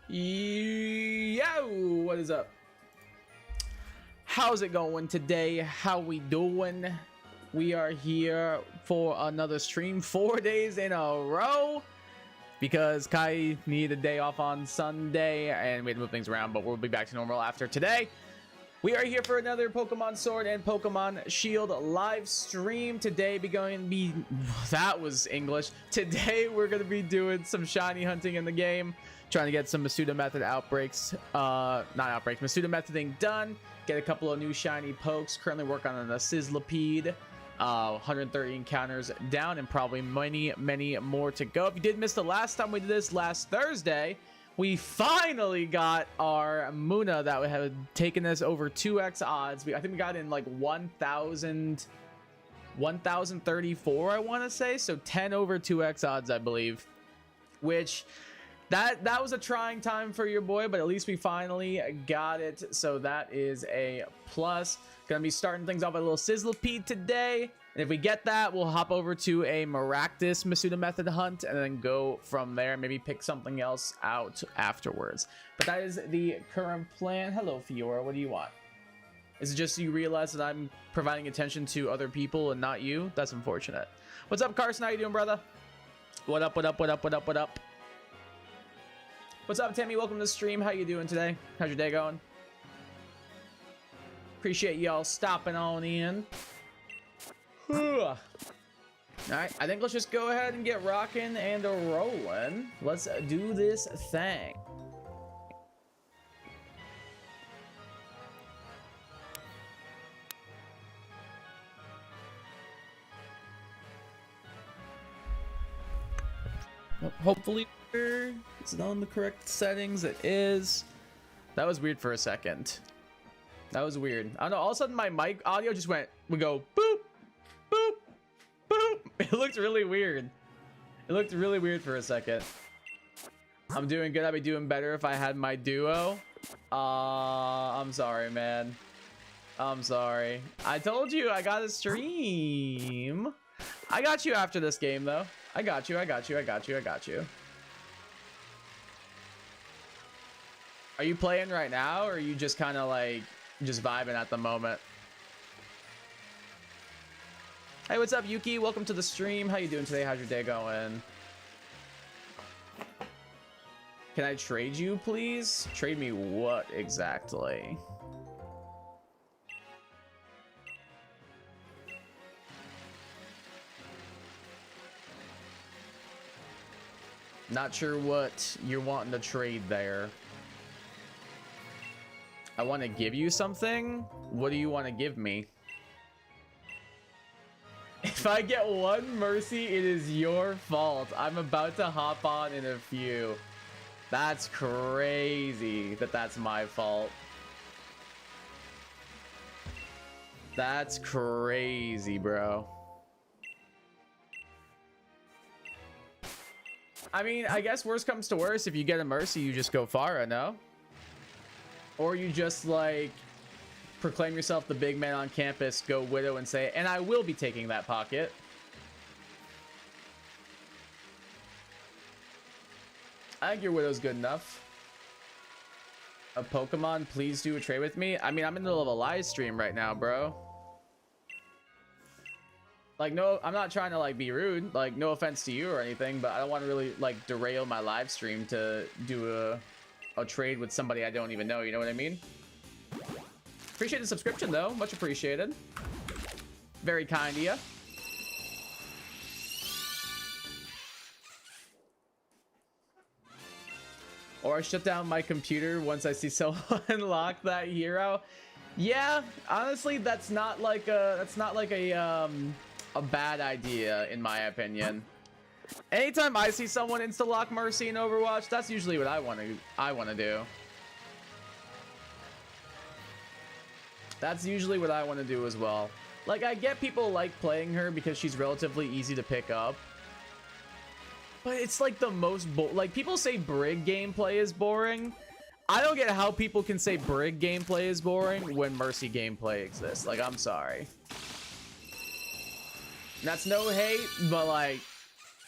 Yo, what is up? How's it going today? How we doing? We are here for another stream 4 days in a row because Kai needed a day off on Sunday and we had to move things around, but we'll be back to normal after today. We are here for another Pokemon Sword and Pokemon Shield live stream. Today that was English. Today we're going to be doing some shiny hunting in the game. Trying to get some Masuda method Masuda methoding done. Get a couple of new shiny pokes. Currently working on a Sizzlipede. 130 encounters down and probably many more to go. If you did miss the last time we did this last Thursday, we finally got our Muna that had taken us over 2x odds. I think we got in like 1034, I want to say. So 10 over 2x odds, I believe. Which that was a trying time for your boy, but at least we finally got it. So that is a plus. Gonna be starting things off with a little Sizzlipede today. And if we get that, we'll hop over to a Maractus Masuda method hunt and then go from there. Maybe pick something else out afterwards. But that is the current plan. Hello, Fiora. What do you want? Is it just you realize that I'm providing attention to other people and not you? That's unfortunate. What's up, Carson? How you doing, brother? What up, what up, what up, what up, what up? What's up, Tammy? Welcome to the stream. How you doing today? How's your day going? Appreciate y'all stopping on in. All right, I think let's just go ahead and get rocking and rolling. Let's do this thing. Hopefully it's on the correct settings. It is. That was weird for a second. That was weird. I don't know, all of a sudden my mic audio just would go boop, boop, boop. It looked really weird. It looked really weird for a second. I'm doing good. I'd be doing better if I had my duo. I'm sorry, man. I'm sorry. I told you I got a stream. I got you after this game, though. I got you. Are you playing right now, or are you just kind of like just vibing at the moment? Hey, what's up, Yuki? Welcome to the stream. How you doing today? How's your day going? Can I trade you, please? Trade me what exactly? Not sure what you're wanting to trade there. I want to give you something. What do you want to give me? If I get one mercy, it is your fault. I'm about to hop on in a few. That's crazy that that's my fault. That's crazy, bro. I mean, I guess worst comes to worst. If you get a mercy, you just go Farah, no? Or you just like proclaim yourself the big man on campus, go Widow and say, and I will be taking that pocket. I think your Widow's good enough. A Pokemon, please do a trade with me. I mean, I'm in the middle of a live stream right now, bro. Like, no, I'm not trying to like be rude, like no offense to you or anything, but I don't want to really like derail my live stream to do a trade with somebody I don't even know, you know what I mean? Appreciate the subscription though, much appreciated. Very kind of you. Or I shut down my computer once I see someone unlock that hero. Yeah, honestly, that's not like a bad idea in my opinion. Anytime I see someone insta-lock Mercy in Overwatch, that's usually what I want to do. That's usually what I want to do as well. Like, I get people like playing her because she's relatively easy to pick up. But it's like the most like people say Brig gameplay is boring. I don't get how people can say Brig gameplay is boring when Mercy gameplay exists. Like, I'm sorry. That's no hate, but like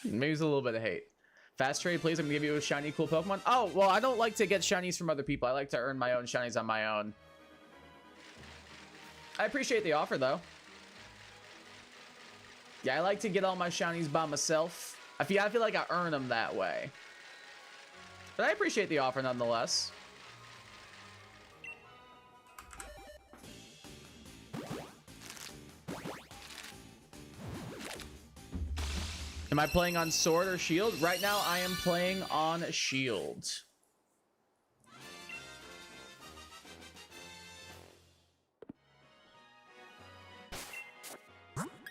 maybe it's a little bit of hate. Fast trade, please. I'm gonna give you a shiny cool Pokemon. Oh, well, I don't like to get shinies from other people. I like to earn my own shinies on my own. I appreciate the offer, though. Yeah, I like to get all my shinies by myself. I feel like I earn them that way. But I appreciate the offer nonetheless. Am I playing on Sword or Shield? Right now, I am playing on Shield.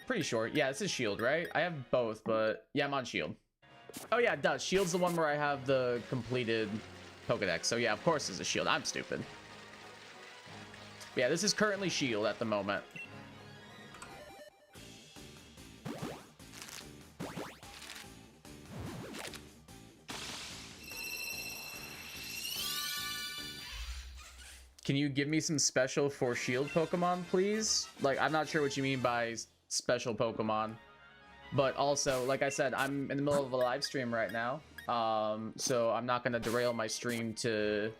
Pretty short. Yeah, this is Shield, right? I have both, but yeah, I'm on Shield. Oh yeah, it does. Shield's the one where I have the completed Pokedex. So yeah, of course it's a Shield. I'm stupid. But yeah, this is currently Shield at the moment. Can you give me some special for Shield Pokemon, please? Like, I'm not sure what you mean by special Pokemon. But also, like I said, I'm in the middle of a live stream right now. So I'm not going to derail my stream to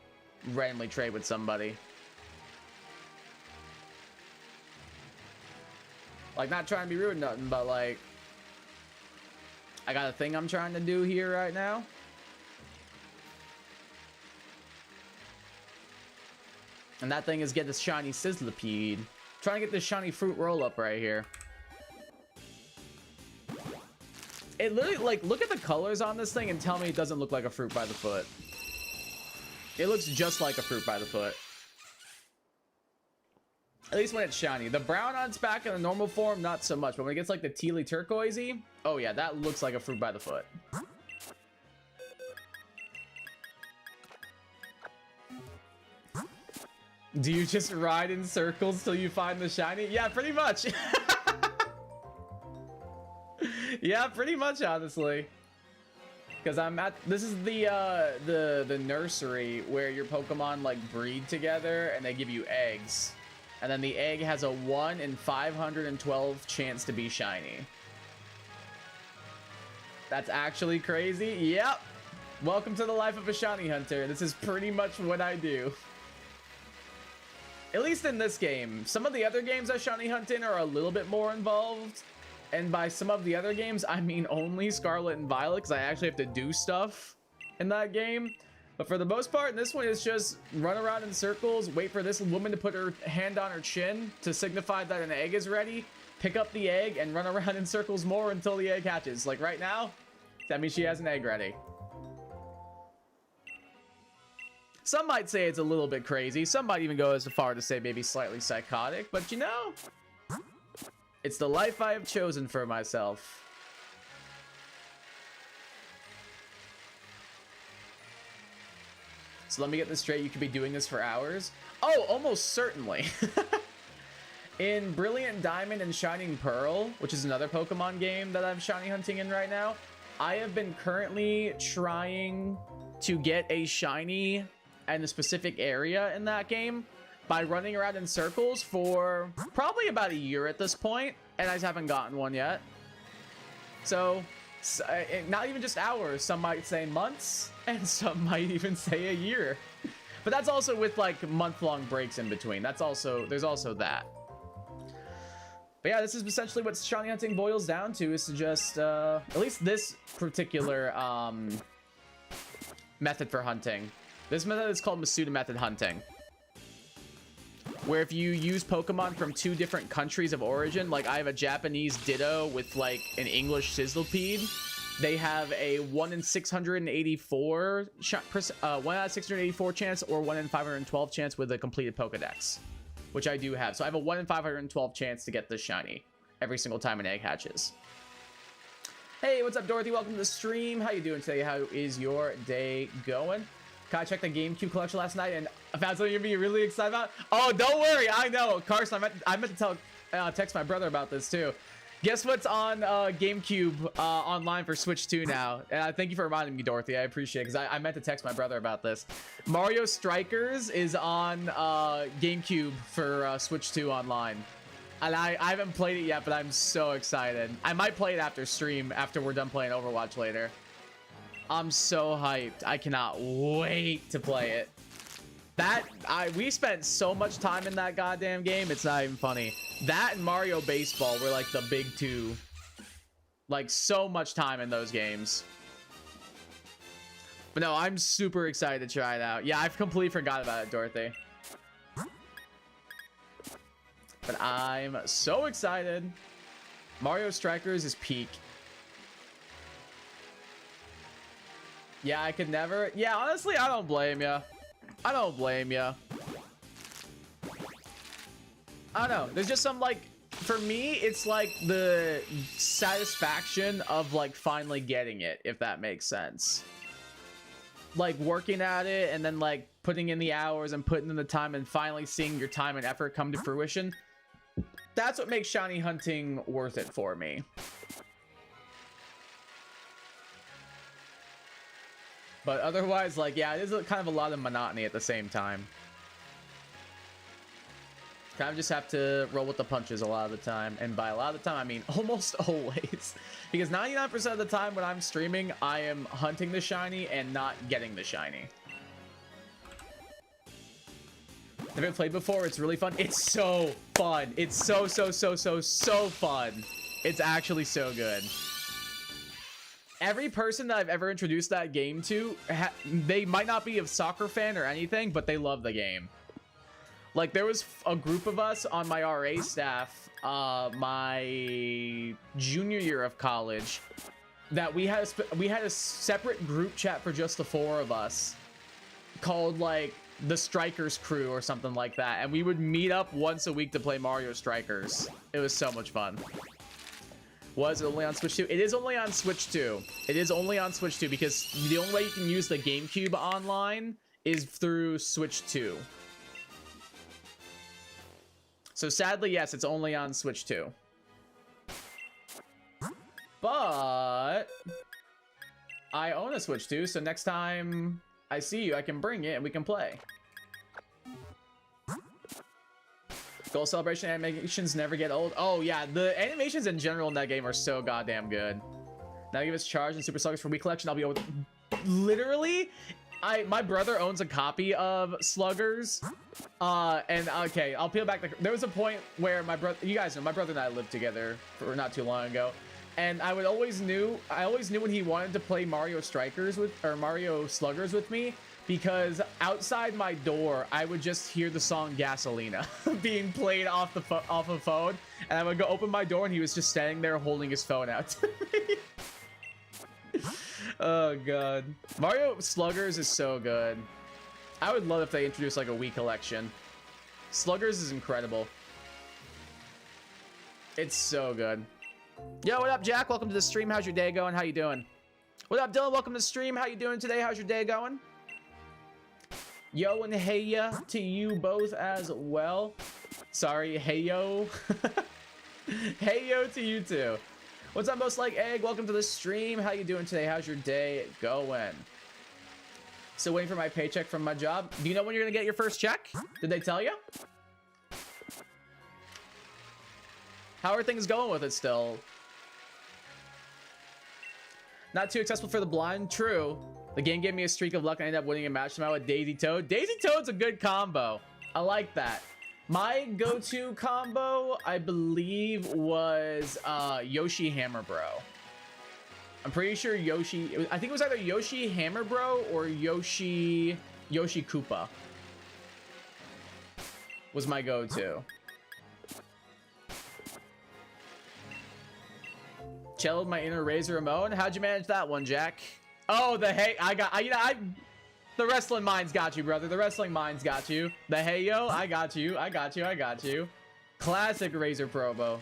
randomly trade with somebody. Like, not trying to be rude or nothing, but like, I got a thing I'm trying to do here right now. And that thing is get this shiny Sizzlipede. Trying to get this shiny fruit roll up right here. It literally, like, look at the colors on this thing and tell me it doesn't look like a fruit by the foot. It looks just like a fruit by the foot. At least when it's shiny. The brown on its back in the normal form, not so much. But when it gets like the tealy turquoisey, oh yeah, that looks like a fruit by the foot. Do you just ride in circles till you find the shiny? Yeah, pretty much. Yeah, pretty much, honestly. Because I'm at, this is the nursery where your Pokemon like breed together and they give you eggs. And then the egg has a 1 in 512 chance to be shiny. That's actually crazy. Yep. Welcome to the life of a shiny hunter. This is pretty much what I do. At least in this game. Some of the other games I shiny hunt in are a little bit more involved. And by some of the other games, I mean only Scarlet and Violet, because I actually have to do stuff in that game. But for the most part, in this one, it's just run around in circles, wait for this woman to put her hand on her chin to signify that an egg is ready, pick up the egg, and run around in circles more until the egg hatches. Like right now, that means she has an egg ready. Some might say it's a little bit crazy. Some might even go as far to say maybe slightly psychotic. But you know, it's the life I have chosen for myself. So let me get this straight. You could be doing this for hours. Oh, almost certainly. In Brilliant Diamond and Shining Pearl, which is another Pokemon game that I'm shiny hunting in right now, I have been currently trying to get a shiny in a specific area in that game by running around in circles for probably about a year at this point, and I just haven't gotten one yet. So not even just hours, some might say months, and some might even say a year. But that's also with like month-long breaks in between. That's also, there's also that. But yeah, this is essentially what shiny hunting boils down to, is to just at least this particular method for hunting. This method is called Masuda method hunting, where if you use Pokemon from 2 different countries of origin, like I have a Japanese Ditto with like an English Sizzlipede, they have a 1 in 684 1 out of 684 chance or 1 in 512 chance with a completed Pokedex, which I do have. So I have a 1 in 512 chance to get this shiny every single time an egg hatches. Hey, what's up, Dorothy? Welcome to the stream. How you doing today? How is your day going? I checked the GameCube collection last night and I found something you'd be really excited about. Oh, don't worry. I know. Carson, I meant to text my brother about this too. Guess what's on GameCube online for Switch 2 now? Thank you for reminding me, Dorothy. I appreciate it, because I meant to text my brother about this. Mario Strikers is on GameCube for Switch 2 online. And I haven't played it yet, but I'm so excited. I might play it after stream, after we're done playing Overwatch later. I'm so hyped. I cannot wait to play it. We spent so much time in that goddamn game. It's not even funny. That and Mario Baseball were like the big two. Like so much time in those games. But no, I'm super excited to try it out. Yeah, I've completely forgot about it, Dorothy. But I'm so excited. Mario Strikers is peak. Yeah, I could never. Yeah, honestly, I don't blame you. I don't blame you. I don't know. There's just some like, for me, it's like the satisfaction of like finally getting it, if that makes sense. Like working at it and then like putting in the hours and putting in the time and finally seeing your time and effort come to fruition. That's what makes shiny hunting worth it for me. But otherwise, like, yeah, it is kind of a lot of monotony at the same time. Kind of just have to roll with the punches a lot of the time. And by a lot of the time, I mean almost always. Because 99% of the time when I'm streaming, I am hunting the shiny and not getting the shiny. Have you played before? It's really fun. It's so fun. It's so fun. It's actually so good. Every person that I've ever introduced that game to, they might not be a soccer fan or anything, but they love the game. Like, there was a group of us on my RA staff, my junior year of college, that we had a separate group chat for just the 4 of us called, like, the Strikers Crew or something like that. And we would meet up once a week to play Mario Strikers. It was so much fun. Was it only on Switch 2? It is only on Switch 2. It is only on Switch 2 because the only way you can use the GameCube online is through Switch 2. So sadly, yes, it's only on Switch 2. But I own a Switch 2, so next time I see you, I can bring it and we can play. Goal celebration animations never get old. Oh yeah, the animations in general in that game are so goddamn good. Now give us charge and Super Sluggers for Wii collection. I'll be able to... Literally, my brother owns a copy of Sluggers. And okay, I'll peel back there was a point where my brother, you guys know, my brother and I lived together for not too long ago. And I always knew when he wanted to play Mario Strikers or Mario Sluggers with me, because outside my door, I would just hear the song Gasolina being played off a phone, and I would go open my door, and he was just standing there holding his phone out to me. Oh god, Mario Sluggers is so good. I would love if they introduced like a Wii collection. Sluggers is incredible. It's so good. Yo, what up, Jack? Welcome to the stream. How's your day going? How you doing? What up, Dylan? Welcome to the stream. How you doing today? How's your day going? Yo and hey ya to you both as well. Sorry, hey yo. Hey yo to you too. What's up, Most Like Egg? Welcome to the stream. How you doing today? How's your day going? Still waiting for my paycheck from my job. Do you know when you're gonna get your first check? Did they tell you? How are things going with it still? Not too accessible for the blind. True. The game gave me a streak of luck and I ended up winning a match somehow with Daisy Toad. Daisy Toad's a good combo. I like that. My go-to combo, I believe, was Yoshi Hammer Bro. I'm pretty sure Yoshi... I think it was either Yoshi Hammer Bro or Yoshi Koopa was my go-to. Chilled my inner Razor Ramon. How'd you manage that one, Jack? Oh, the hey, the wrestling mind's got you, brother. The wrestling mind's got you. The hey yo, I got you. I got you. I got you. Classic Razor Probo.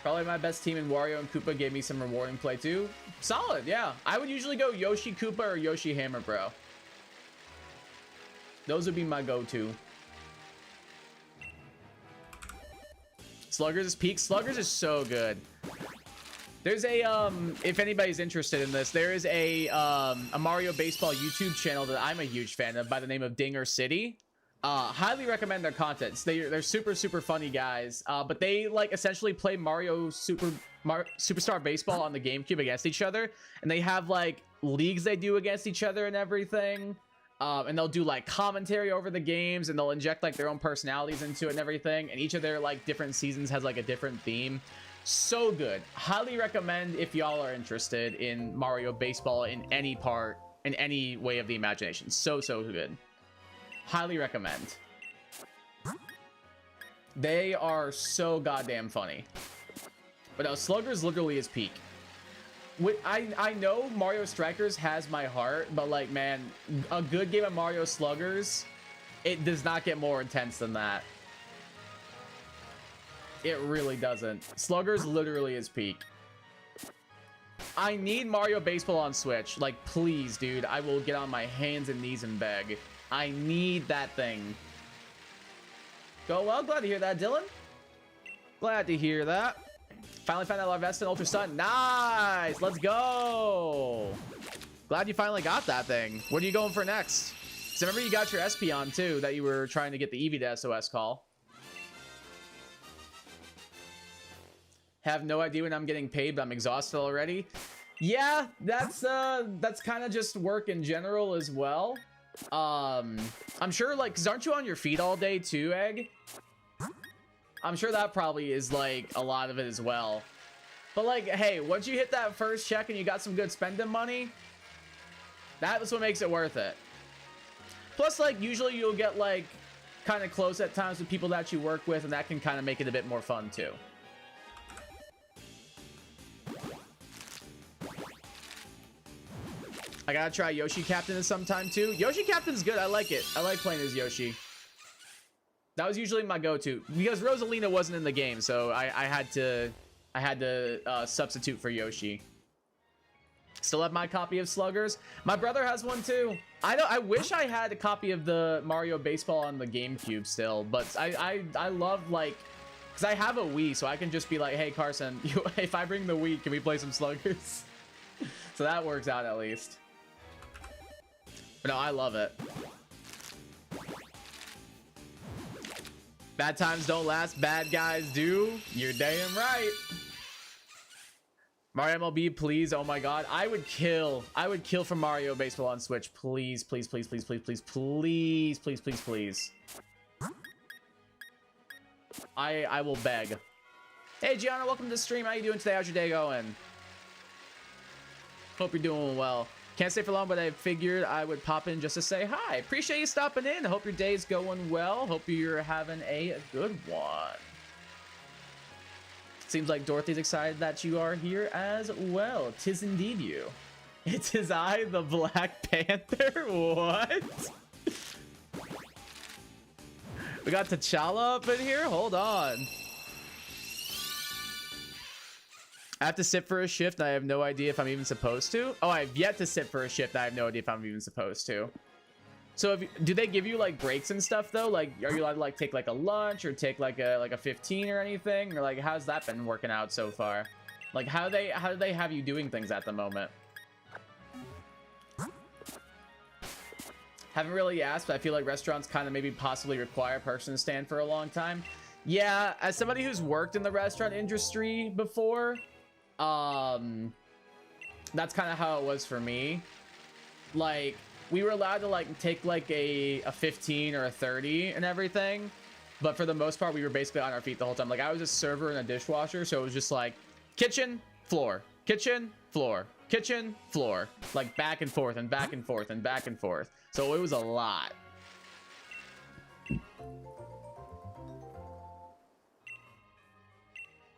Probably my best team in Wario and Koopa gave me some rewarding play too. Solid, yeah. I would usually go Yoshi Koopa or Yoshi Hammer Bro. Those would be my go-to. Sluggers is peak. Sluggers is so good. There's a if anybody's interested in this, there is a Mario Baseball YouTube channel that I'm a huge fan of by the name of Dinger City. Highly recommend their content. They're super funny guys. But they like essentially play Mario Superstar Baseball on the GameCube against each other, and they have like leagues they do against each other and everything. And they'll do like commentary over the games, and they'll inject like their own personalities into it and everything. And each of their like different seasons has like a different theme. So good. Highly recommend if y'all are interested in Mario Baseball in any part, in any way of the imagination. So good. Highly recommend. They are so goddamn funny. But no, Sluggers literally is peak. I know Mario Strikers has my heart, but like, man, a good game of Mario Sluggers, it does not get more intense than that. It really doesn't. Sluggers literally is peak. I need Mario Baseball on Switch. Like, please, dude. I will get on my hands and knees and beg. I need that thing. Go well. Glad to hear that, Dylan. Glad to hear that. Finally found that Larvesta Ultra Sun. Nice. Let's go. Glad you finally got that thing. What are you going for next? Because remember you got your SP on too, that you were trying to get the Eevee to SOS call. Have no idea when I'm getting paid, but I'm exhausted already. Yeah, that's kind of just work in general as well. I'm sure, like, because aren't you on your feet all day too, Egg? I'm sure that probably is like a lot of it as well. But like, hey, once you hit that first check and you got some good spending money, that's what makes it worth it. Plus, like, usually you'll get like kind of close at times with people that you work with, and that can kind of make it a bit more fun too. I gotta try Yoshi Captain sometime too. Yoshi Captain's good. I like it. I like playing as Yoshi. That was usually my go-to because Rosalina wasn't in the game, so I had to substitute for Yoshi. Still have my copy of Sluggers. My brother has one too. I wish I had a copy of the Mario Baseball on the GameCube still, but I love, like, because I have a Wii, so I can just be like, hey Carson, if I bring the Wii, can we play some Sluggers? So that works out at least. But no, I love it. Bad times don't last, bad guys do. You're damn right. Mario MLB, please. Oh my god, I would kill for Mario Baseball on Switch. Please, please, please, please, please, please, please, please, please, please. I will beg. Hey Gianna, welcome to the stream. How you doing today? How's your day going? Hope you're doing well. Can't stay for long, but I figured I would pop in just to say hi. Appreciate you stopping in. Hope your day's going well. Hope you're having a good one. Seems like Dorothy's excited that you are here as well. Tis indeed you. It is I, the Black Panther. What? We got T'Challa up in here? Hold on. I have to sit for a shift, and I have no idea if I'm even supposed to. Oh, I have yet to sit for a shift, and I have no idea if I'm even supposed to. So, do they give you like breaks and stuff though? Like, are you allowed to like take like a lunch or take like a 15 or anything? Or like, how's that been working out so far? Like, how do they have you doing things at the moment? Haven't really asked, but I feel like restaurants kind of maybe possibly require a person to stand for a long time. Yeah, as somebody who's worked in the restaurant industry before, that's kind of how it was for me. Like, we were allowed to like take like a 15 or a 30 and everything, but for the most part we were basically on our feet the whole time. Like, I was a server and a dishwasher, so it was just like kitchen, floor, kitchen, floor, kitchen, floor, like back and forth and back and forth and back and forth. So it was a lot.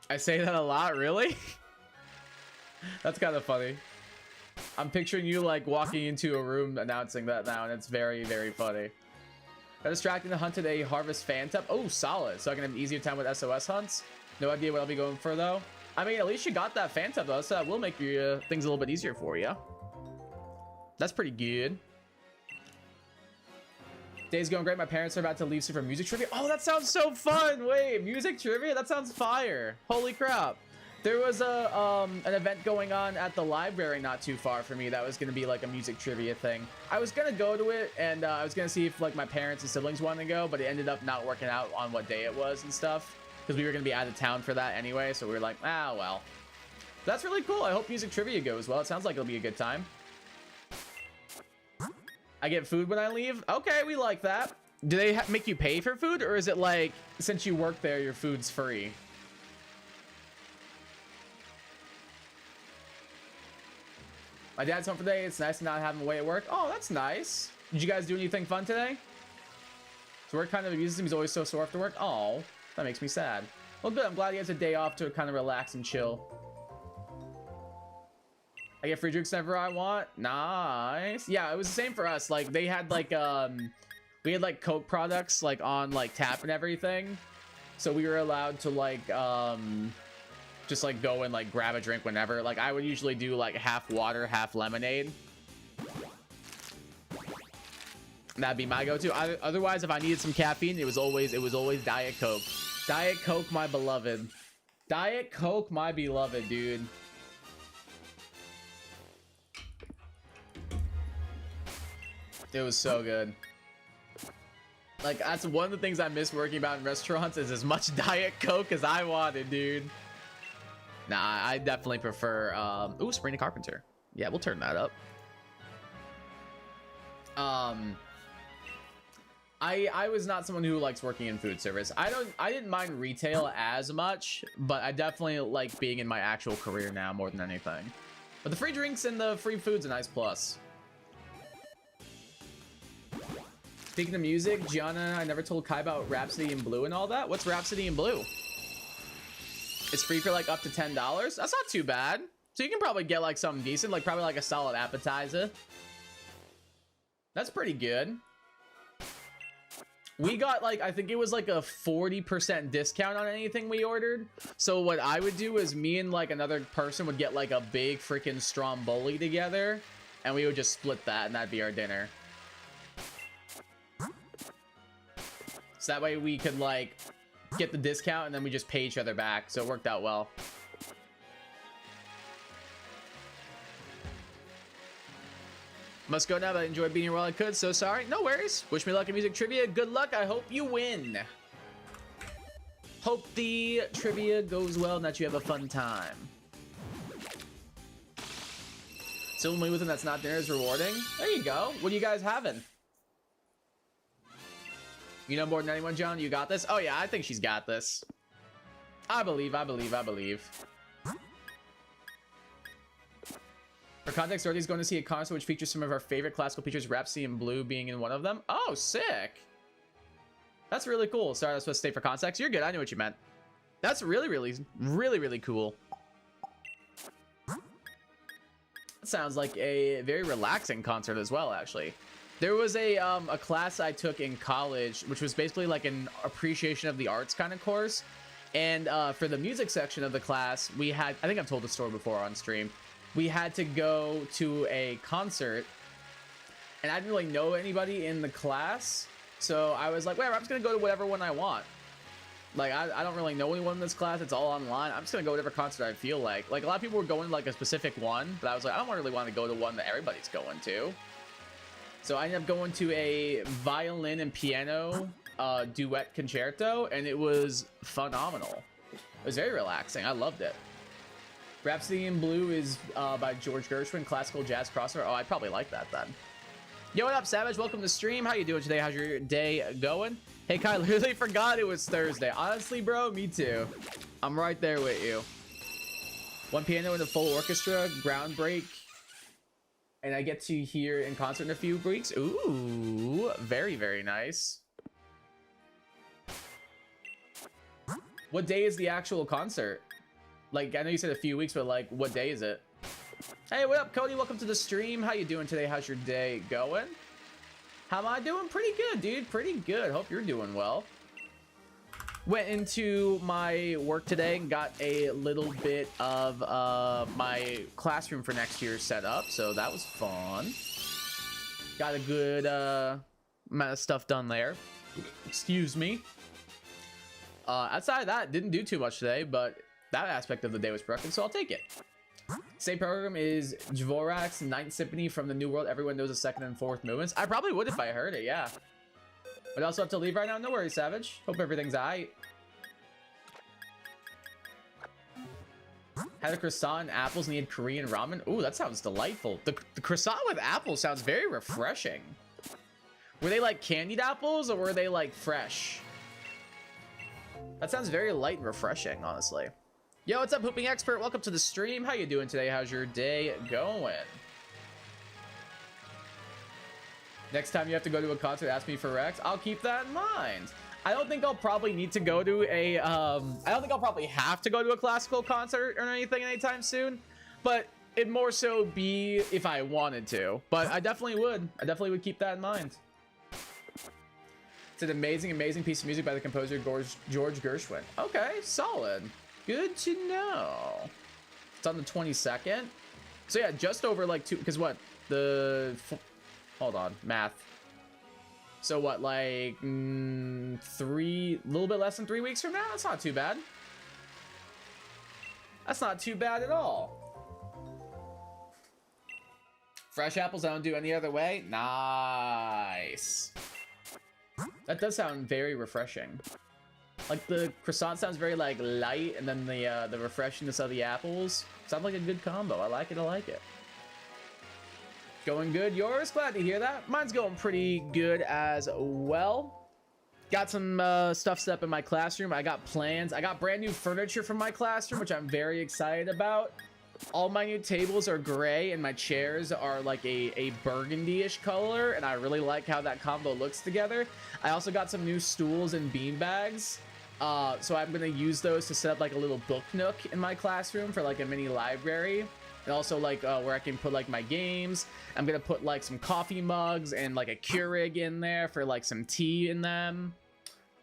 I say that a lot, really? That's kind of funny. I'm picturing you like walking into a room announcing that now, and it's very, very funny. Got distracting to hunted a harvest phantom. Oh, solid. So I can have an easier time with SOS hunts. No idea what I'll be going for though. I mean, at least you got that phantom though, so that will make your things a little bit easier for you. That's pretty good. Day's going great. My parents are about to leave soon for music trivia. Oh, that sounds so fun. Wait, music trivia? That sounds fire. Holy crap. There was an event going on at the library not too far from me that was going to be like a music trivia thing. I was going to go to it, and I was going to see if like my parents and siblings wanted to go, but it ended up not working out on what day it was and stuff, because we were going to be out of town for that anyway, so we were like, ah, well. That's really cool. I hope music trivia goes well. It sounds like it'll be a good time. I get food when I leave. Okay, we like that. Do they make you pay for food, or is it like, since you work there, your food's free? My dad's home for the day. It's nice to not have him away at work. Oh, that's nice. Did you guys do anything fun today? So work kind of abuses him. He's always so sore after work. Oh, that makes me sad. Well, good. I'm glad he has a day off to kind of relax and chill. I get free drinks whenever I want. Nice. Yeah, it was the same for us. Like, they had like we had like Coke products like on like tap and everything, so we were allowed to like just like go and like grab a drink whenever. Like, I would usually do like half water, half lemonade. That'd be my go-to. Otherwise, if I needed some caffeine, it was always Diet Coke. Diet Coke, my beloved. Diet Coke, my beloved, dude. It was so good. Like, that's one of the things I miss working about in restaurants, is as much Diet Coke as I wanted, dude. Nah, I definitely prefer, ooh, Sabrina Carpenter. Yeah, we'll turn that up. I was not someone who likes working in food service. I didn't mind retail as much, but I definitely like being in my actual career now more than anything. But the free drinks and the free food's a nice plus. Speaking of music, Gianna, I never told Kai about Rhapsody in Blue and all that. What's Rhapsody in Blue? It's free for like up to $10. That's not too bad. So you can probably get like something decent, like probably like a solid appetizer. That's pretty good. We got like, I think it was like a 40% discount on anything we ordered. So what I would do is me and like another person would get like a big freaking stromboli together, and we would just split that, and that'd be our dinner. So that way we could like get the discount, and then we just pay each other back. So it worked out well. Must go now, but I enjoyed being here while I could. So sorry. No worries. Wish me luck in music trivia. Good luck. I hope you win. Hope the trivia goes well and that you have a fun time. So only with them that's not dinner is rewarding. There you go. What are you guys having? You know more than anyone, John. You got this? Oh, yeah. I think she's got this. I believe. For context, Dorothy's going to see a concert which features some of our favorite classical features, Rhapsody in Blue being in one of them. Oh, sick. That's really cool. Sorry, I was supposed to stay for context. You're good. I knew what you meant. That's really cool. That sounds like a very relaxing concert as well, actually. There was a class I took in college, which was basically like an appreciation of the arts kind of course. And for the music section of the class, we had, I think I've told the story before on stream, we had to go to a concert, and I didn't really know anybody in the class. So I was like, whatever, I'm just going to go to whatever one I want. Like, I don't really know anyone in this class. It's all online. I'm just going to go to whatever concert I feel like. Like, a lot of people were going to like a specific one, but I was like, I don't really want to go to one that everybody's going to. So I ended up going to a violin and piano duet concerto, and it was phenomenal. It was very relaxing. I loved it. Rhapsody in Blue is by George Gershwin, classical jazz crossover. Oh, I'd probably like that then. Yo, what up, Savage? Welcome to the stream. How you doing today? How's your day going? Hey, Kai, literally forgot it was Thursday. Honestly, bro, me too. I'm right there with you. One piano and a full orchestra, groundbreak. And I get to hear in concert in a few weeks. Ooh, very nice. What day is the actual concert? Like, I know you said a few weeks, but like, what day is it? Hey, what up, Cody? Welcome to the stream. How you doing today? How's your day going? How am I doing? Pretty good, dude. Pretty good. Hope you're doing well. Went into my work today and got a little bit of my classroom for next year set up, so that was fun. Got a good amount of stuff done there. Excuse me. Outside of that, didn't do too much today, but that aspect of the day was productive, so I'll take it. Same program is Dvorak's Ninth Symphony from the New World. Everyone knows the second and fourth movements. I probably would if I heard it, yeah. But I also have to leave right now. No worries, Savage. Hope everything's aight. Had a croissant and apples and he had Korean ramen. Ooh, that sounds delightful. The croissant with apples sounds very refreshing. Were they like candied apples or were they like fresh? That sounds very light and refreshing, honestly. Yo, what's up, Hooping Expert? Welcome to the stream. How you doing today? How's your day going? Next time you have to go to a concert, ask me for Rex. I'll keep that in mind. I don't think I'll probably need to go to a, I don't think I'll probably have to go to a classical concert or anything anytime soon, but it'd more so be if I wanted to, but I definitely would keep that in mind. It's an amazing, amazing piece of music by the composer George Gershwin. Okay, solid. Good to know. It's on the 22nd. So yeah, just over like because what? Hold on, math. So what, like a little bit less than 3 weeks from now? That's not too bad. That's not too bad at all. Fresh apples, I don't do any other way. Nice. That does sound very refreshing. Like the croissant sounds very like light, and then the refreshingness of the apples sounds like a good combo. I like it. I like it. Going good. Yours? Glad to hear that. Mine's going pretty good as well. Got some stuff set up in my classroom. I got plans. I got brand new furniture from my classroom, which I'm very excited about. All my new tables are gray, and my chairs are like a burgundy-ish color, and I really like how that combo looks together. I also got some new stools and bean bags. So I'm going to use those to set up like a little book nook in my classroom for like a mini library. And also like where I can put like my games. I'm gonna put like some coffee mugs and like a Keurig in there for like some tea in them.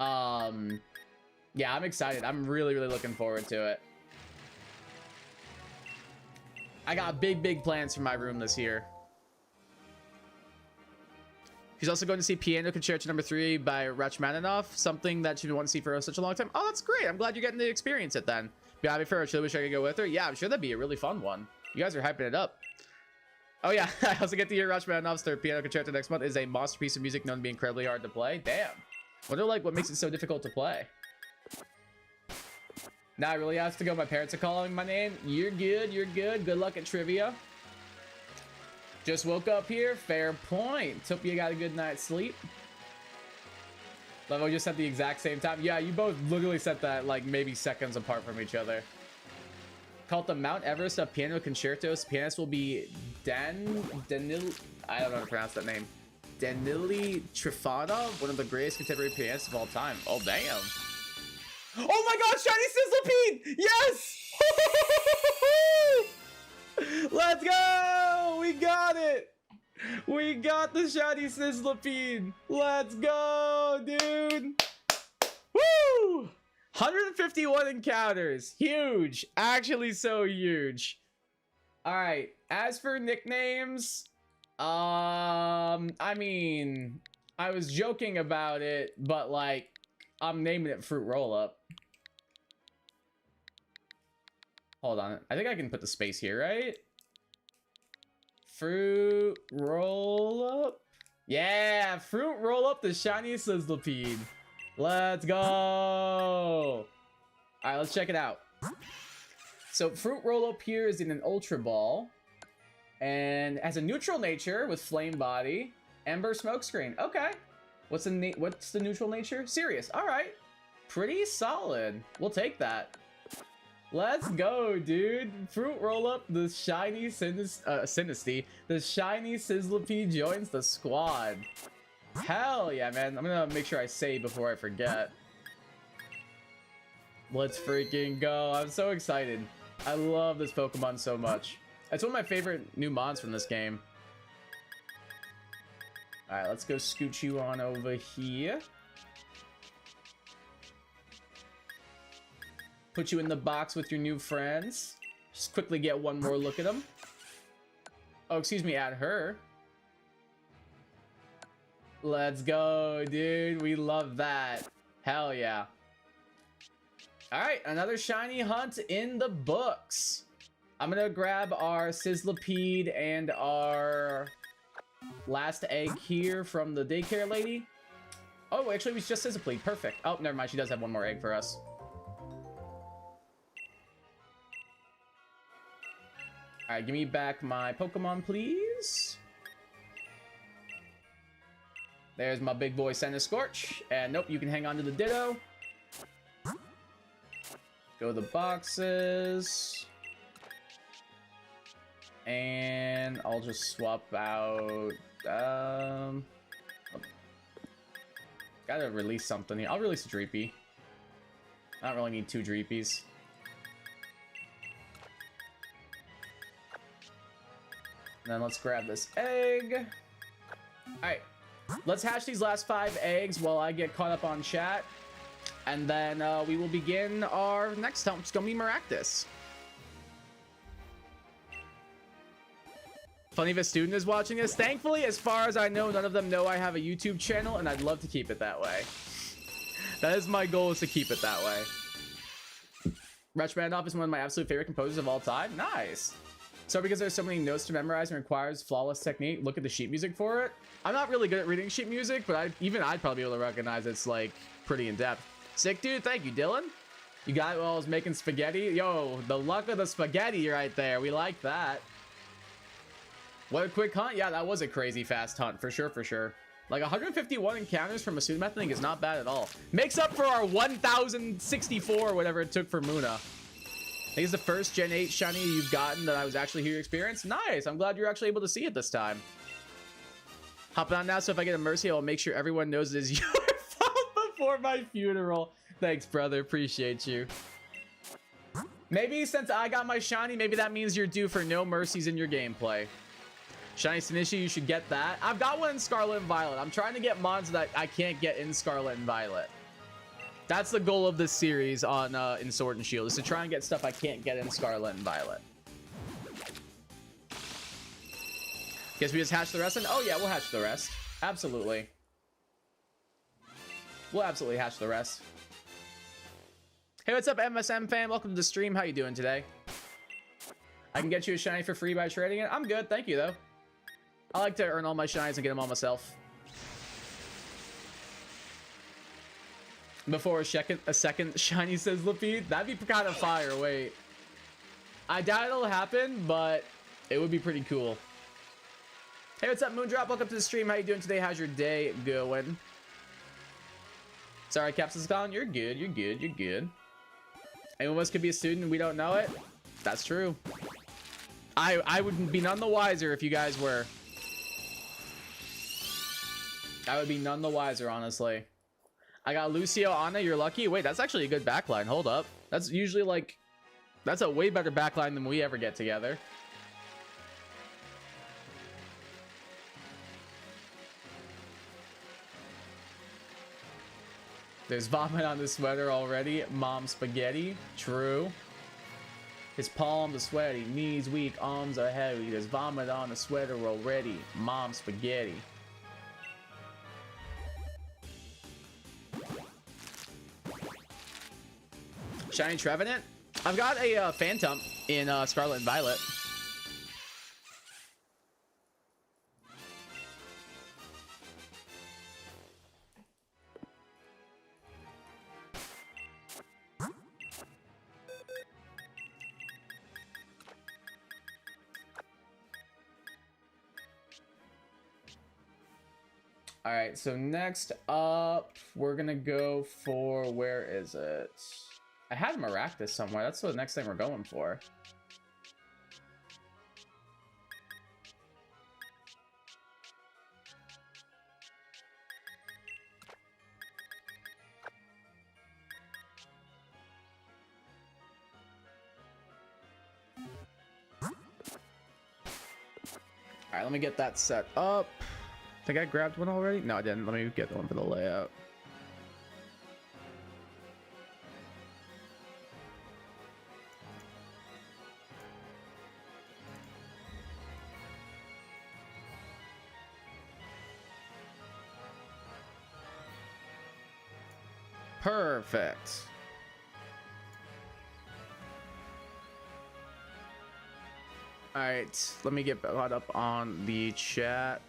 Yeah, I'm excited. I'm really looking forward to it. I got big plans for my room this year. She's also going to see Piano Concerto No. 3 by Rachmaninoff, something that she's been wanting to see for such a long time. Oh, that's great. I'm glad you're getting to experience it then. Be happy for her. She wish I could go with her. Yeah, I'm sure that'd be a really fun one. You guys are hyping it up. Oh yeah, I also get to hear Rachmaninoff's third piano concerto next month. Is a masterpiece of music known to be incredibly hard to play. Damn. Wonder like what makes it so difficult to play. Now I really have to go. My parents are calling my name. You're good. You're good. Good luck at trivia. Just woke up here. Fair point. Hope you got a good night's sleep. Love, we just set the exact same time. Yeah, you both literally set that like maybe seconds apart from each other. Called the Mount Everest of piano concertos. Pianist will be Danil. I don't know how to pronounce that name. Danili Trifonov, one of the greatest contemporary pianists of all time. Oh damn! Oh my God, shiny Sizzlepede! Yes! Let's go! We got it! We got the shiny Sizzlepede! Let's go, dude! Woo! 151 encounters. Huge. Actually so huge. Alright. As for nicknames, I mean, I was joking about it, but like, I'm naming it Fruit Roll Up. Hold on. I think I can put the space here, right? Fruit Roll Up. Yeah, Fruit Roll Up the shiny Sizzlepede. Let's go. All right, let's check it out. So Fruit Roll Up here is in an Ultra Ball and has a neutral nature with flame body, Ember Smokescreen. Okay. What's the neutral nature? Serious. All right. Pretty solid. We'll take that. Let's go, dude. Fruit Roll Up, the shiny Sinisty. The shiny Sizzlepede joins the squad. Hell yeah, man. I'm gonna make sure I save before I forget. Let's freaking go. I'm so excited. I love this Pokemon so much. It's one of my favorite new mons from this game. Alright, let's go scoot you on over here. Put you in the box with your new friends. Just quickly get one more look at them. Oh, excuse me, at her. Let's go, dude. We love that. Hell yeah. Alright, another shiny hunt in the books. I'm gonna grab our Sizzlepede and our last egg here from the daycare lady. Oh, actually, we just Sizzlepede. Perfect. Oh, never mind. She does have one more egg for us. All right, give me back my Pokemon, please. There's my big boy Scorch. And nope, you can hang on to the Ditto. Go to the boxes. And I'll just swap out... gotta release something here. I'll release a Dreepy. I don't really need 2 Dreepies. And then let's grab this egg. Alright. Let's hatch these last 5 eggs while I get caught up on chat. And then we will begin our next time. It's gonna be Maractus. Funny if a student is watching this. Thankfully, as far as I know, none of them know I have a YouTube channel, and I'd love to keep it that way. That is my goal, is to keep it that way. Rush Randolph is one of my absolute favorite composers of all time. Nice. So because there's so many notes to memorize and requires flawless technique, look at the sheet music for it. I'm not really good at reading sheet music, but I'd probably be able to recognize it's like pretty in depth. Sick dude, thank you, Dylan. You got it while I was making spaghetti. Yo, the luck of the spaghetti right there. We like that. What a quick hunt. Yeah, that was a crazy fast hunt for sure, for sure. Like 151 encounters from Masuda method is not bad at all. Makes up for our 1064 or whatever it took for Muna. I think it's the first Gen 8 shiny you've gotten that I was actually here to experience. Nice. I'm glad you're actually able to see it this time. Hopping on now, so if I get a Mercy, I'll make sure everyone knows it is your fault before my funeral. Thanks, brother. Appreciate you. Maybe since I got my shiny, maybe that means you're due for no mercies in your gameplay. Shiny Sinishi, you should get that. I've got one in Scarlet and Violet. I'm trying to get mons that I can't get in Scarlet and Violet. That's the goal of this series on in Sword and Shield, is to try and get stuff I can't get in Scarlet and Violet. Guess we just hatch the rest, and oh yeah, we'll hatch the rest. Absolutely. We'll absolutely hatch the rest. Hey, what's up, MSM fan? Welcome to the stream. How you doing today? I can get you a shiny for free by trading it. I'm good, thank you though. I like to earn all my shinies and get them all myself. Before a second shiny, says Lafitte. That'd be kind of fire. Wait, I doubt it'll happen, but it would be pretty cool. Hey, what's up, Moondrop? Welcome to the stream. How you doing today? How's your day going? Sorry, Captain's gone. You're good. You're good. You're good. Anyone of us could be a student and we don't know it. That's true. I would be none the wiser if you guys were. I would be none the wiser, honestly. I got Lucio, Anna, you're lucky. Wait, that's actually a good backline. Hold up. That's usually like... That's a way better backline than we ever get together. There's vomit on the sweater already. Mom spaghetti. True. His palms are sweaty. Knees weak. Arms are heavy. There's vomit on the sweater already. Mom spaghetti. Shiny Trevenant. I've got a Phantom in Scarlet and Violet. All right, so next up, we're gonna go for, where is it? I had Maractus somewhere. That's the next thing we're going for. All right, let me get that set up. I think I grabbed one already. No, I didn't. Let me get the one for the layout. Perfect. All right, let me get caught up on the chat.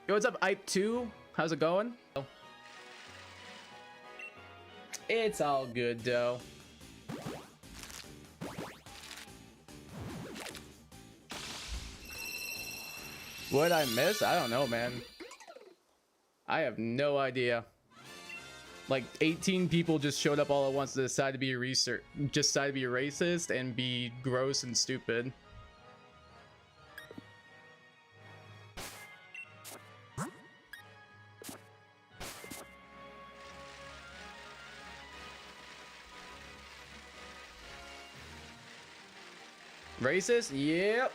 Yo, what's up, Ipe2? How's it going? It's all good, though. What I miss? I don't know, man. I have no idea. Like 18 people just showed up all at once to decide to be racist and be gross and stupid. Racist? Yep.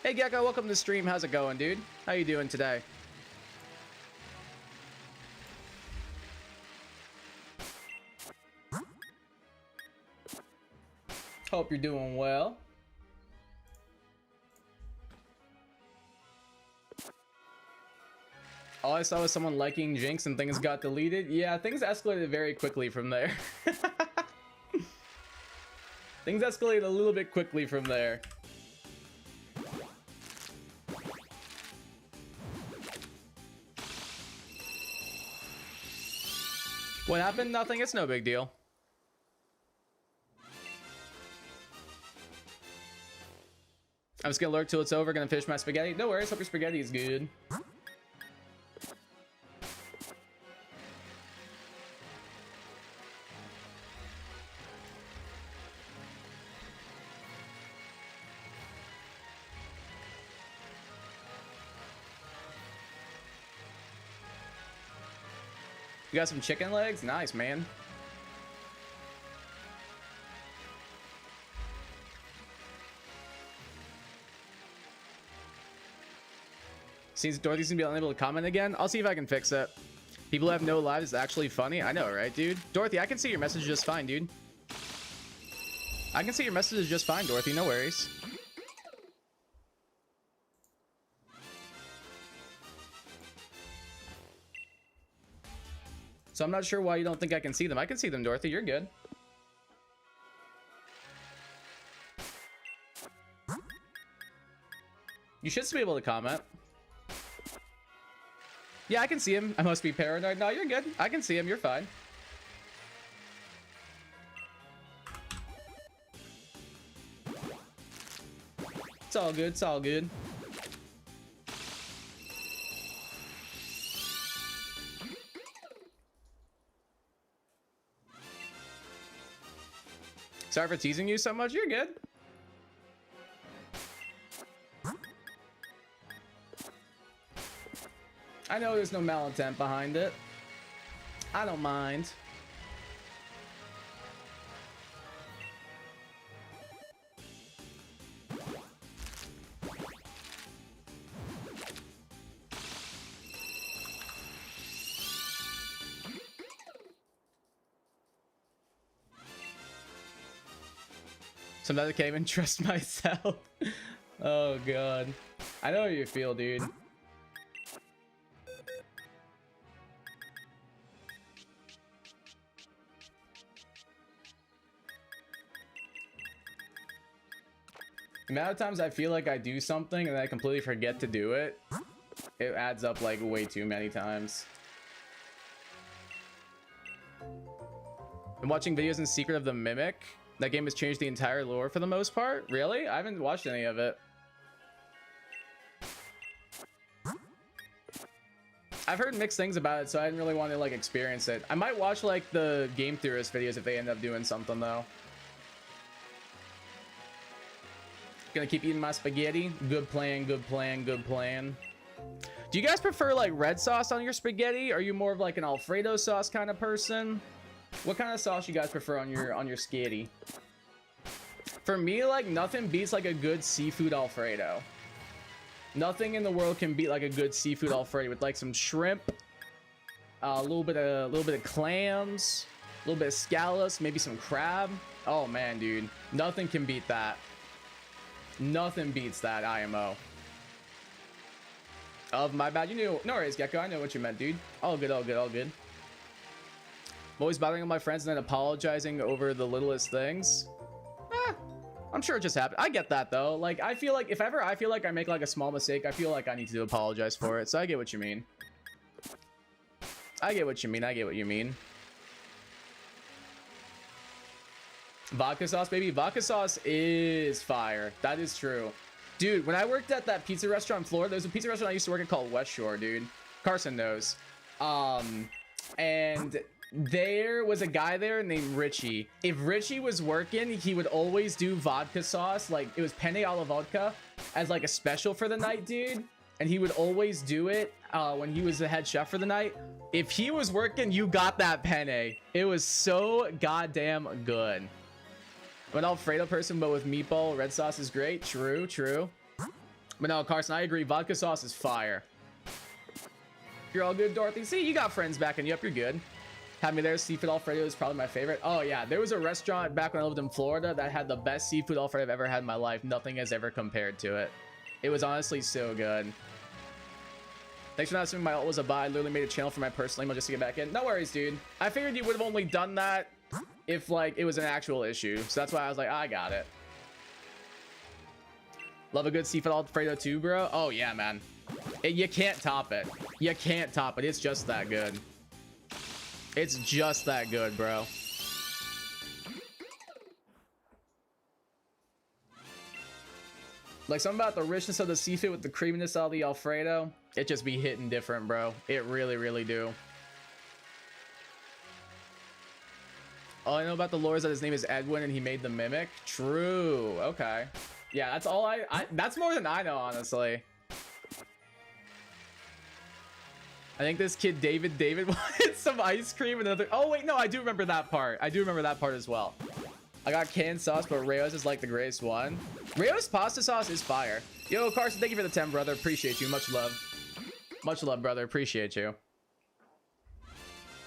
Hey Gecko, welcome to the stream. How's it going, dude? How you doing today? Hope you're doing well. All I saw was someone liking Jinx and things got deleted. Yeah, things escalated very quickly from there. Things escalated a little bit quickly from there. What happened? Nothing. It's no big deal. I'm just gonna lurk till it's over. Gonna finish my spaghetti. No worries. Hope your spaghetti is good. You got some chicken legs? Nice, man. Seems Dorothy's gonna be unable to comment again. I'll see if I can fix it. People who have no lives is actually funny. I know, right, dude? Dorothy, I can see your message just fine, dude. I can see your message just fine, Dorothy. No worries. So I'm not sure why you don't think I can see them. I can see them, Dorothy. You're good. You should still be able to comment. Yeah, I can see him. I must be paranoid. No, you're good. I can see him. You're fine. It's all good. It's all good. Sorry for teasing you so much. You're good. I know there's no malintent behind it. I don't mind. Sometimes I can't even trust myself. Oh god. I know how you feel, dude. The amount of times I feel like I do something and then I completely forget to do it, it adds up like way too many times. I'm watching videos in Secret of the Mimic. That game has changed the entire lore for the most part. Really? I haven't watched any of it. I've heard mixed things about it, so I didn't really want to like experience it. I might watch like the game theorist videos if they end up doing something though. Gonna keep eating my spaghetti. Good plan, good plan, good plan. Do you guys prefer like red sauce on your spaghetti? Are you more of like an Alfredo sauce kind of person? What kind of sauce you guys prefer on your skitty? For me, like nothing beats like a good seafood Alfredo. Nothing in the world can beat like a good seafood Alfredo with like some shrimp, a little bit of clams, a little bit of scallops, maybe some crab. Oh man, dude, nothing can beat that. Nothing beats that IMO. Oh, my bad. You knew. No worries, Gecko. I know what you meant, dude. All good, all good, all good. I'm always bothering all my friends and then apologizing over the littlest things. I'm sure it just happened. I get that, though. Like, I feel like if ever I feel like I make, like, a small mistake, I feel like I need to apologize for it. So I get what you mean. I get what you mean. I get what you mean. Vodka sauce, baby. Vodka sauce is fire. That is true. Dude, when I worked at that pizza restaurant in Florida, there's a pizza restaurant I used to work at called West Shore, dude. Carson knows. And there was a guy there named Richie. If Richie was working, he would always do vodka sauce. Like, it was penne alla vodka as like a special for the night, dude. And he would always do it when he was the head chef for the night. If he was working, you got that penne. It was so goddamn good. I'm an Alfredo person, but with meatball, red sauce is great. True, true. But no, Carson, I agree. Vodka sauce is fire. You're all good, Dorothy. See, you got friends backing you up. You're good. Had me there. Seafood Alfredo is probably my favorite. Oh, yeah. There was a restaurant back when I lived in Florida that had the best seafood Alfredo I've ever had in my life. Nothing has ever compared to it. It was honestly so good. Thanks for not assuming my ult was a buy. I literally made a channel for my personal email just to get back in. No worries, dude. I figured you would have only done that if, like, it was an actual issue. So that's why I was like, I got it. Love a good seafood Alfredo too, bro. Oh, yeah, man. You can't top it. You can't top it. It's just that good. It's just that good, bro. Like, something about the richness of the seafood with the creaminess of the Alfredo. It just be hitting different, bro. It really, really do. All I know about the lore is that his name is Edwin and he made the mimic. True. Okay. Yeah, that's all that's more than I know, honestly. I think this kid, David wanted some ice cream and another. Oh, wait, no, I do remember that part. I do remember that part as well. I got canned sauce, but Rayo's is like the greatest one. Rayo's pasta sauce is fire. Yo, Carson, thank you for the 10, brother. Appreciate you. Much love. Much love, brother. Appreciate you.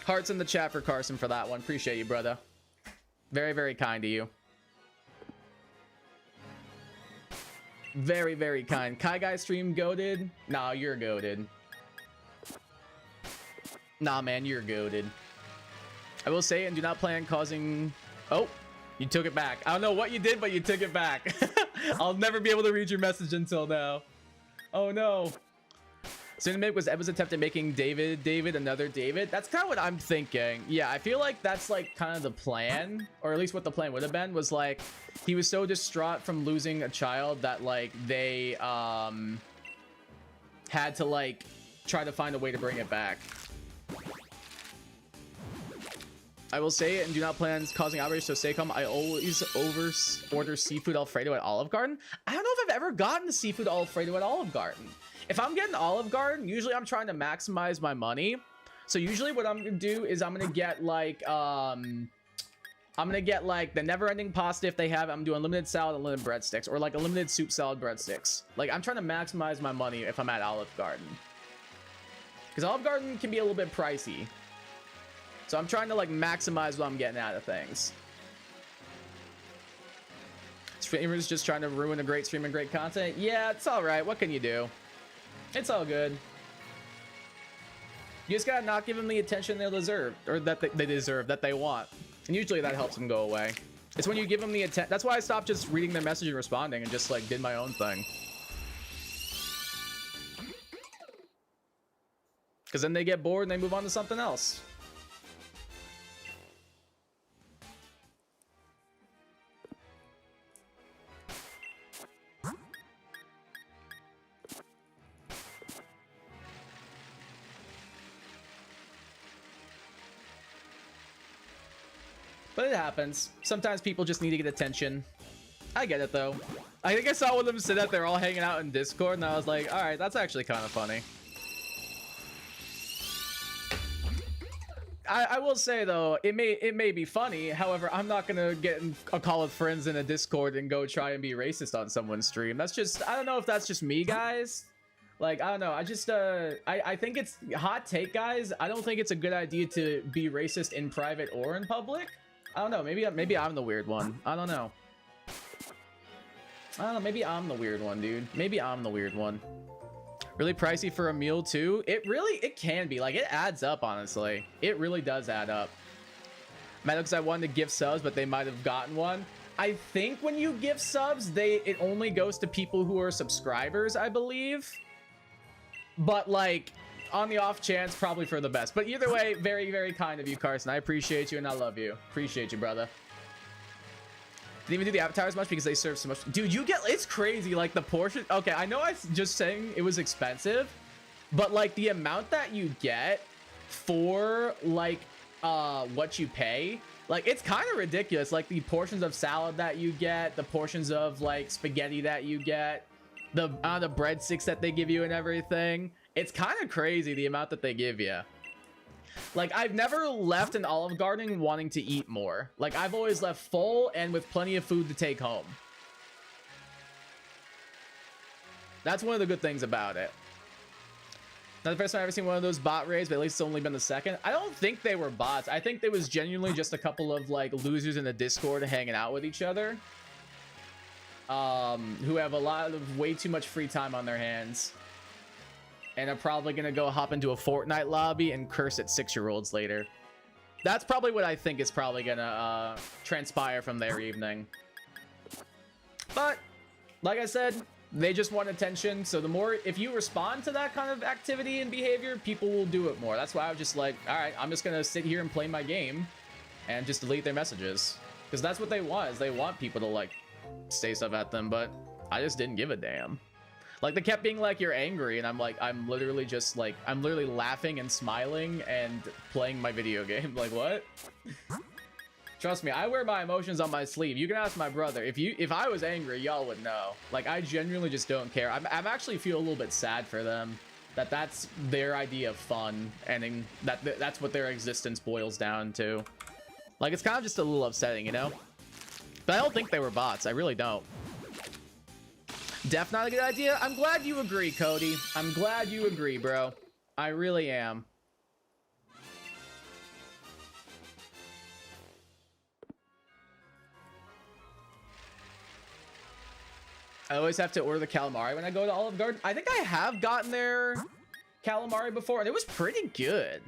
Hearts in the chat for Carson for that one. Appreciate you, brother. Very, very kind to you. Very, very kind. Kai Guy stream goated? Nah, you're goated. Nah, man, you're goated. I will say, and do not plan causing... Oh, you took it back. I don't know what you did, but you took it back. I'll never be able to read your message until now. Oh, no. Cinnamon was Edwin's attempt at making David another David. That's kind of what I'm thinking. Yeah, I feel like that's like kind of the plan, or at least what the plan would have been, was like he was so distraught from losing a child that like they had to like try to find a way to bring it back. I will say it and do not plan on causing outrage, so stay calm. I always order seafood Alfredo at Olive Garden. I don't know if I've ever gotten the seafood Alfredo at Olive Garden. If I'm getting Olive Garden, usually I'm trying to maximize my money. So usually what I'm gonna do is I'm gonna get like the never-ending pasta if they have it. I'm doing limited salad, unlimited breadsticks, or like a limited soup salad breadsticks. Like I'm trying to maximize my money if I'm at Olive Garden, because Olive Garden can be a little bit pricey. So I'm trying to like maximize what I'm getting out of things. Streamers just trying to ruin a great stream and great content. Yeah, it's all right. What can you do? It's all good. You just gotta not give them the attention they deserve, or that they deserve, that they want. And usually that helps them go away. It's when you give them the attention. That's why I stopped just reading their message and responding and just like did my own thing. Because then they get bored and they move on to something else. But it happens. Sometimes people just need to get attention. I get it, though. I think I saw one of them sit up there all hanging out in Discord, and I was like, all right, that's actually kind of funny. I will say, though, it may be funny. However, I'm not going to get in a call with friends in a Discord and go try and be racist on someone's stream. That's just... I don't know if that's just me, guys. Like, I don't know. I just... I think it's... Hot take, guys. I don't think it's a good idea to be racist in private or in public. I don't know. Maybe I'm the weird one. I don't know. I don't know. Maybe I'm the weird one, dude. Maybe I'm the weird one. Really pricey for a meal too. It can be. Like, it adds up, honestly. It really does add up. Maddox, I wanted to gift subs, but they might have gotten one. I think when you gift subs, it only goes to people who are subscribers, I believe. But like, on the off chance, probably for the best. But either way, very, very kind of you, Carson. I appreciate you and I love you. Appreciate you, brother. Didn't even do the avatars much because they serve so much. Dude, you get, it's crazy. Like the portion. Okay, I know I was just saying it was expensive, but like the amount that you get for like what you pay, like it's kind of ridiculous. Like the portions of salad that you get, the portions of like spaghetti that you get, the breadsticks that they give you and everything. It's kind of crazy the amount that they give you. Like, I've never left an Olive Garden wanting to eat more. Like, I've always left full and with plenty of food to take home. That's one of the good things about it. Not the first time I've ever seen one of those bot raids, but at least it's only been the second. I don't think they were bots. I think there was genuinely just a couple of, like, losers in the Discord hanging out with each other. Who have a lot of way too much free time on their hands. And are probably going to go hop into a Fortnite lobby and curse at 6-year-olds later. That's probably what I think is probably going to transpire from their evening. But, like I said, they just want attention. So the more, if you respond to that kind of activity and behavior, people will do it more. That's why I was just like, all right, I'm just going to sit here and play my game and just delete their messages. Because that's what they want, is they want people to, like, say stuff at them. But I just didn't give a damn. Like, they kept being like, you're angry, and I'm like, I'm literally just like, I'm literally laughing and smiling and playing my video game. Like, what? Trust me, I wear my emotions on my sleeve. You can ask my brother. If I was angry, y'all would know. Like, I genuinely just don't care. I'm actually feel a little bit sad for them. That's their idea of fun, and that's what their existence boils down to. Like, it's kind of just a little upsetting, you know? But I don't think they were bots. I really don't. Def not a good idea. I'm glad you agree, Cody. I'm glad you agree, bro. I really am. I always have to order the calamari when I go to Olive Garden. I think I have gotten their calamari before, and it was pretty good.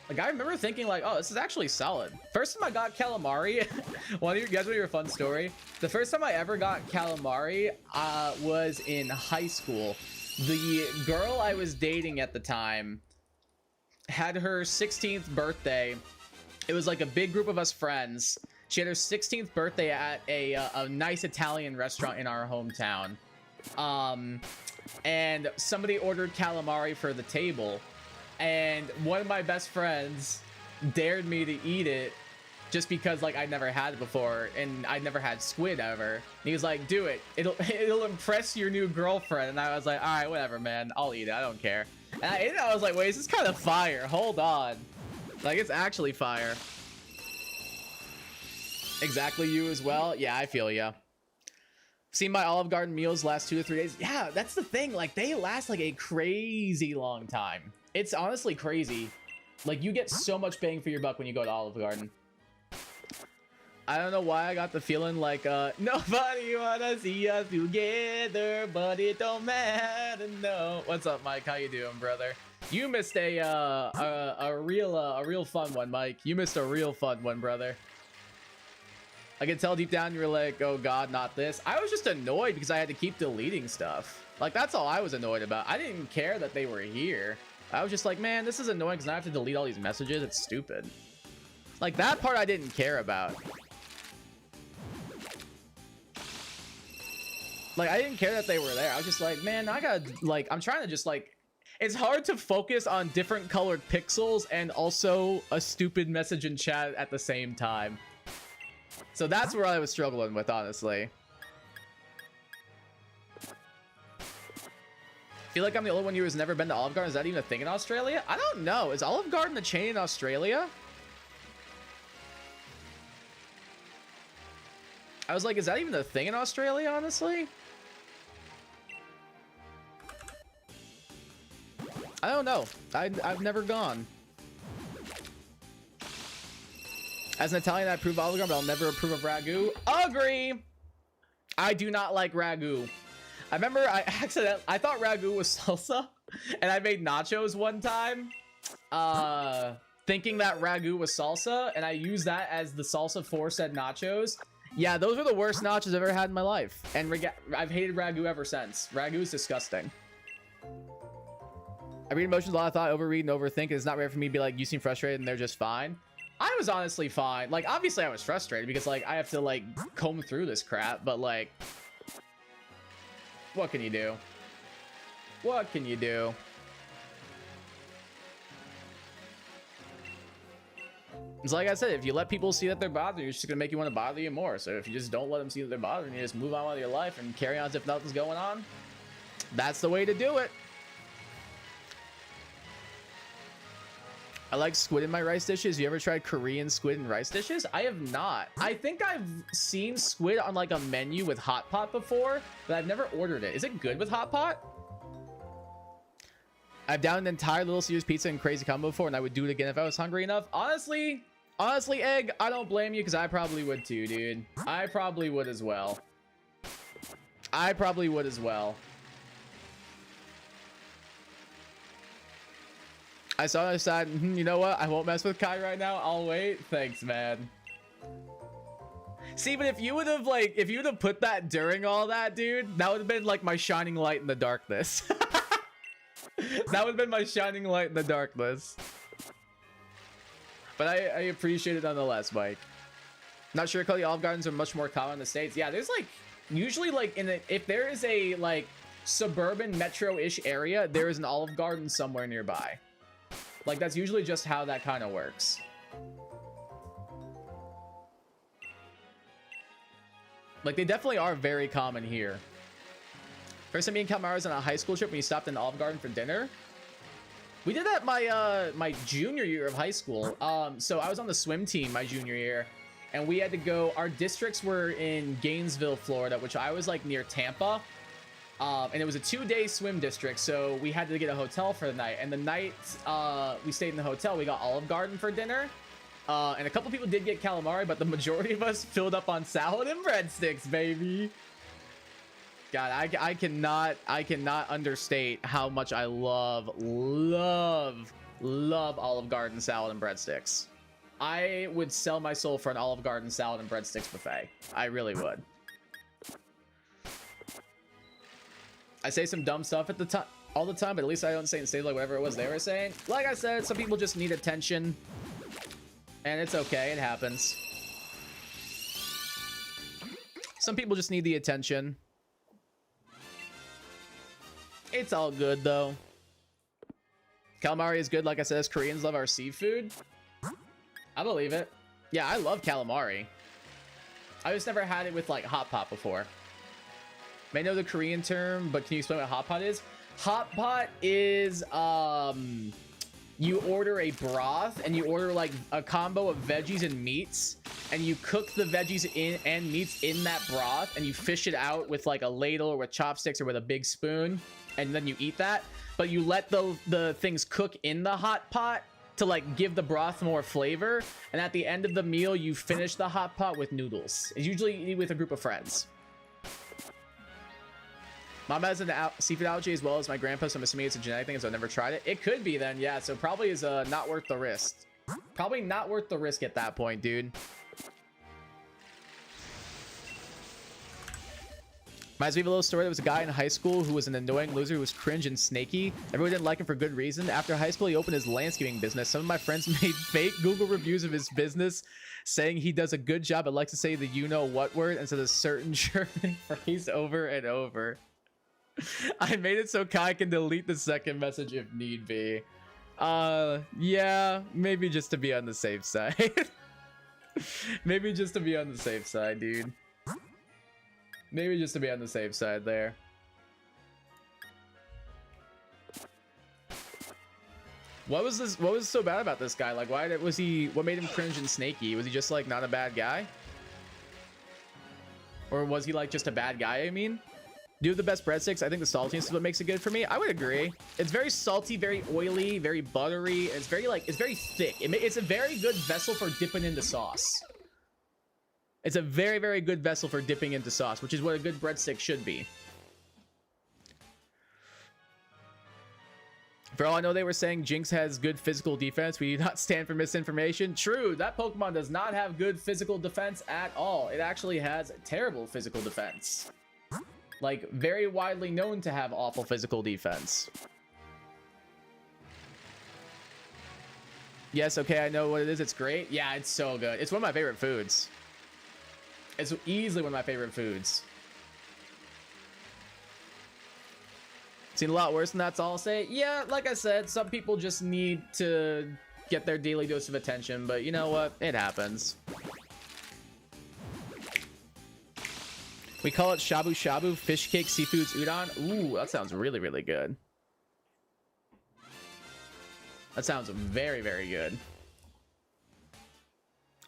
Like, I remember thinking, like, oh, this is actually solid. First time I got calamari, you guys want to hear a fun story? The first time I ever got calamari was in high school. The girl I was dating at the time had her 16th birthday. It was like a big group of us friends. She had her 16th birthday at a nice Italian restaurant in our hometown. And somebody ordered calamari for the table. And one of my best friends dared me to eat it just because, like, I'd never had it before and I'd never had squid ever. And he was like, do it. It'll impress your new girlfriend. And I was like, all right, whatever, man. I'll eat it. I don't care. And I was like, wait, this is kind of fire. Hold on. Like, it's actually fire. Exactly, you as well? Yeah, I feel ya. Seen my Olive Garden meals last 2 to 3 days. Yeah, that's the thing. Like, they last like a crazy long time. It's honestly crazy. Like, you get so much bang for your buck when you go to Olive Garden. I don't know why I got the feeling like, nobody wanna see us together, but it don't matter, no. What's up, Mike? How you doing, brother? You missed a real fun one, Mike. You missed a real fun one, brother. I can tell deep down you were like, oh god, not this. I was just annoyed because I had to keep deleting stuff. Like, that's all I was annoyed about. I didn't care that they were here. I was just like, man, this is annoying because I have to delete all these messages. It's stupid. Like, that part I didn't care about. Like, I didn't care that they were there. I was just like, man, I gotta, like, I'm trying to just, like, it's hard to focus on different colored pixels and also a stupid message in chat at the same time. So that's where I was struggling with, honestly. Feel like I'm the only one who has never been to Olive Garden. Is that even a thing in Australia? I don't know. Is Olive Garden a chain in Australia? I was like, is that even a thing in Australia, honestly? I don't know. I've never gone. As an Italian, I approve Olive Garden, but I'll never approve of ragu. Agree! I do not like ragu. I remember I thought ragu was salsa, and I made nachos one time, thinking that ragu was salsa, and I used that as the salsa for said nachos. Yeah, those are the worst nachos I've ever had in my life, and I've hated ragu ever since. Ragu is disgusting. I read emotions a lot. I thought overread and overthink. It's not rare for me to be like, you seem frustrated, and they're just fine. I was honestly fine. Like, obviously I was frustrated because, like, I have to, like, comb through this crap, but, like, what can you do? What can you do? It's like I said, if you let people see that they're bothering you, it's just gonna make you want to bother you more. So if you just don't let them see that they're bothering you, just move on with your life and carry on as if nothing's going on. That's the way to do it. I like squid in my rice dishes. You ever tried Korean squid in rice dishes? I have not. I think I've seen squid on like a menu with hot pot before, but I've never ordered it. Is it good with hot pot? I've downed an entire Little Caesars pizza and crazy combo before, and I would do it again if I was hungry enough. Honestly, Egg, I don't blame you because I probably would too, dude. I probably would as well. I probably would as well. I saw on the side, you know what? I won't mess with Kai right now. I'll wait. Thanks, man. See, but if you would have put that during all that, dude, that would have been like my shining light in the darkness. That would have been my shining light in the darkness. But I appreciate it nonetheless, Mike. Not sure, Cody. Olive Gardens are much more common in the States. Yeah, there's like usually like if there is a like suburban metro-ish area, there is an Olive Garden somewhere nearby. Like, that's usually just how that kind of works. Like, they definitely are very common here. First time me and Kalmar was on a high school trip when we stopped in Olive Garden for dinner. We did that my junior year of high school. So I was on the swim team my junior year, and we had to go. Our districts were in Gainesville, Florida, which I was like near Tampa. And it was a 2-day swim district, so we had to get a hotel for the night. And the night we stayed in the hotel, we got Olive Garden for dinner. And a couple people did get calamari, but the majority of us filled up on salad and breadsticks, baby. God, I cannot understate how much I love Olive Garden salad and breadsticks. I would sell my soul for an Olive Garden salad and breadsticks buffet. I really would. I say some dumb stuff at the time, all the time, but at least I don't say and say like whatever it was they were saying. Like I said, some people just need attention, and it's okay. It happens. Some people just need the attention. It's all good though. Calamari is good. Like I said, as Koreans love our seafood. I believe it. Yeah, I love calamari. I just never had it with like hot pot before. May know the Korean term, but can you explain what hot pot is? Hot pot is you order a broth and you order like a combo of veggies and meats, and you cook the veggies in and meats in that broth, and you fish it out with like a ladle or with chopsticks or with a big spoon, and then you eat that. But you let the things cook in the hot pot to like give the broth more flavor, and at the end of the meal you finish the hot pot with noodles. It's usually with a group of friends. Mom has an seafood allergy as well as my grandpa, so I'm assuming it's a genetic thing, so I've never tried it. It could be then, yeah, so probably is not worth the risk. Probably not worth the risk at that point, dude. Reminds me of a little story. There was a guy in high school who was an annoying loser who was cringe and snaky. Everyone didn't like him for good reason. After high school, he opened his landscaping business. Some of my friends made fake Google reviews of his business, saying he does a good job but likes to say the you-know-what word instead of a certain German phrase over and over. I made it so Kai can delete the second message if need be. Yeah, maybe just to be on the safe side. Maybe just to be on the safe side, dude. Maybe just to be on the safe side there. What was so bad about this guy? Like, what made him cringe and snaky? Was he just like not a bad guy? Or was he like just a bad guy, I mean? Do you have the best breadsticks? I think the saltiness is what makes it good for me. I would agree. It's very salty, very oily, very buttery. It's very thick. It's a very good vessel for dipping into sauce. It's a very, very good vessel for dipping into sauce, which is what a good breadstick should be. For all I know, they were saying Jinx has good physical defense. We do not stand for misinformation. True, that Pokemon does not have good physical defense at all. It actually has terrible physical defense. Like, very widely known to have awful physical defense. Yes, okay, I know what it is. It's great. Yeah, it's so good. It's one of my favorite foods. It's easily one of my favorite foods. Seen a lot worse than that's all I'll say. Yeah, like I said, some people just need to get their daily dose of attention, but you know what? It happens. We call it shabu shabu, fish cake, seafoods, udon. Ooh, that sounds really, really good. That sounds very, very good.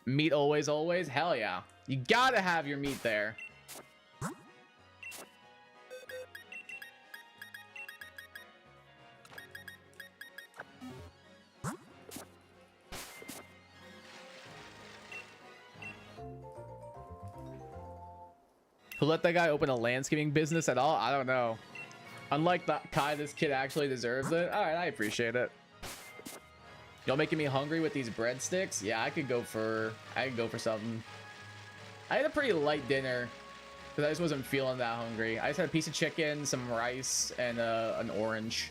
Meat always, always? Hell yeah. You gotta have your meat there. Who let that guy open a landscaping business at all? I don't know. Unlike that Kai, this kid actually deserves it. All right, I appreciate it. Y'all making me hungry with these breadsticks? Yeah, I could go for something. I had a pretty light dinner because I just wasn't feeling that hungry. I just had a piece of chicken, some rice, and an orange.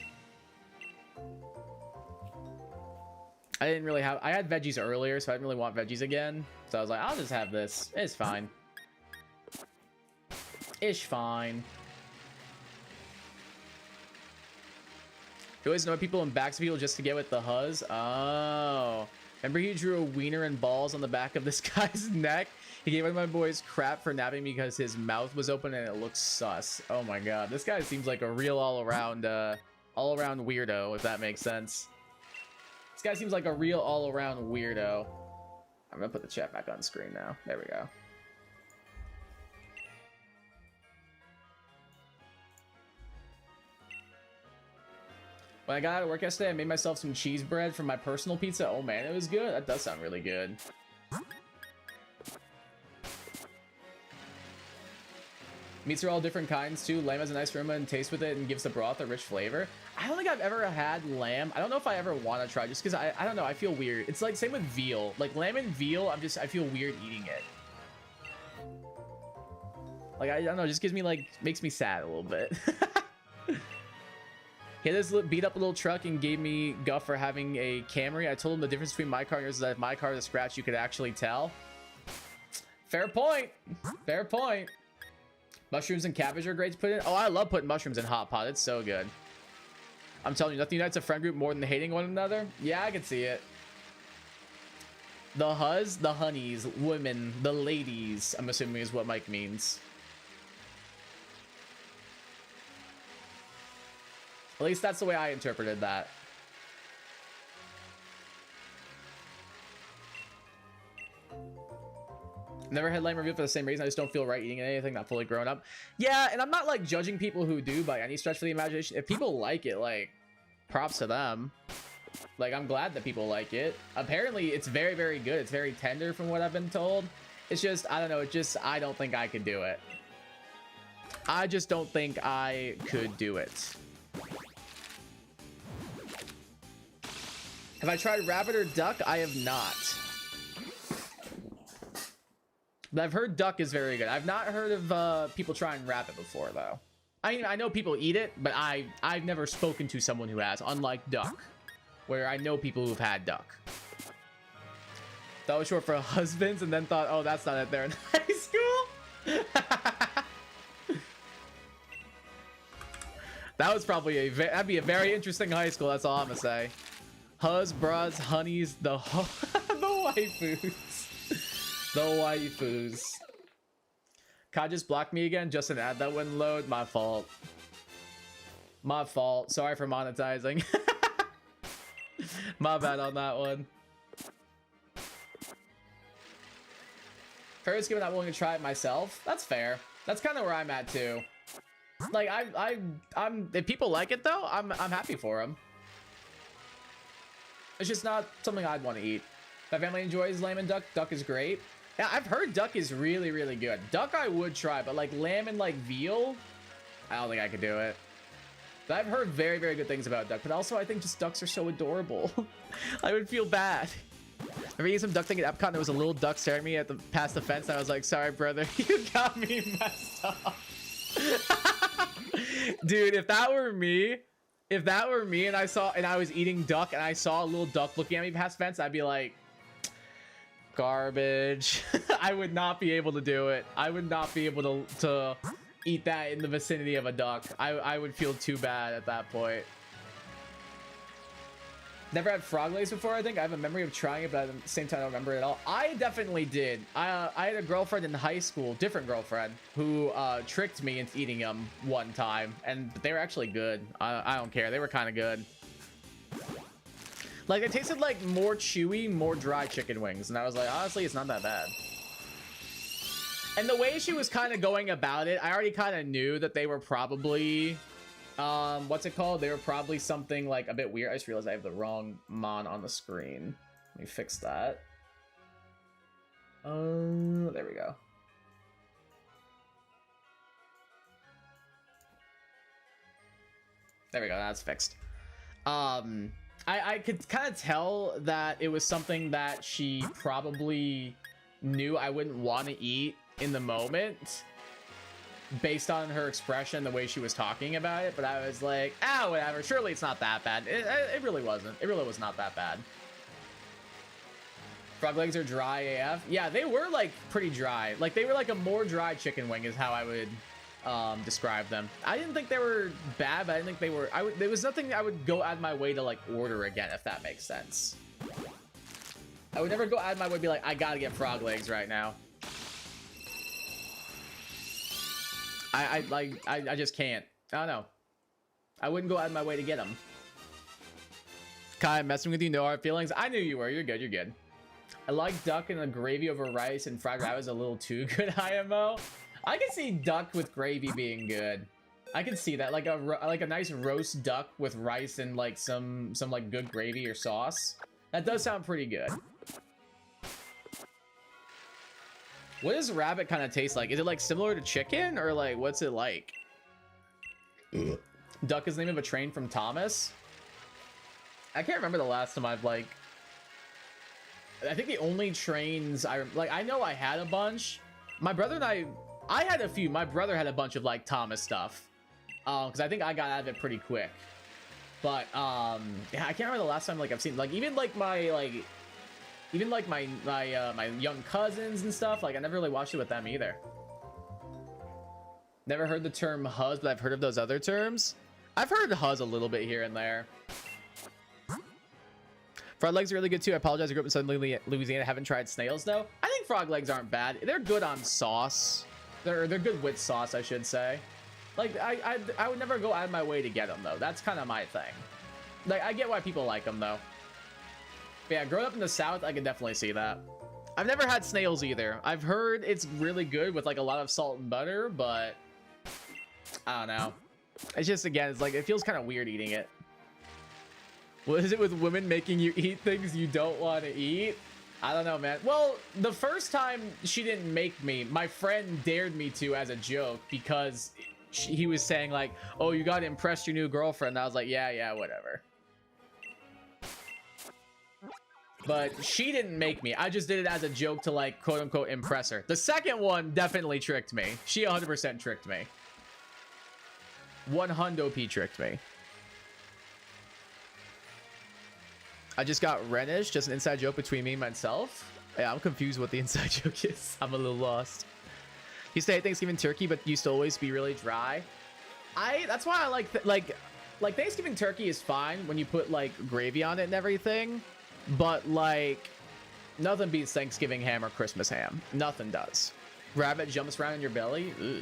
I didn't really have. I had veggies earlier, so I didn't really want veggies again. So I was like, I'll just have this. It's fine. Ish fine. You always know people and backs people just to get with the huzz. Oh. Remember he drew a wiener and balls on the back of this guy's neck? He gave one of my boys crap for napping because his mouth was open and it looked sus. Oh my god. This guy seems like a real all-around weirdo, if that makes sense. This guy seems like a real all-around weirdo. I'm gonna put the chat back on screen now. There we go. When I got out of work yesterday, I made myself some cheese bread from my personal pizza. Oh man, it was good. That does sound really good. Meats are all different kinds too. Lamb has a nice aroma and taste with it and gives the broth a rich flavor. I don't think I've ever had lamb. I don't know if I ever want to try just because I don't know. I feel weird. It's like same with veal. Like lamb and veal, I feel weird eating it. Like I don't know, it just gives me like, makes me sad a little bit. He had this beat up little truck and gave me guff for having a Camry. I told him the difference between my car and yours is that if my car is a scratch, you could actually tell. Fair point. Fair point. Mushrooms and cabbage are great to put in. Oh, I love putting mushrooms in hot pot. It's so good. I'm telling you, nothing unites a friend group more than hating one another. Yeah, I can see it. The huzz, the honeys, women, the ladies, I'm assuming is what Mike means. At least that's the way I interpreted that. Never had lamb review for the same reason. I just don't feel right eating anything not fully grown up. Yeah, and I'm not like judging people who do by any stretch of the imagination. If people like it, like, props to them. Like, I'm glad that people like it. Apparently, it's very, very good. It's very tender from what I've been told. It's just, I don't know. It's just, I don't think I could do it. I just don't think I could do it. Have I tried rabbit or duck? I have not. But I've heard duck is very good. I've not heard of people trying rabbit before, though. I mean, I know people eat it, but I've never spoken to someone who has, unlike duck, where I know people who've had duck. That was short for husbands, and then thought, oh, that's not it there in high school? That was probably that'd be a very interesting high school, that's all I'm gonna say. Huzz, bras, honeys, the waifus. The waifus. Kai just blocked me again. Just an ad that wouldn't load. My fault. My fault. Sorry for monetizing. My bad on that one. Fair is given I'm willing to try it myself. That's fair. That's kind of where I'm at too. Like I'm if people like it though, I'm happy for them. It's just not something I'd want to eat. My family enjoys lamb and duck. Duck is great. Yeah, I've heard duck is really, really good. Duck I would try, but like lamb and like veal, I don't think I could do it. But I've heard very, very good things about duck, but also I think just ducks are so adorable. I would feel bad. I remember eating some duck thing at Epcot and there was a little duck staring at me past the fence and I was like, sorry brother, you got me messed up. Dude, if that were me, if that were me and I was eating duck and I saw a little duck looking at me past fence, I'd be like, garbage. I would not be able to do it. I would not be able to eat that in the vicinity of a duck. I would feel too bad at that point. Never had frog legs before, I think. I have a memory of trying it, but at the same time, I don't remember it at all. I definitely did. I had a girlfriend in high school, different girlfriend, who tricked me into eating them one time, and they were actually good. I don't care. They were kind of good. Like, they tasted like more chewy, more dry chicken wings, and I was like, honestly, it's not that bad. And the way she was kind of going about it, I already kind of knew that they were probably... what's it called? They were probably something like a bit weird. I just realized I have the wrong mon on the screen. Let me fix that. There we go. There we go. That's fixed. I could kind of tell that it was something that she probably knew I wouldn't want to eat in the moment, based on her expression, the way she was talking about it. But I was like, ah, whatever. Surely it's not that bad. It really wasn't. It really was not that bad. Frog legs are dry AF. Yeah, they were like pretty dry. Like they were like a more dry chicken wing is how I would describe them. I didn't think they were bad, but I didn't think they were. There was nothing I would go out of my way to like order again, if that makes sense. I would never go out of my way to be like, I gotta get frog legs right now. I just can't. I don't know. I wouldn't go out of my way to get them. Kai, I'm messing with you. No hard feelings. I knew you were. You're good. You're good. I like duck and the gravy over rice, and fried rabbit is a little too good. IMO. I can see duck with gravy being good. I can see that, like a nice roast duck with rice and like some like good gravy or sauce. That does sound pretty good. What does rabbit kind of taste like? Is it like similar to chicken, or like what's it like? Duck is the name of a train from Thomas. I can't remember the last time I've like. I think the only trains I know I had a bunch. My brother and I had a few. My brother had a bunch of like Thomas stuff, because I think I got out of it pretty quick. But yeah, I can't remember the last time like I've seen like even like my young cousins and stuff. Like I never really watched it with them either. Never heard the term huzz, but I've heard of those other terms. I've heard huzz a little bit here and there. Frog legs are really good too. I apologize. I grew up in Southern Louisiana. Haven't tried snails though. I think frog legs aren't bad. They're good on sauce. They're good with sauce, I should say. Like I would never go out of my way to get them though. That's kind of my thing. Like I get why people like them though. But yeah, growing up in the South, I can definitely see that. I've never had snails either. I've heard it's really good with like a lot of salt and butter, but I don't know. It's just, again, it's like it feels kind of weird eating it. What is it with women making you eat things you don't want to eat? I don't know, man. Well, the first time she didn't make me, my friend dared me to as a joke because he was saying like, oh, you got to impress your new girlfriend. I was like, yeah, whatever. But she didn't make me. I just did it as a joke to like, quote unquote, impress her. The second one definitely tricked me. She 100% tricked me. 100p tricked me. I just got Renish, just an inside joke between me and myself. Yeah, I'm confused what the inside joke is. I'm a little lost. You say Thanksgiving turkey, but used to always be really dry. That's why I like Thanksgiving turkey is fine when you put like gravy on it and everything, but like nothing beats Thanksgiving ham or Christmas ham. Nothing does. Rabbit jumps around in your belly. Ugh.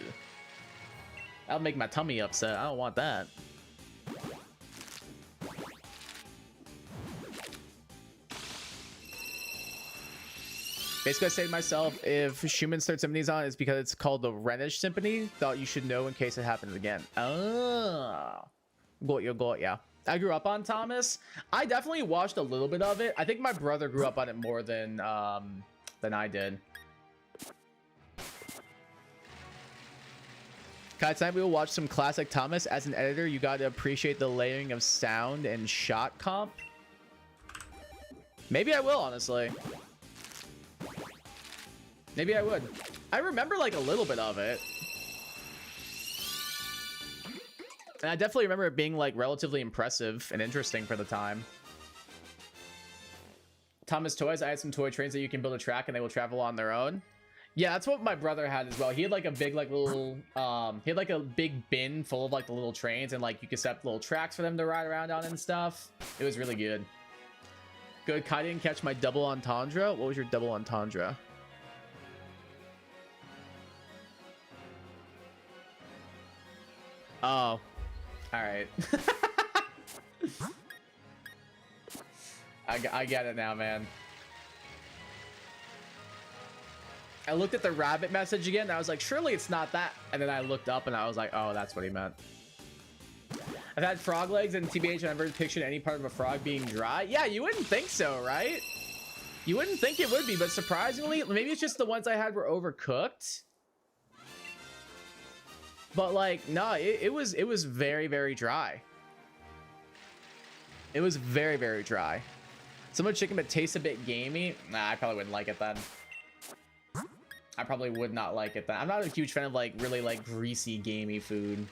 That'll make my tummy upset. I don't want that. Basically, I say to myself, if Schumann starts symphonies on, it's because it's called the Renish Symphony. Thought you should know in case it happens again. Oh. Got ya. I grew up on Thomas. I definitely watched a little bit of it. I think my brother grew up on it more than I did. Kai, tonight we will watch some classic Thomas. As an editor, you got to appreciate the layering of sound and shot comp. Maybe I will, honestly. Maybe I would. I remember like a little bit of it. And I definitely remember it being like relatively impressive and interesting for the time. Thomas Toys, I had some toy trains that you can build a track and they will travel on their own. Yeah, that's what my brother had as well. He had like a big like little he had like a big bin full of like the little trains, and like you could set up little tracks for them to ride around on and stuff. It was really good. Good. Kai didn't catch my double entendre. What was your double entendre? Oh, all right. I get it now, man. I looked at the rabbit message again, and I was like, surely it's not that. And then I looked up, and I was like, oh, that's what he meant. I've had frog legs, and TBH, I've never pictured any part of a frog being dry. Yeah, you wouldn't think so, right? You wouldn't think it would be, but surprisingly, maybe it's just the ones I had were overcooked. But like, no, it was very, very dry. It was very, very dry. Some chicken but tastes a bit gamey. Nah, I probably wouldn't like it then. I probably would not like it then. I'm not a huge fan of like really like greasy, gamey food.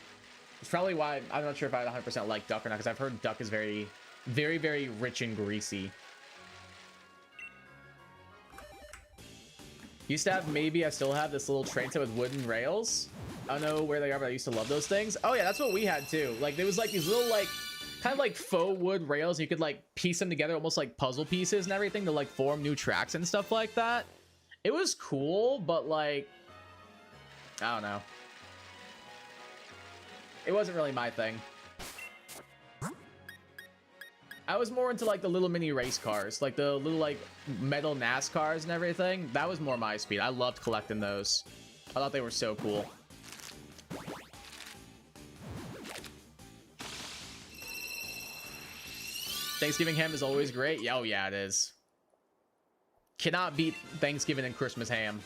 It's probably why I'm not sure if I 100% like duck or not, because I've heard duck is very, very, very rich and greasy. Used to have, maybe I still have this little train set with wooden rails. I don't know where they are, but I used to love those things. Oh yeah, that's what we had too. Like there was like these little like kind of like faux wood rails. You could like piece them together almost like puzzle pieces and everything to like form new tracks and stuff like that. It was cool, but like, I don't know. It wasn't really my thing. I was more into like the little mini race cars, like the little like metal NASCARs and everything. That was more my speed. I loved collecting those. I thought they were so cool. Thanksgiving ham is always great. Yeah, oh yeah, it is. Cannot beat Thanksgiving and Christmas ham.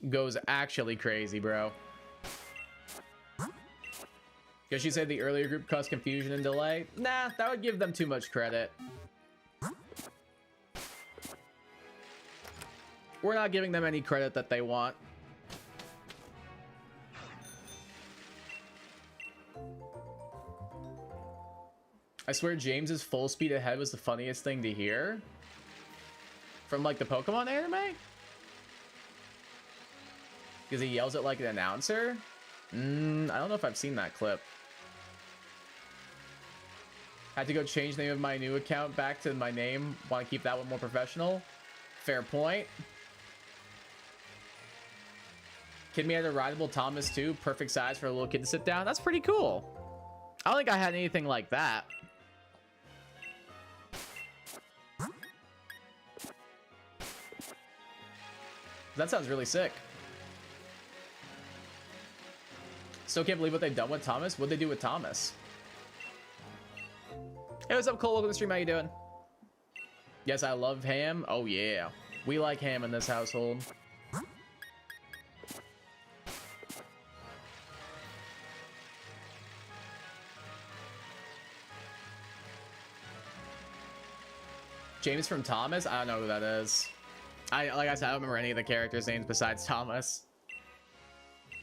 Goes actually crazy, bro. Guess you said the earlier group caused confusion and delay. Nah, that would give them too much credit. We're not giving them any credit that they want. I swear James's full speed ahead was the funniest thing to hear. From like the Pokemon anime? Because he yells it like an announcer? I don't know if I've seen that clip. Had to go change the name of my new account back to my name. Want to keep that one more professional? Fair point. Kid me had a rideable Thomas too. Perfect size for a little kid to sit down. That's pretty cool. I don't think I had anything like that. That sounds really sick. Still can't believe what they've done with Thomas. What'd they do with Thomas? Hey, what's up, Cole? Welcome to the stream. How you doing? Yes, I love ham. Oh, yeah. We like ham in this household. James from Thomas? I don't know who that is. Like I said, I don't remember any of the characters' names besides Thomas.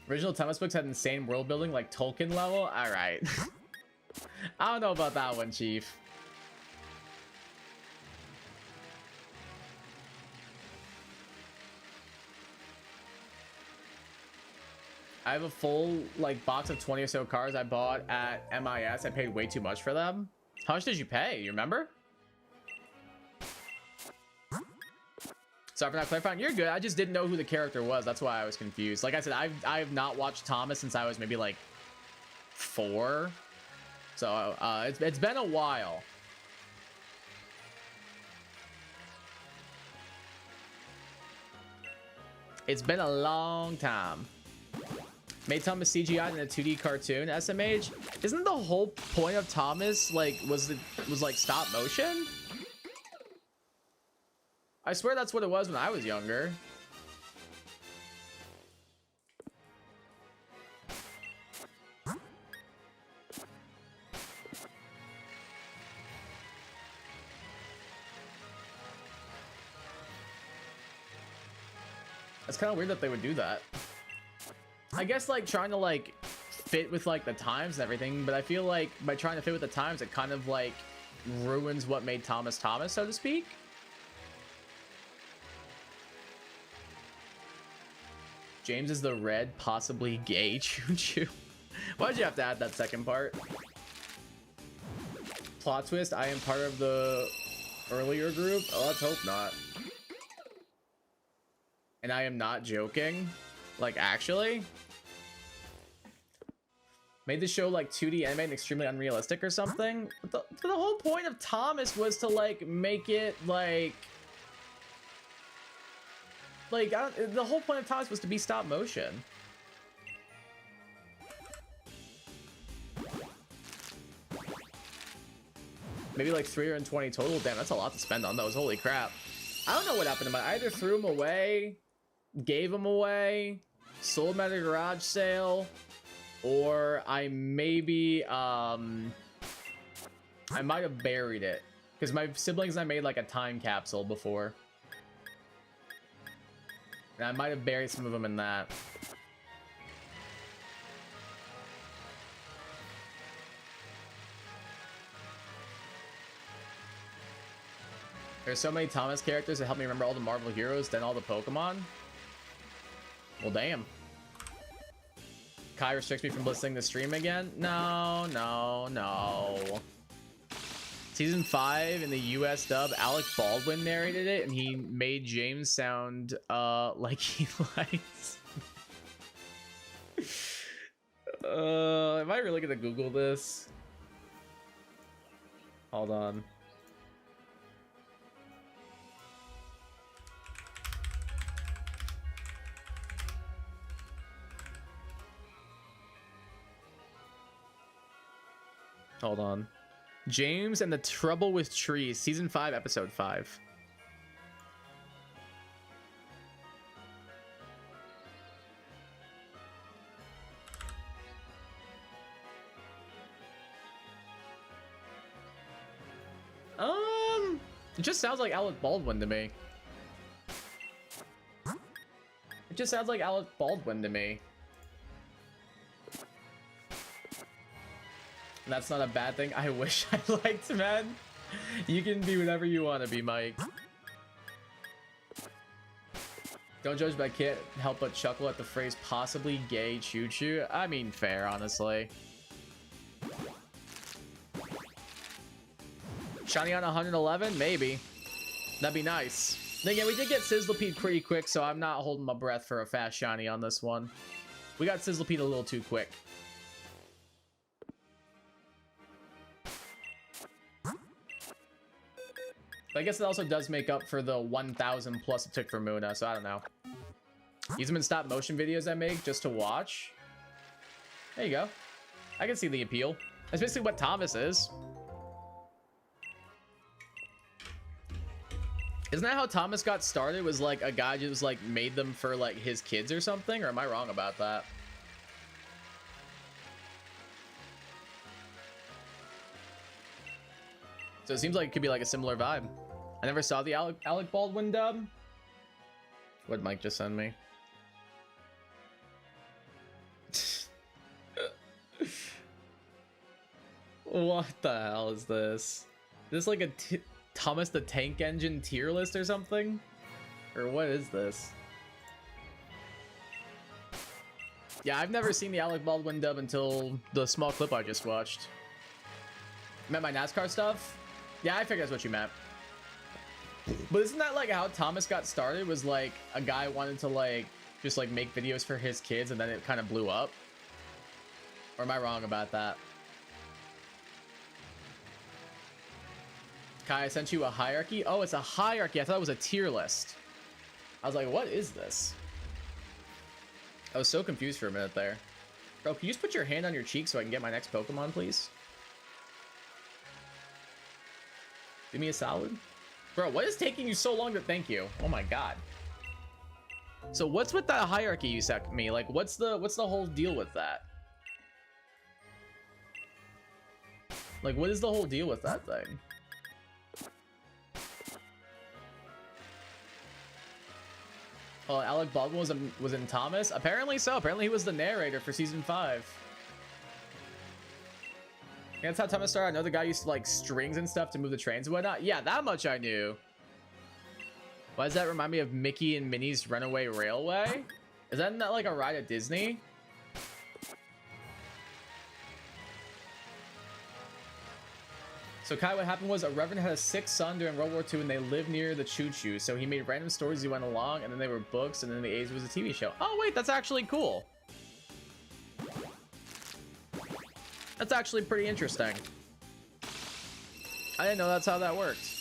Original Thomas books had insane world building, like Tolkien level. All right. I don't know about that one, Chief. I have a full like box of 20 or so cars I bought at MIS. I paid way too much for them. How much did you pay? You remember? Sorry for not clarifying. You're good. I just didn't know who the character was. That's why I was confused. Like I said, I have not watched Thomas since I was maybe like 4. So it's been a while. It's been a long time. Made Thomas CGI in a 2D cartoon, SMH. Isn't the whole point of Thomas like was like stop motion? I swear that's what it was when I was younger. It's kind of weird that they would do that. I guess like trying to like fit with like the times and everything, but I feel like by trying to fit with the times, it kind of like ruins what made Thomas Thomas, so to speak. James is the red, possibly gay choo choo. Why'd you have to add that second part? Plot twist, I am part of the earlier group. Oh, let's hope not. And I am not joking. Like, actually. Made the show like 2D animated and extremely unrealistic or something. But the whole point of Thomas was to like make it like the whole point of Thomas was to be stop motion. Maybe like 320 total. Damn, that's a lot to spend on those. Holy crap. I don't know what happened to my. I either threw them away, gave them away, sold them at a garage sale, or I maybe I might have buried it because my siblings and I made like a time capsule before, and I might have buried some of them in that. There's so many Thomas characters that help me remember all the Marvel heroes, then all the Pokemon. Well, damn. Kai restricts me from listening to stream again. No. Season 5 in the US dub, Alec Baldwin narrated it, and he made James sound like he likes. Am I really gonna Google this? Hold on. Hold on. James and the Trouble with Trees, Season 5, Episode 5. It just sounds like Alec Baldwin to me. It just sounds like Alec Baldwin to me. That's not a bad thing. I wish I liked, man. You can be whatever you want to be, Mike. Don't judge, but I can't help but chuckle at the phrase possibly gay choo choo. I mean, fair, honestly. Shiny on 111? Maybe. That'd be nice. Then again, we did get Sizzlipede pretty quick, so I'm not holding my breath for a fast shiny on this one. We got Sizzlipede a little too quick. But I guess it also does make up for the 1,000 plus it took for Muna, so I don't know. Use them in stop motion videos I make just to watch. There you go. I can see the appeal. That's basically what Thomas is. Isn't that how Thomas got started? Was like a guy just like made them for like his kids or something? Or am I wrong about that? So it seems like it could be like a similar vibe. I never saw the Alec Baldwin dub. What'd Mike just send me? What the hell is this? Is this like a Thomas the Tank Engine tier list or something? Or what is this? Yeah, I've never seen the Alec Baldwin dub until the small clip I just watched. You meant my NASCAR stuff? Yeah, I figured that's what you meant. But isn't that like how Thomas got started? Was like a guy wanted to like just like make videos for his kids and then it kind of blew up? Or am I wrong about that? Kai, I sent you a hierarchy. Oh, it's a hierarchy. I thought it was a tier list. I was like, what is this? I was so confused for a minute there. Bro, can you just put your hand on your cheek so I can get my next Pokemon, please? Give me a solid. Bro, what is taking you so long to thank you? Oh my god. So what's with that hierarchy you sent me? Like, what's the whole deal with that? Like, what is the whole deal with that thing? Oh, Alec Baldwin was in Thomas? Apparently so. Apparently he was the narrator for season 5. Yeah, that's how Thomas started. I know the guy used to like strings and stuff to move the trains and whatnot. Yeah, that much I knew. Why does that remind me of Mickey and Minnie's Runaway Railway? Is that not like a ride at Disney? So Kai, what happened was a reverend had a sick son during World War II and they lived near the choo-choo. So he made random stories as he went along, and then they were books, and then the A's was a TV show. Oh wait, that's actually cool. That's actually pretty interesting. I didn't know that's how that worked.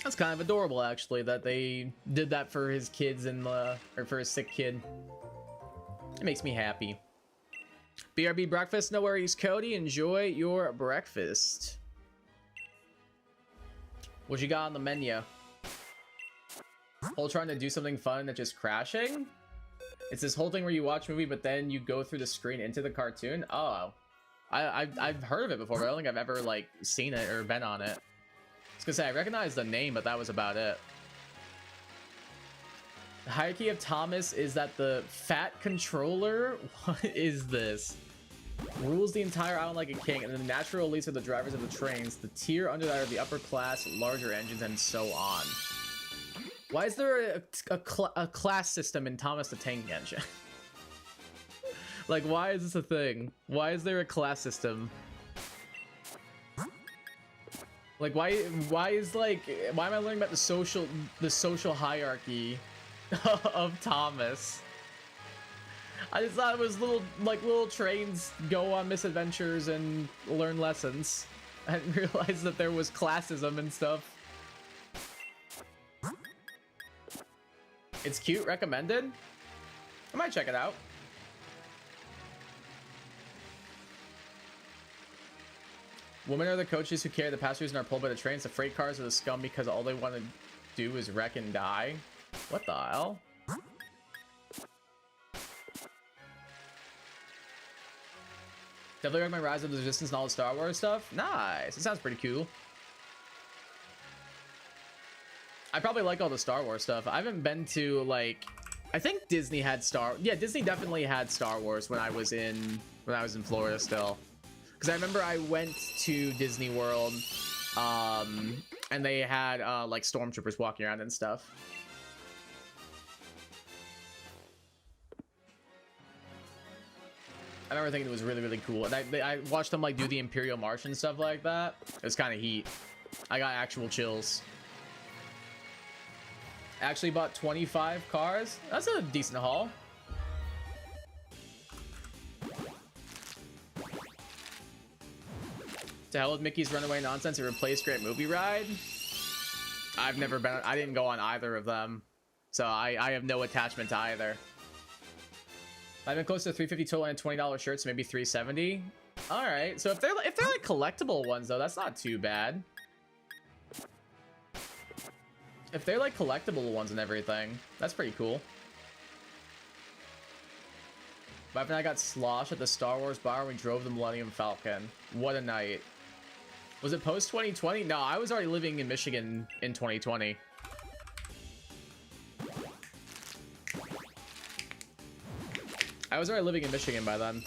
That's kind of adorable, actually, that they did that for his kids and or for his sick kid. It makes me happy. BRB breakfast, no worries, Cody. Enjoy your breakfast. What you got on the menu? Whole trying to do something fun and just crashing? It's this whole thing where you watch a movie, but then you go through the screen into the cartoon. Oh, I've heard of it before, but I don't think I've ever like seen it or been on it. I was gonna say I recognize the name, but that was about it. The hierarchy of Thomas is that the fat controller, what is this? Rules the entire island like a king, and then the natural elites are the drivers of the trains. The tier under that are the upper class, larger engines, and so on. Why is there a class system in Thomas the Tank Engine? Like, why is this a thing? Why is there a class system? Like, why am I learning about the social hierarchy of Thomas? I just thought it was little trains go on misadventures and learn lessons. I didn't realize that there was classism and stuff. It's cute, recommended? I might check it out. Women are the coaches who carry the passengers and are pulled by the trains. The freight cars are the scum because all they want to do is wreck and die. What the hell? Definitely recommend Rise of the Resistance and all the Star Wars stuff. Nice. It sounds pretty cool. I probably like all the Star Wars stuff. I haven't been to, like, I think Disney had Disney definitely had Star Wars when I was in Florida still. Because I remember I went to Disney World, and they had like stormtroopers walking around and stuff. I remember thinking it was really, really cool. And I watched them like do the Imperial March and stuff like that. It was kind of heat. I got actual chills. Actually bought 25 cars. That's a decent haul. To hell with Mickey's Runaway nonsense and replace Great Movie Ride. I've never been. I didn't go on either of them, so I have no attachment to either. I've been close to 350 total and $20 shirts, so maybe 370. All right, so if they're like collectible ones though, that's not too bad. If they're like collectible ones and everything, that's pretty cool. My friend and I got sloshed at the Star Wars bar when we drove the Millennium Falcon. What a night. Was it post 2020? No, I was already living in Michigan in 2020. I was already living in Michigan by then.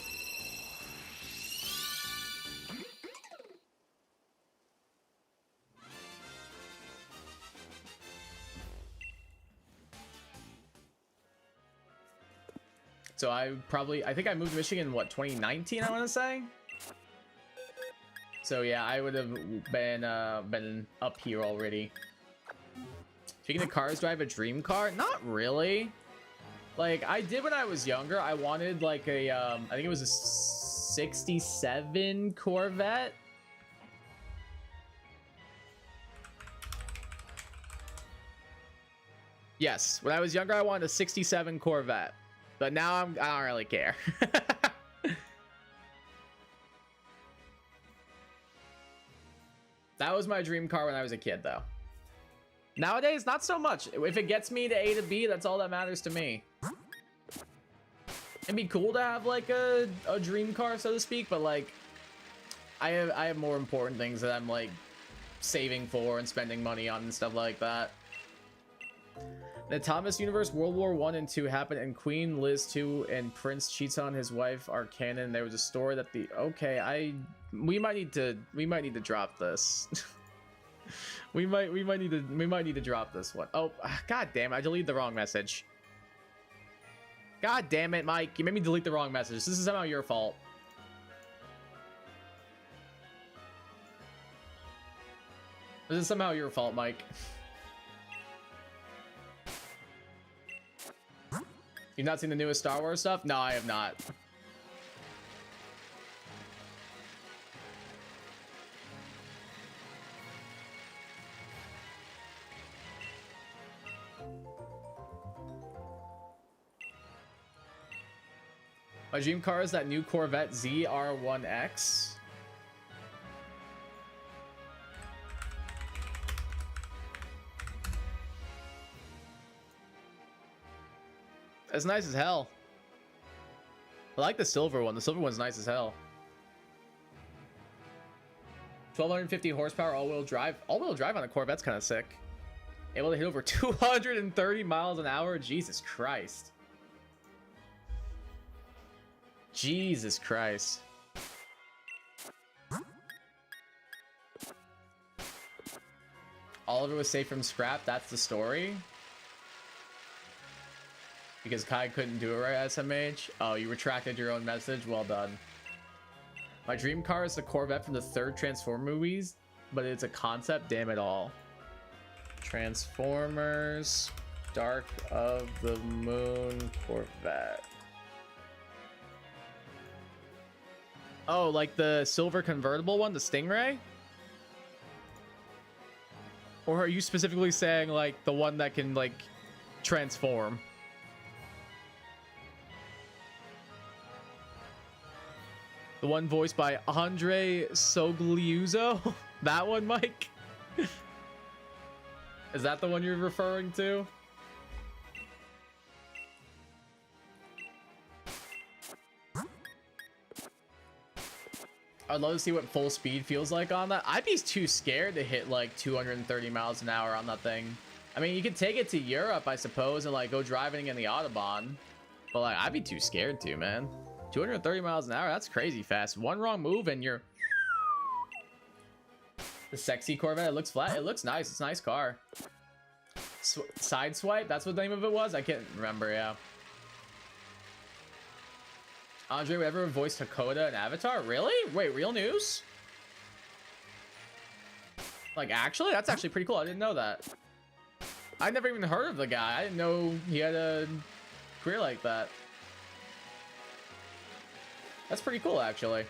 So I think I moved to Michigan, what, 2019, I want to say? So yeah, I would have been up here already. Speaking of cars, do I have a dream car? Not really. Like, I did when I was younger. I wanted like a, I think it was a 67 Corvette. Yes, when I was younger, I wanted a 67 Corvette. But now I don't really care. That was my dream car when I was a kid, though. Nowadays, not so much. If it gets me to A to B, that's all that matters to me. It'd be cool to have like a dream car, so to speak, but like I have more important things that I'm like saving for and spending money on and stuff like that. The Thomas universe, World War I and II happened, and Queen Liz II and Prince cheats on his wife are canon. There was a story that the we might need to drop this. we might need to drop this one. Oh, god damn it, I deleted the wrong message. God damn it, Mike, you made me delete the wrong message. This is somehow your fault. This is somehow your fault, Mike. You've not seen the newest Star Wars stuff? No, I have not. My dream car is that new Corvette ZR1X. It's nice as hell. I like the silver one. The silver one's nice as hell. 1250 horsepower all-wheel drive. All-wheel drive on a Corvette's kind of sick. Able to hit over 230 miles an hour. Jesus Christ. Jesus Christ. Oliver was safe from scrap. That's the story. Because Kai couldn't do it right, SMH. Oh, you retracted your own message. Well done. My dream car is the Corvette from the third Transformers movies, but it's a concept. Damn it all. Transformers, Dark of the Moon Corvette. Oh, like the silver convertible one, the Stingray? Or are you specifically saying like the one that can like transform? The one voiced by Andre Sogliuzzo? That one, Mike? Is that the one you're referring to? I'd love to see what full speed feels like on that. I'd be too scared to hit like 230 miles an hour on that thing. I mean, you could take it to Europe, I suppose, and like go driving in the Autobahn. But like, I'd be too scared to, man. 230 miles an hour, that's crazy fast. One wrong move and you're... The sexy Corvette, it looks flat. It looks nice. It's a nice car. Side swipe, that's what the name of it was? I can't remember, yeah. Andre would ever voiced Hakoda in Avatar? Really? Wait, real news? Like, actually? That's actually pretty cool. I didn't know that. I never even heard of the guy. I didn't know he had a career like that. That's pretty cool, actually.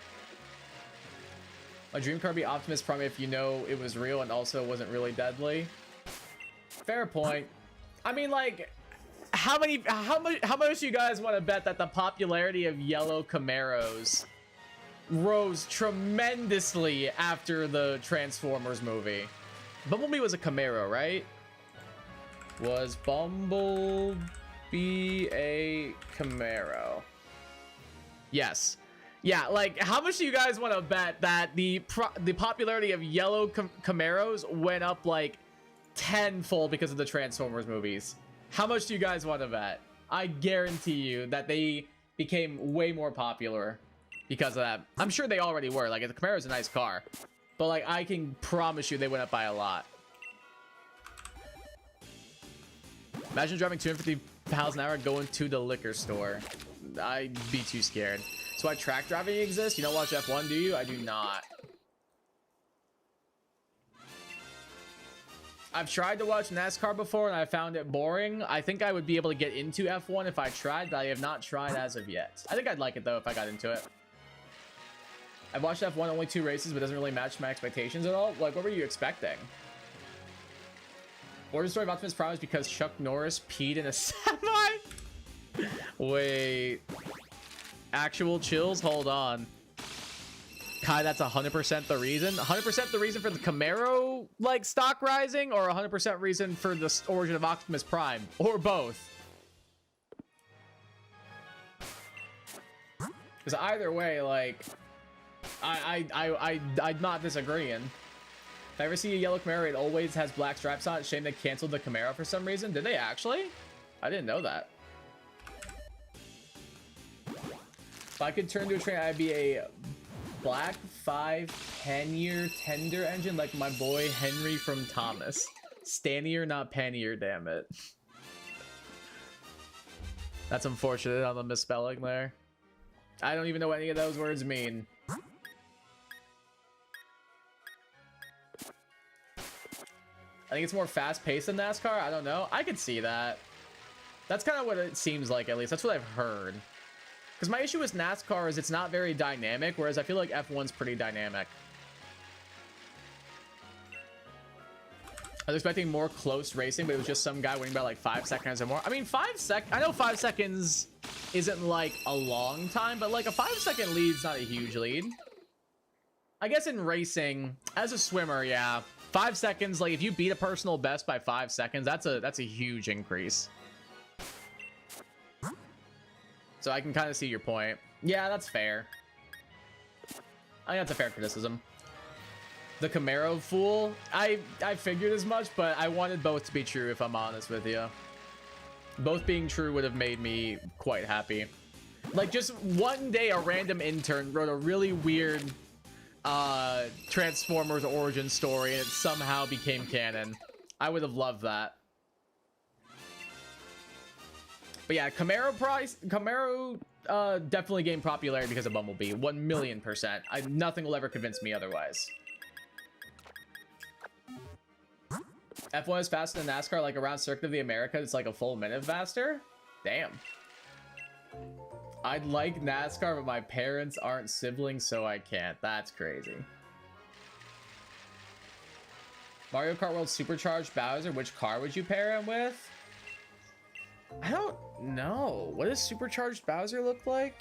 My dream car be Optimus Prime if you know it was real and also wasn't really deadly. Fair point. I mean, like, how much you guys want to bet that the popularity of yellow Camaros rose tremendously after the Transformers movie? Bumblebee was a Camaro, right? Was Bumblebee a Camaro? Yes. Yeah, like, how much do you guys want to bet that the popularity of yellow Camaros went up like tenfold because of the Transformers movies? How much do you guys want to bet? I guarantee you that they became way more popular because of that. I'm sure they already were. Like, the Camaro is a nice car, but like, I can promise you they went up by a lot. Imagine driving 250 miles an hour going to the liquor store. I'd be too scared. So why track driving exists? You don't watch F1, do you? I do not. I've tried to watch NASCAR before and I found it boring. I think I would be able to get into F1 if I tried, but I have not tried as of yet. I think I'd like it though if I got into it. I've watched F1 only 2 races, but it doesn't really match my expectations at all. Like, what were you expecting? Origin story of Optimus Prime is because Chuck Norris peed in a semi? Wait. Actual chills? Hold on. Kai, that's 100% the reason? 100% the reason for the Camaro, like, stock rising? Or 100% reason for the origin of Optimus Prime? Or both? Because either way, like, I'm not disagreeing. If I ever see a yellow Camaro, it always has black stripes on it. Shame they canceled the Camaro for some reason. Did they actually? I didn't know that. If I could turn to a train, I'd be a black 5 pannier tender engine like my boy Henry from Thomas. Stannier, not pannier, damn it. That's unfortunate on the misspelling there. I don't even know what any of those words mean. I think it's more fast-paced than NASCAR. I don't know. I could see that. That's kind of what it seems like, at least. That's what I've heard. Because my issue with NASCAR is it's not very dynamic, whereas I feel like F1's pretty dynamic. I was expecting more close racing, but it was just some guy winning by like 5 seconds or more. I mean, I know 5 seconds isn't like a long time, but like a 5-second lead's not a huge lead. I guess in racing, as a swimmer, yeah, 5 seconds, like if you beat a personal best by 5 seconds, that's a huge increase. So I can kind of see your point. Yeah, that's fair. I think that's a fair criticism. The Camaro fool, I figured as much, but I wanted both to be true, if I'm honest with you. Both being true would have made me quite happy. Like, just one day a random intern wrote a really weird Transformers origin story and it somehow became canon. I would have loved that. But yeah, Camaro definitely gained popularity because of Bumblebee. 1,000,000%. Nothing will ever convince me otherwise. F1 is faster than NASCAR, like around Circuit of the Americas, it's like a full minute faster? Damn. I'd like NASCAR, but my parents aren't siblings, so I can't. That's crazy. Mario Kart World Supercharged Bowser, which car would you pair him with? I don't know. What does Supercharged Bowser look like?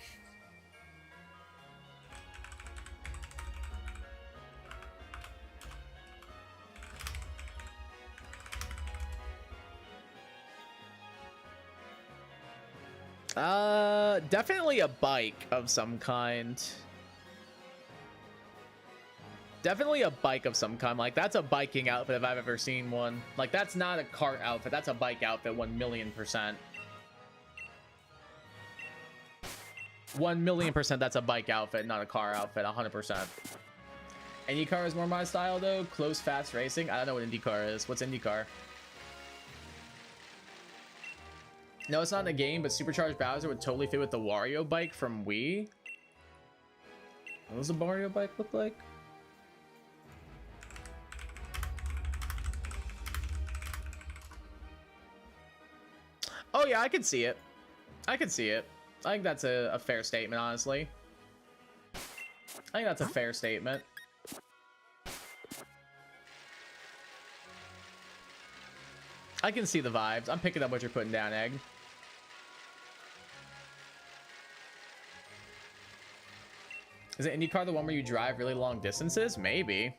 Definitely a bike of some kind. Definitely a bike of some kind. Like, that's a biking outfit if I've ever seen one. Like, that's not a cart outfit. That's a bike outfit, 1,000,000%. 1,000,000% that's a bike outfit, not a car outfit, 100%. IndyCar is more my style, though. Close, fast racing. I don't know what IndyCar is. What's IndyCar? No, it's not in a game, but Supercharged Bowser would totally fit with the Wario bike from Wii. What does the Wario bike look like? Oh yeah, I can see it. I can see it. I think that's a fair statement, honestly. I think that's a fair statement. I can see the vibes. I'm picking up what you're putting down, Egg. Is it IndyCar the one where you drive really long distances? Maybe.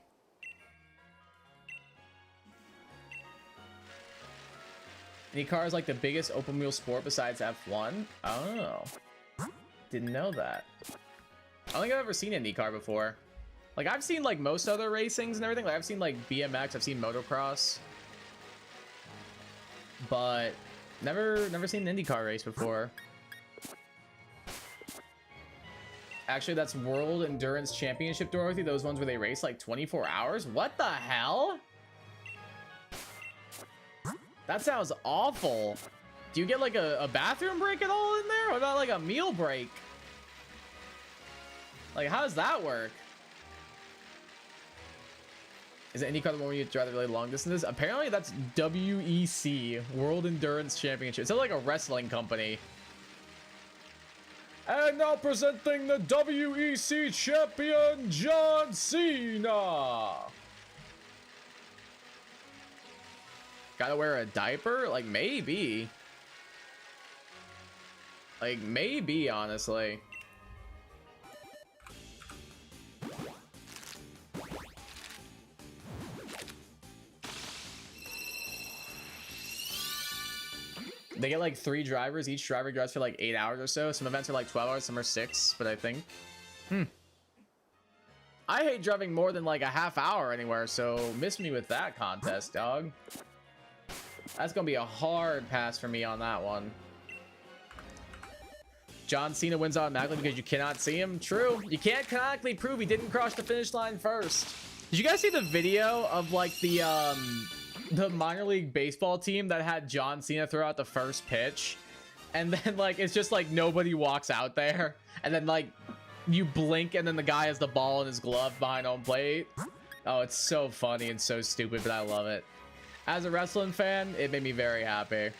IndyCar is like the biggest open wheel sport besides F1? Oh. Didn't know that. I don't think I've ever seen IndyCar before. Like, I've seen like most other racings and everything. Like, I've seen like BMX, I've seen motocross. But never seen an IndyCar race before. Actually, that's World Endurance Championship, Dorothy. Those ones where they race like 24 hours? What the hell? That sounds awful. Do you get like a bathroom break at all in there? Or about like a meal break? Like, how does that work? Is it IndyCar the one where you drive the really long distances? Apparently that's WEC, World Endurance Championship. It's like a wrestling company. And now presenting the WEC champion, John Cena. Gotta wear a diaper? Like, maybe. Like, maybe, honestly. They get like 3 drivers. Each driver drives for like 8 hours or so. Some events are like 12 hours, some are 6, but I think. I hate driving more than like a half hour anywhere, so miss me with that contest, dog. That's gonna be a hard pass for me on that one. John Cena wins automatically because you cannot see him. True. You can't canonically prove he didn't cross the finish line first. Did you guys see the video of like the minor league baseball team that had John Cena throw out the first pitch? And then like it's just like nobody walks out there, and then like you blink and then the guy has the ball in his glove behind home plate. Oh, it's so funny and so stupid, but I love it. As a wrestling fan, it made me very happy.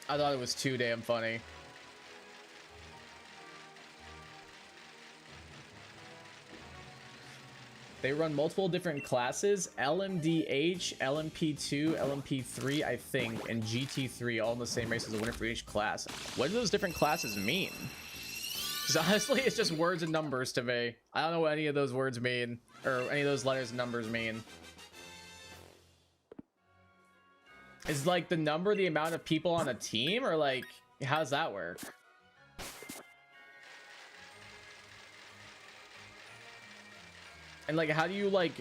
I thought it was too damn funny. They run multiple different classes: LMDH, LMP2, LMP3, I think, and GT3, all in the same race as a winner for each class. What do those different classes mean? Because honestly, it's just words and numbers to me. I don't know what any of those words mean, or any of those letters and numbers mean. Is like the number the amount of people on a team, or like how does that work? And like, how do you like,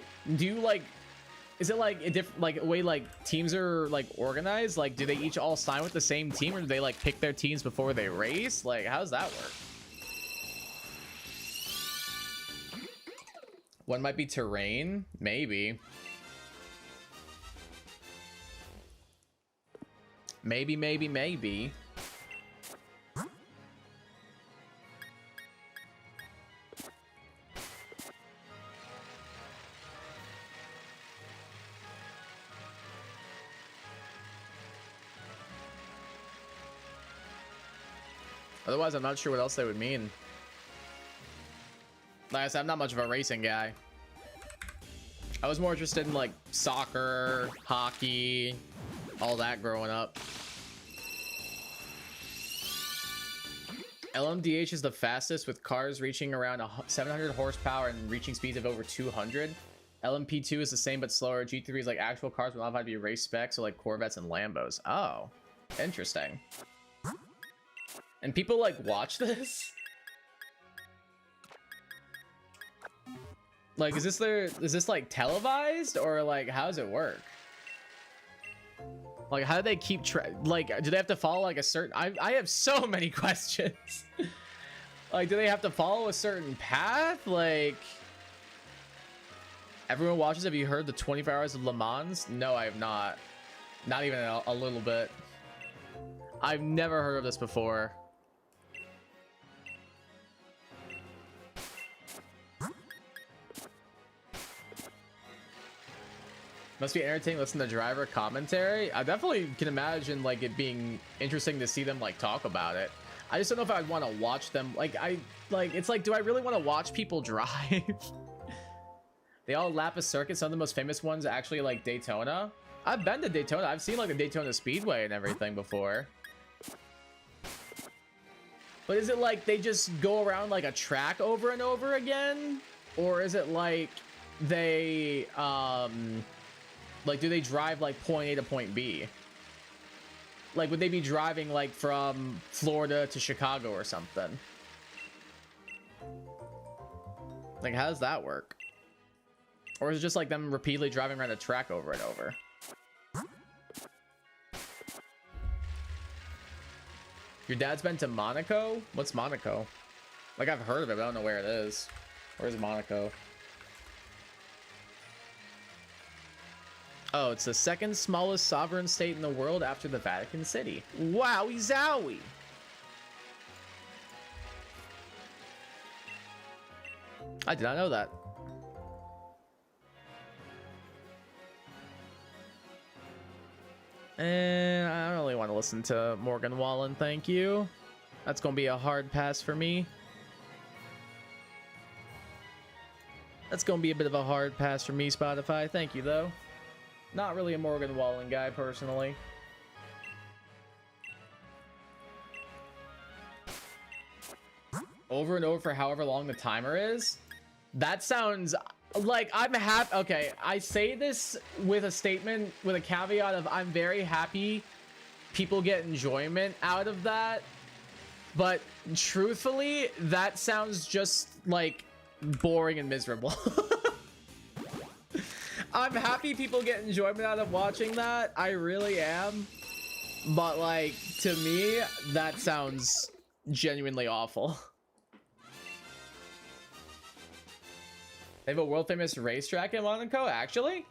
is it like a different, like a way like teams are like organized? Like, do they each all sign with the same team, or do they like pick their teams before they race? Like, how does that work? One might be terrain, maybe. Maybe. Otherwise, I'm not sure what else they would mean. Like I said, I'm not much of a racing guy. I was more interested in like soccer, hockey, all that growing up. LMDH is the fastest, with cars reaching around 700 horsepower and reaching speeds of over 200. LMP2 is the same but slower. G3 is like actual cars but modified to be race specs, so like Corvettes and Lambos. Oh, interesting. And people like watch this? Like, is this like televised, or like how does it work? Like, how do they keep track? Like, do they have to follow like a certain, I have so many questions. Like, do they have to follow a certain path? Like, everyone watches. Have you heard the 24 Hours of Le Mans? No, I have not. Not even a little bit. I've never heard of this before. Must be entertaining listen to driver commentary. I definitely can imagine like it being interesting to see them like talk about it. I just don't know if I'd want to watch them. Like it's like, do I really want to watch people drive? They all lap a circuit. Some of the most famous ones actually like Daytona. I've been to Daytona. I've seen like the Daytona Speedway and everything before. But is it like they just go around like a track over and over again? Or is it like they like, do they drive like point A to point B? Like, would they be driving like from Florida to Chicago or something? Like, how does that work? Or is it just like them repeatedly driving around a track over and over? Your dad's been to Monaco? What's Monaco? Like, I've heard of it, but I don't know where it is. Where's Monaco? Oh, it's the second smallest sovereign state in the world after the Vatican City. Wowie zowie! I did not know that. And I don't really want to listen to Morgan Wallen, thank you. That's gonna be a hard pass for me. That's gonna be a bit of a hard pass for me, Spotify. Thank you, though. Not really a Morgan Wallen guy, personally. Over and over for however long the timer is? That sounds like I'm happy. Okay, I say this with a statement, with a caveat of I'm very happy people get enjoyment out of that. But truthfully, that sounds just like boring and miserable. I'm happy people get enjoyment out of watching that. I really am. But like, to me, that sounds genuinely awful. They have a world famous racetrack in Monaco, actually?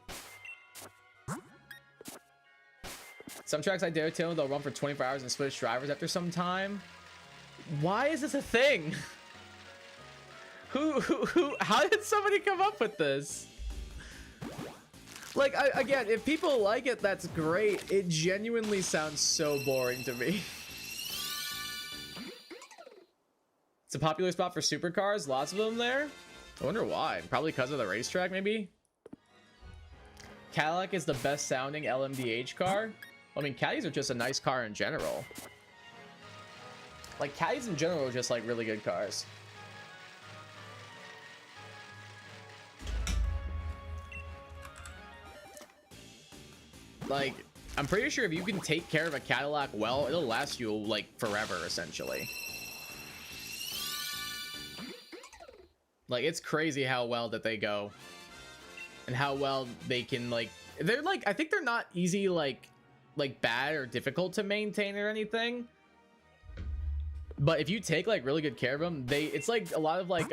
Some tracks I dare tell they'll run for 24 hours and switch drivers after some time. Why is this a thing? How did somebody come up with this? Like, again, if people like it, that's great. It genuinely sounds so boring to me. It's a popular spot for supercars. Lots of them there. I wonder why. Probably because of the racetrack, maybe? Cadillac is the best sounding LMDH car. I mean, Caddies are just a nice car in general. Like, Caddies in general are just, like, really good cars. Like, I'm pretty sure if you can take care of a Cadillac well, it'll last you, like, forever, essentially. Like, it's crazy how well that they go. And how well they can, like... They're, like... I think they're not easy, like bad or difficult to maintain or anything. But if you take, like, really good care of them, it's, like, a lot of, like,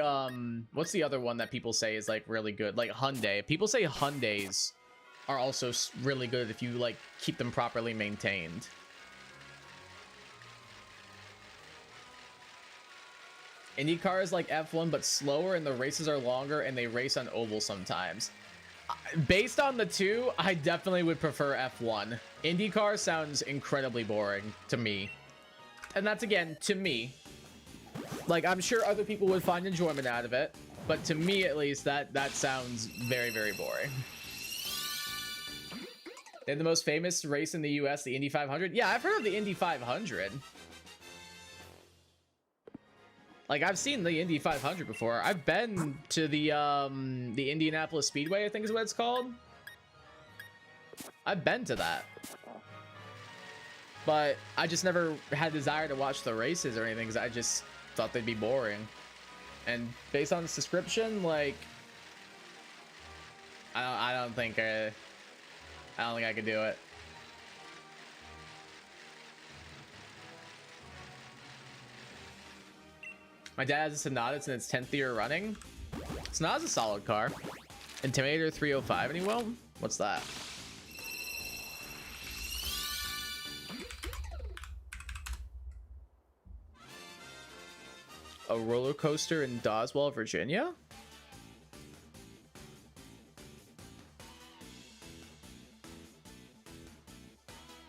what's the other one that people say is, like, really good? Like, Hyundai. People say Hyundais are also really good if you, like, keep them properly maintained. IndyCar is like F1, but slower, and the races are longer, and they race on oval sometimes. Based on the two, I definitely would prefer F1. IndyCar sounds incredibly boring to me. And that's, again, to me. Like, I'm sure other people would find enjoyment out of it, but to me, at least, that sounds very, very boring. They have the most famous race in the US, the Indy 500. Yeah, I've heard of the Indy 500. Like, I've seen the Indy 500 before. I've been to the Indianapolis Speedway, I think is what it's called. I've been to that. But I just never had desire to watch the races or anything because I just thought they'd be boring. And based on this description, like, I don't think I could do it. My dad has a Sonata. It's in its 10th year running. Sonata's a solid car. Intimidator 305. Any well? What's that? A roller coaster in Doswell, Virginia?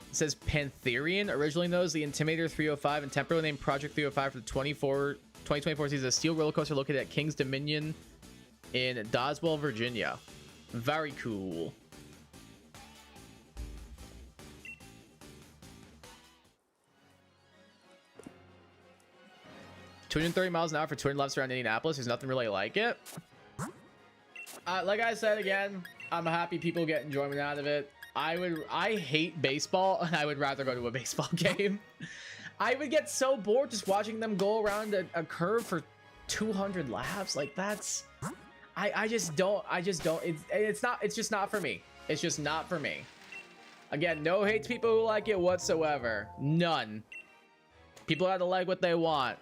It says Pantherian, originally known as the Intimidator 305 and temporarily named Project 305 for the 2024 season. A steel roller coaster located at King's Dominion in Doswell, Virginia. Very cool. $230 miles an hour for 200 laps around Indianapolis. There's nothing really like it. Like I said again, I'm happy people get enjoyment out of it. I hate baseball, and I would rather go to a baseball game. I would get so bored just watching them go around a curve for 200 laps. Like, that's... I just don't... It's just not for me. It's just not for me. Again, no hate to people who like it whatsoever. None. People have to like what they want.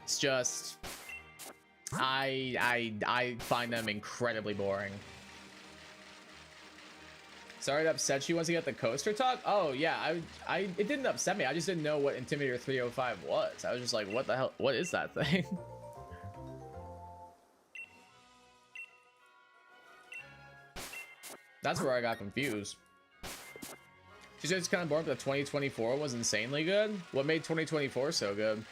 It's just... I find them incredibly boring. Sorry to upset you once you got the coaster talk. Oh yeah, it didn't upset me. I just didn't know what Intimidator 305 was. I was just like, what the hell? What is that thing? That's where I got confused. She said it's kind of boring, but 2024 was insanely good. What made 2024 so good?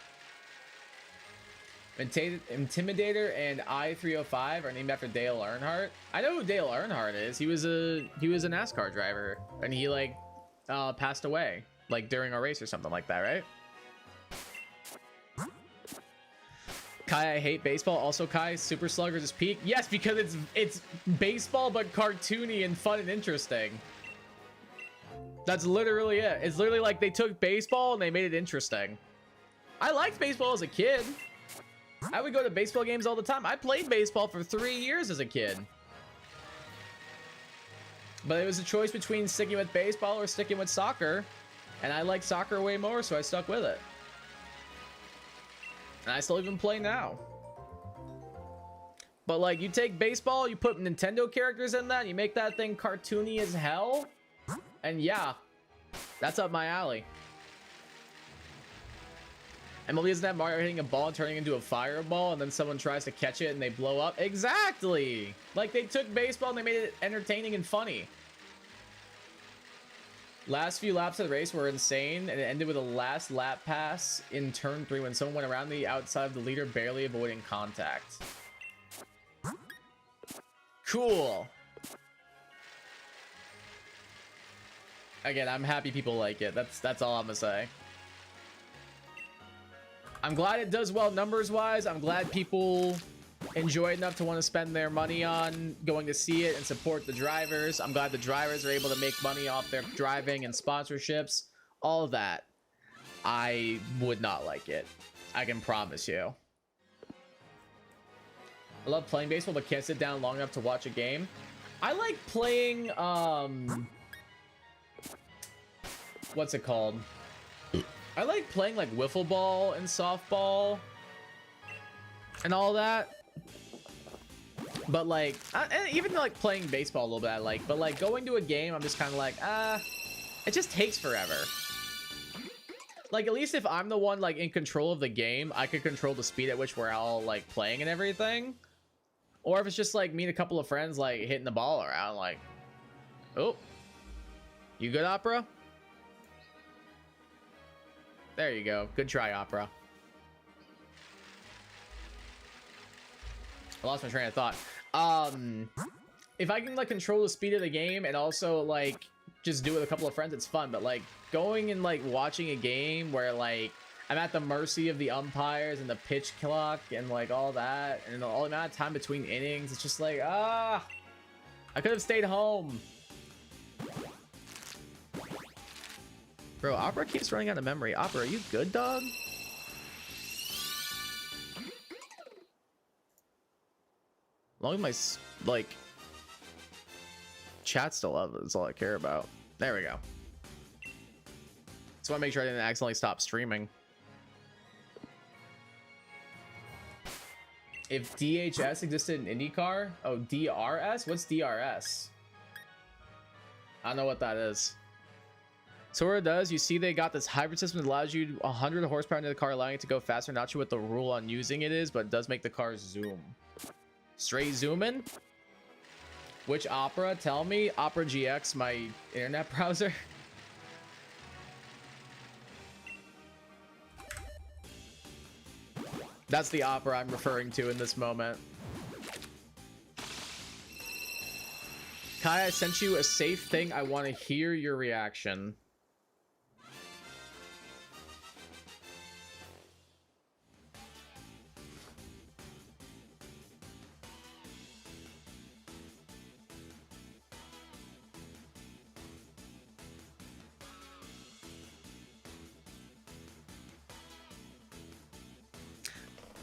Intimidator and I-305 are named after Dale Earnhardt. I know who Dale Earnhardt is. He was a NASCAR driver, and he like passed away like during a race or something like that, right? Kai, I hate baseball. Also, Kai, Super Sluggers is peak. Yes, because it's baseball but cartoony and fun and interesting. That's literally it. It's literally like they took baseball and they made it interesting. I liked baseball as a kid. I would go to baseball games all the time. I played baseball for 3 years as a kid. But it was a choice between sticking with baseball or sticking with soccer. And I like soccer way more, so I stuck with it. And I still even play now. But like, you take baseball, you put Nintendo characters in that, you make that thing cartoony as hell. And yeah, that's up my alley. Emily, isn't that Mario hitting a ball and turning into a fireball and then someone tries to catch it and they blow up? Exactly! Like, they took baseball and they made it entertaining and funny. Last few laps of the race were insane, and it ended with a last lap pass in turn 3 when someone went around the outside of the leader, barely avoiding contact. Cool. Again, I'm happy people like it. That's all I'm gonna say. I'm glad it does well numbers-wise. I'm glad people enjoy it enough to want to spend their money on going to see it and support the drivers. I'm glad the drivers are able to make money off their driving and sponsorships. All of that. I would not like it. I can promise you. I love playing baseball, but can't sit down long enough to watch a game. I like playing, what's it called? I like playing like wiffle ball and softball and all that. But like, even like playing baseball a little bit I like, but like going to a game, I'm just kind of like, it just takes forever. Like, at least if I'm the one like in control of the game, I could control the speed at which we're all like playing and everything. Or if it's just like me and a couple of friends like hitting the ball around, like, oh, you good, Opera? There you go. Good try, Opera. I lost my train of thought. If I can like control the speed of the game and also like just do it with a couple of friends, it's fun. But like going and like watching a game where like I'm at the mercy of the umpires and the pitch clock and like all that and all the amount of time between innings, it's just like, I could have stayed home. Bro, Opera keeps running out of memory. Opera, are you good, dog? Long as my, like, chat still up, that's all I care about. There we go. So I want to make sure I didn't accidentally stop streaming. If DHS existed in IndyCar? Oh, DRS? What's DRS? I don't know what that is. So what it does, you see they got this hybrid system that allows you 100 horsepower into the car, allowing it to go faster. Not sure what the rule on using it is, but it does make the car zoom. Straight zooming? Which Opera? Tell me. Opera GX, my internet browser. That's the Opera I'm referring to in this moment. Kai, I sent you a safe thing. I want to hear your reaction.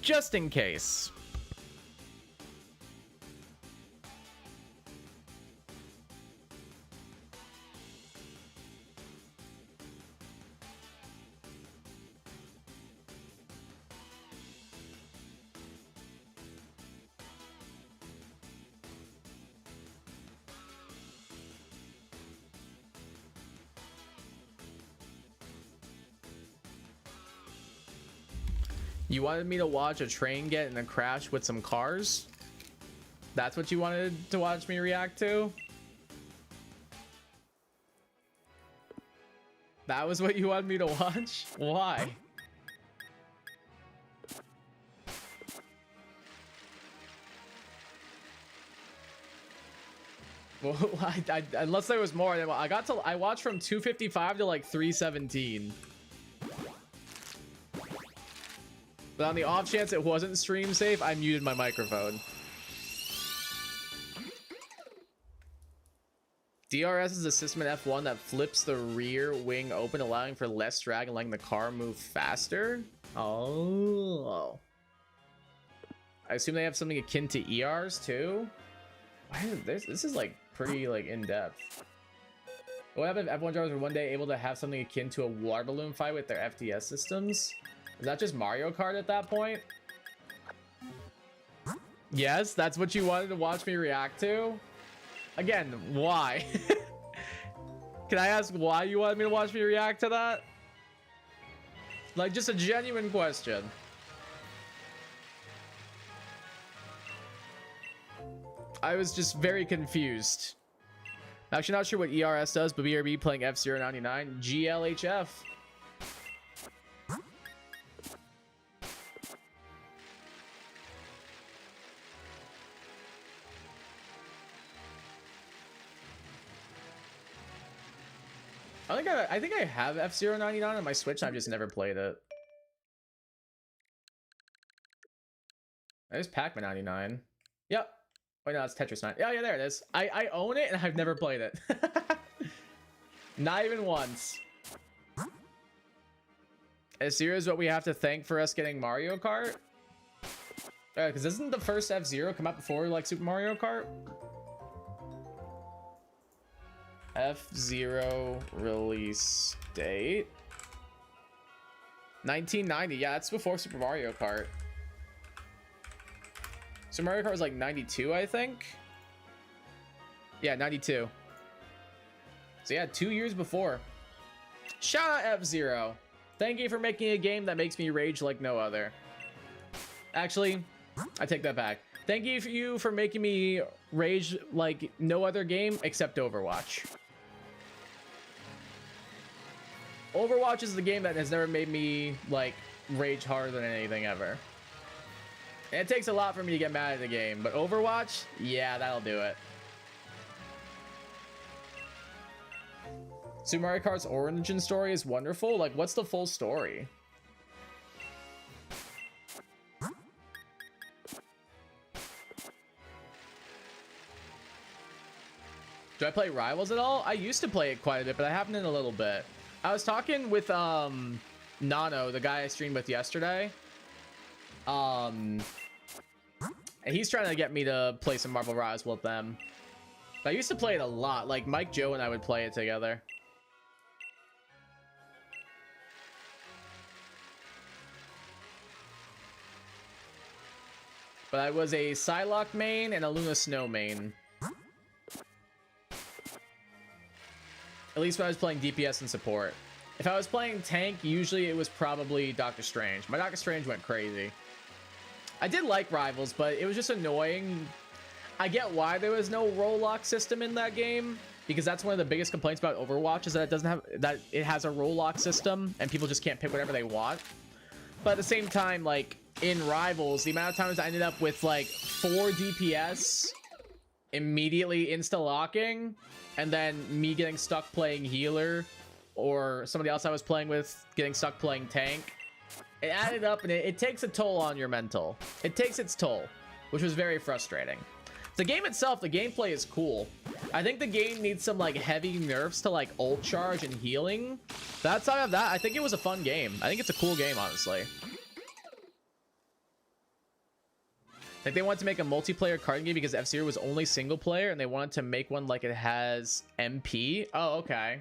Just in case. You wanted me to watch a train get in a crash with some cars? That's what you wanted to watch me react to? That was what you wanted me to watch? Why? Well, unless there was more, I watched from 255 to like 317. But on the off chance it wasn't stream safe, I muted my microphone. DRS is a system in F1 that flips the rear wing open, allowing for less drag and letting the car move faster. Oh. I assume they have something akin to ERs too. Why is this is like pretty like in-depth. What happened if F1 drivers were one day able to have something akin to a water balloon fight with their FTS systems? Is that just Mario Kart at that point? Yes, that's what you wanted to watch me react to? Again, why? Can I ask why you wanted me to watch me react to that? Like, just a genuine question. I was just very confused. Actually, not sure what ERS does, but BRB playing F-099. GLHF. I think I have F-099 on my Switch. I've just never played it. There's Pac-Man 99. Yep. Wait, no, it's Tetris 9. Yeah, there it is. I own it and I've never played it. Not even once. F-Zero is what we have to thank for us getting Mario Kart. Because doesn't the first F-Zero come out before like Super Mario Kart? F-Zero release date 1990. Yeah, that's before Super Mario Kart. Super Mario Kart was like 92, I think. Yeah, 92. So yeah, 2 years before. Shout out F-Zero. Thank you for making a game that makes me rage like no other. Actually, I take that back. Thank you for making me rage like no other game except Overwatch. Overwatch is the game that has never made me like rage harder than anything ever. And it takes a lot for me to get mad at the game, but Overwatch, yeah, that'll do it. Super Mario Kart's origin story is wonderful. Like, what's the full story? Do I play Rivals at all? I used to play it quite a bit, but I haven't in a little bit. I was talking with Nano, the guy I streamed with yesterday. And he's trying to get me to play some Marvel Rivals with them. But I used to play it a lot. Like Mike, Joe, and I would play it together. But I was a Psylocke main and a Luna Snow main. At least when I was playing DPS and support. If I was playing tank, usually it was probably Doctor Strange. My Doctor Strange went crazy. I did like Rivals, but it was just annoying. I get why there was no roll lock system in that game, because that's one of the biggest complaints about Overwatch is that it doesn't have it has a roll lock system and people just can't pick whatever they want. But at the same time, like in Rivals, the amount of times I ended up with like 4 DPS immediately insta-locking, and then me getting stuck playing healer, or somebody else I was playing with getting stuck playing tank. It added up, and it takes a toll on your mental. It takes its toll, which was very frustrating. The game itself, the gameplay is cool. I think the game needs some like heavy nerfs to like ult charge and healing. But outside of that, I think it was a fun game. I think it's a cool game, honestly. Like, they wanted to make a multiplayer karting game because F-Zero was only single player, and they wanted to make one like it has MP. Oh, okay.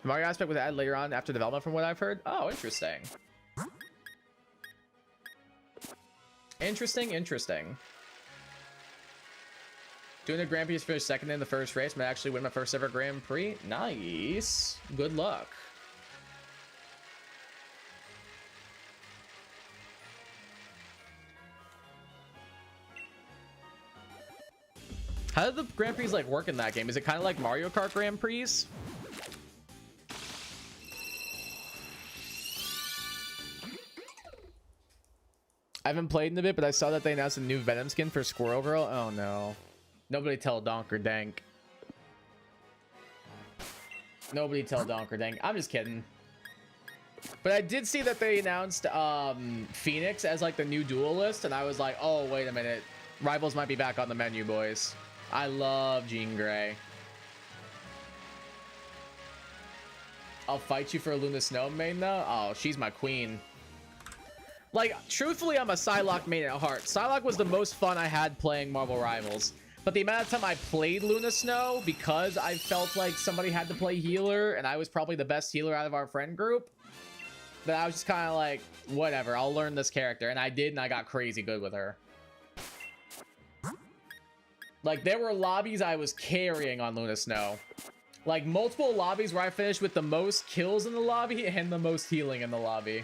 The Mario aspect was added later on after development, from what I've heard. Oh, interesting. Interesting. Doing a Grand Prix to finish second in the first race might actually win my first ever Grand Prix. Nice. Good luck. How did the Grand Prix like work in that game? Is it kind of like Mario Kart Grand Prix? I haven't played in a bit, but I saw that they announced a new Venom skin for Squirrel Girl. Oh no. Nobody tell Donk or Dank. Nobody tell Donk or Dank. I'm just kidding. But I did see that they announced Phoenix as like the new duelist, and I was like, oh, wait a minute. Rivals might be back on the menu, boys. I love Jean Grey. I'll fight you for a Luna Snow main, though. Oh, she's my queen. Like, truthfully, I'm a Psylocke main at heart. Psylocke was the most fun I had playing Marvel Rivals. But the amount of time I played Luna Snow, because I felt like somebody had to play healer, and I was probably the best healer out of our friend group, that I was just kind of like, whatever, I'll learn this character. And I did, and I got crazy good with her. Like, there were lobbies I was carrying on Luna Snow. Like, multiple lobbies where I finished with the most kills in the lobby and the most healing in the lobby.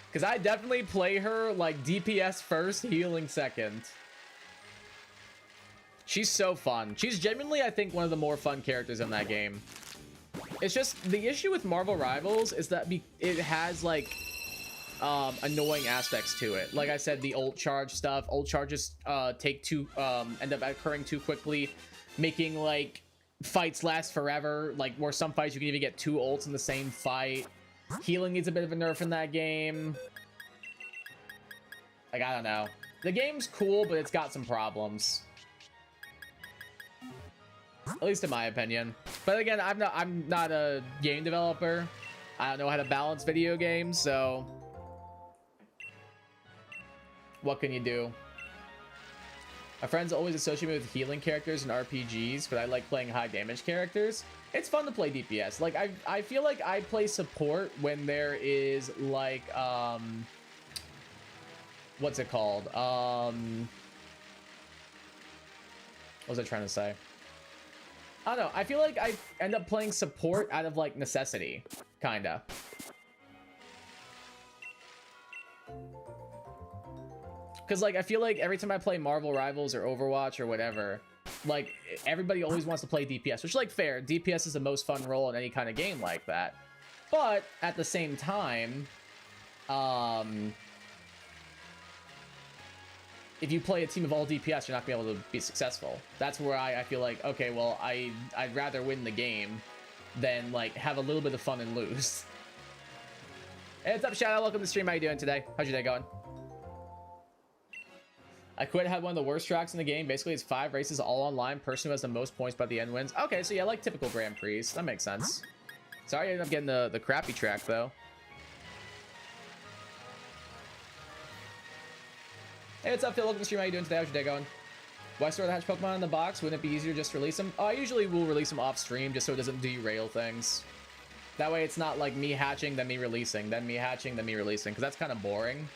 Because I definitely play her, like, DPS first, healing second. She's so fun. She's genuinely, I think, one of the more fun characters in that game. It's just, the issue with Marvel Rivals is that it has, like, annoying aspects to it. Like I said, the ult charge stuff. Ult charges end up occurring too quickly, making, like, fights last forever. Like, where some fights you can even get 2 ults in the same fight. Healing needs a bit of a nerf in that game. Like, I don't know. The game's cool, but it's got some problems. At least in my opinion. But again, I'm not a game developer. I don't know how to balance video games, so what can you do? My friends always associate me with healing characters and RPGs, but I like playing high damage characters. It's fun to play DPS. Like, I feel like I play support when there is, like, what's it called? What was I trying to say? I don't know. I feel like I end up playing support out of, like, necessity, kinda. Because, like, I feel like every time I play Marvel Rivals or Overwatch or whatever, like, everybody always wants to play DPS, which, like, fair. DPS is the most fun role in any kind of game like that. But, at the same time, if you play a team of all DPS, you're not going to be able to be successful. That's where I feel like, okay, well, I'd rather win the game than, like, have a little bit of fun and lose. Hey, what's up, Shadow? Welcome to the stream. How you doing today? How's your day going? I quit, had one of the worst tracks in the game. Basically, it's 5 races all online. Person who has the most points by the end wins. Okay, so yeah, like typical Grand Prix. That makes sense. Sorry I ended up getting the crappy track, though. Hey, what's up, Phil? Welcome to the stream. How you doing today? How's your day going? Why store the hatch Pokemon in the box? Wouldn't it be easier just to release them? I usually will release them off stream just so it doesn't derail things. That way it's not like me hatching, then me releasing, then me hatching, then me releasing, because that's kind of boring.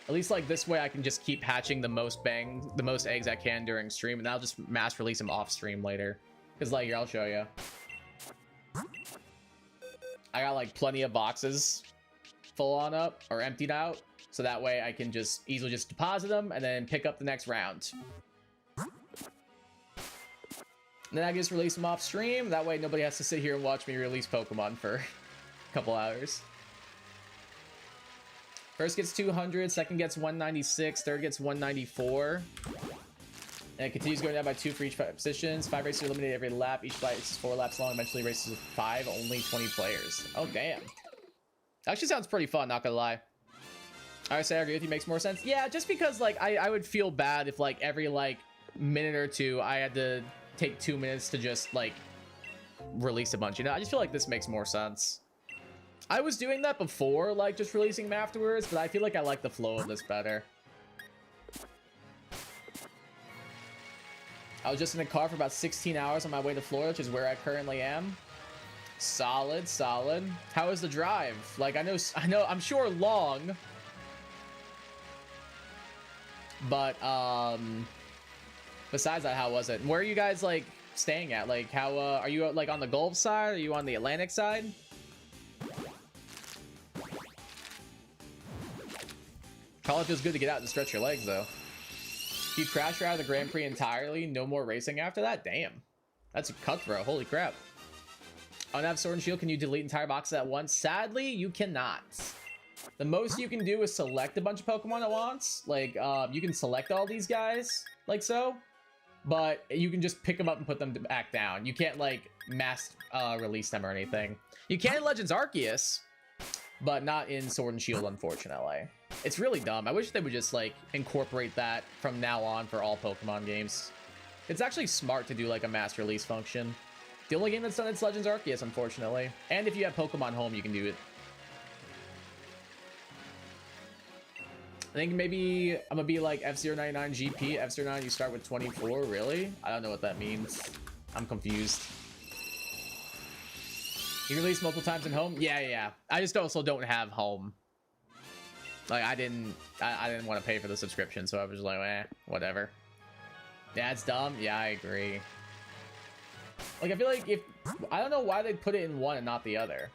At least, like, this way I can just keep hatching the most eggs I can during stream, and I'll just mass release them off stream later. Because, like, here, I'll show you. I got, like, plenty of boxes full on up, or emptied out, so that way I can just easily just deposit them, and then pick up the next round. And then I can just release them off stream, that way nobody has to sit here and watch me release Pokemon for a couple hours. First gets 200, second gets 196, third gets 194. And it continues going down by 2 for each positions. 5 races are eliminated every lap. Each flight is 4 laps long. Eventually races with 5, only 20 players. Oh, damn. Actually sounds pretty fun, not gonna lie. I say I agree with you, makes more sense. Yeah, just because, like, I would feel bad if, like, every, like, minute or two I had to take 2 minutes to just, like, release a bunch, you know? I just feel like this makes more sense. I was doing that before, like, just releasing them afterwards, but I feel like I like the flow of this better. I was just in the car for about 16 hours on my way to Florida, which is where I currently am. Solid, solid. How was the drive? Like, I know, I'm sure long. But, besides that, how was it? Where are you guys, like, staying at? Like, how, are you, like, on the Gulf side? Are you on the Atlantic side? Probably feels good to get out and stretch your legs, though. You crashed out of the Grand Prix entirely, no more racing after that? Damn. That's a cutthroat, holy crap. On Nav Sword and Shield, can you delete entire boxes at once? Sadly, you cannot. The most you can do is select a bunch of Pokemon at once. Like, you can select all these guys, like so. But you can just pick them up and put them back down. You can't, like, mass release them or anything. You can in Legends Arceus, but not in Sword and Shield, unfortunately. It's really dumb. I wish they would just, like, incorporate that from now on for all Pokemon games. It's actually smart to do, like, a mass release function. The only game that's done it's Legends Arceus, unfortunately. And if you have Pokemon Home, you can do it. I think maybe I'm gonna be like F099 GP. F09, you start with 24. Really? I don't know what that means. I'm confused. You released multiple times in home? Yeah. I just also don't have home. Like I didn't want to pay for the subscription, so I was like, eh, whatever. Yeah, it's dumb. Yeah, I agree. Like I feel like if I don't know why they'd put it in one and not the other.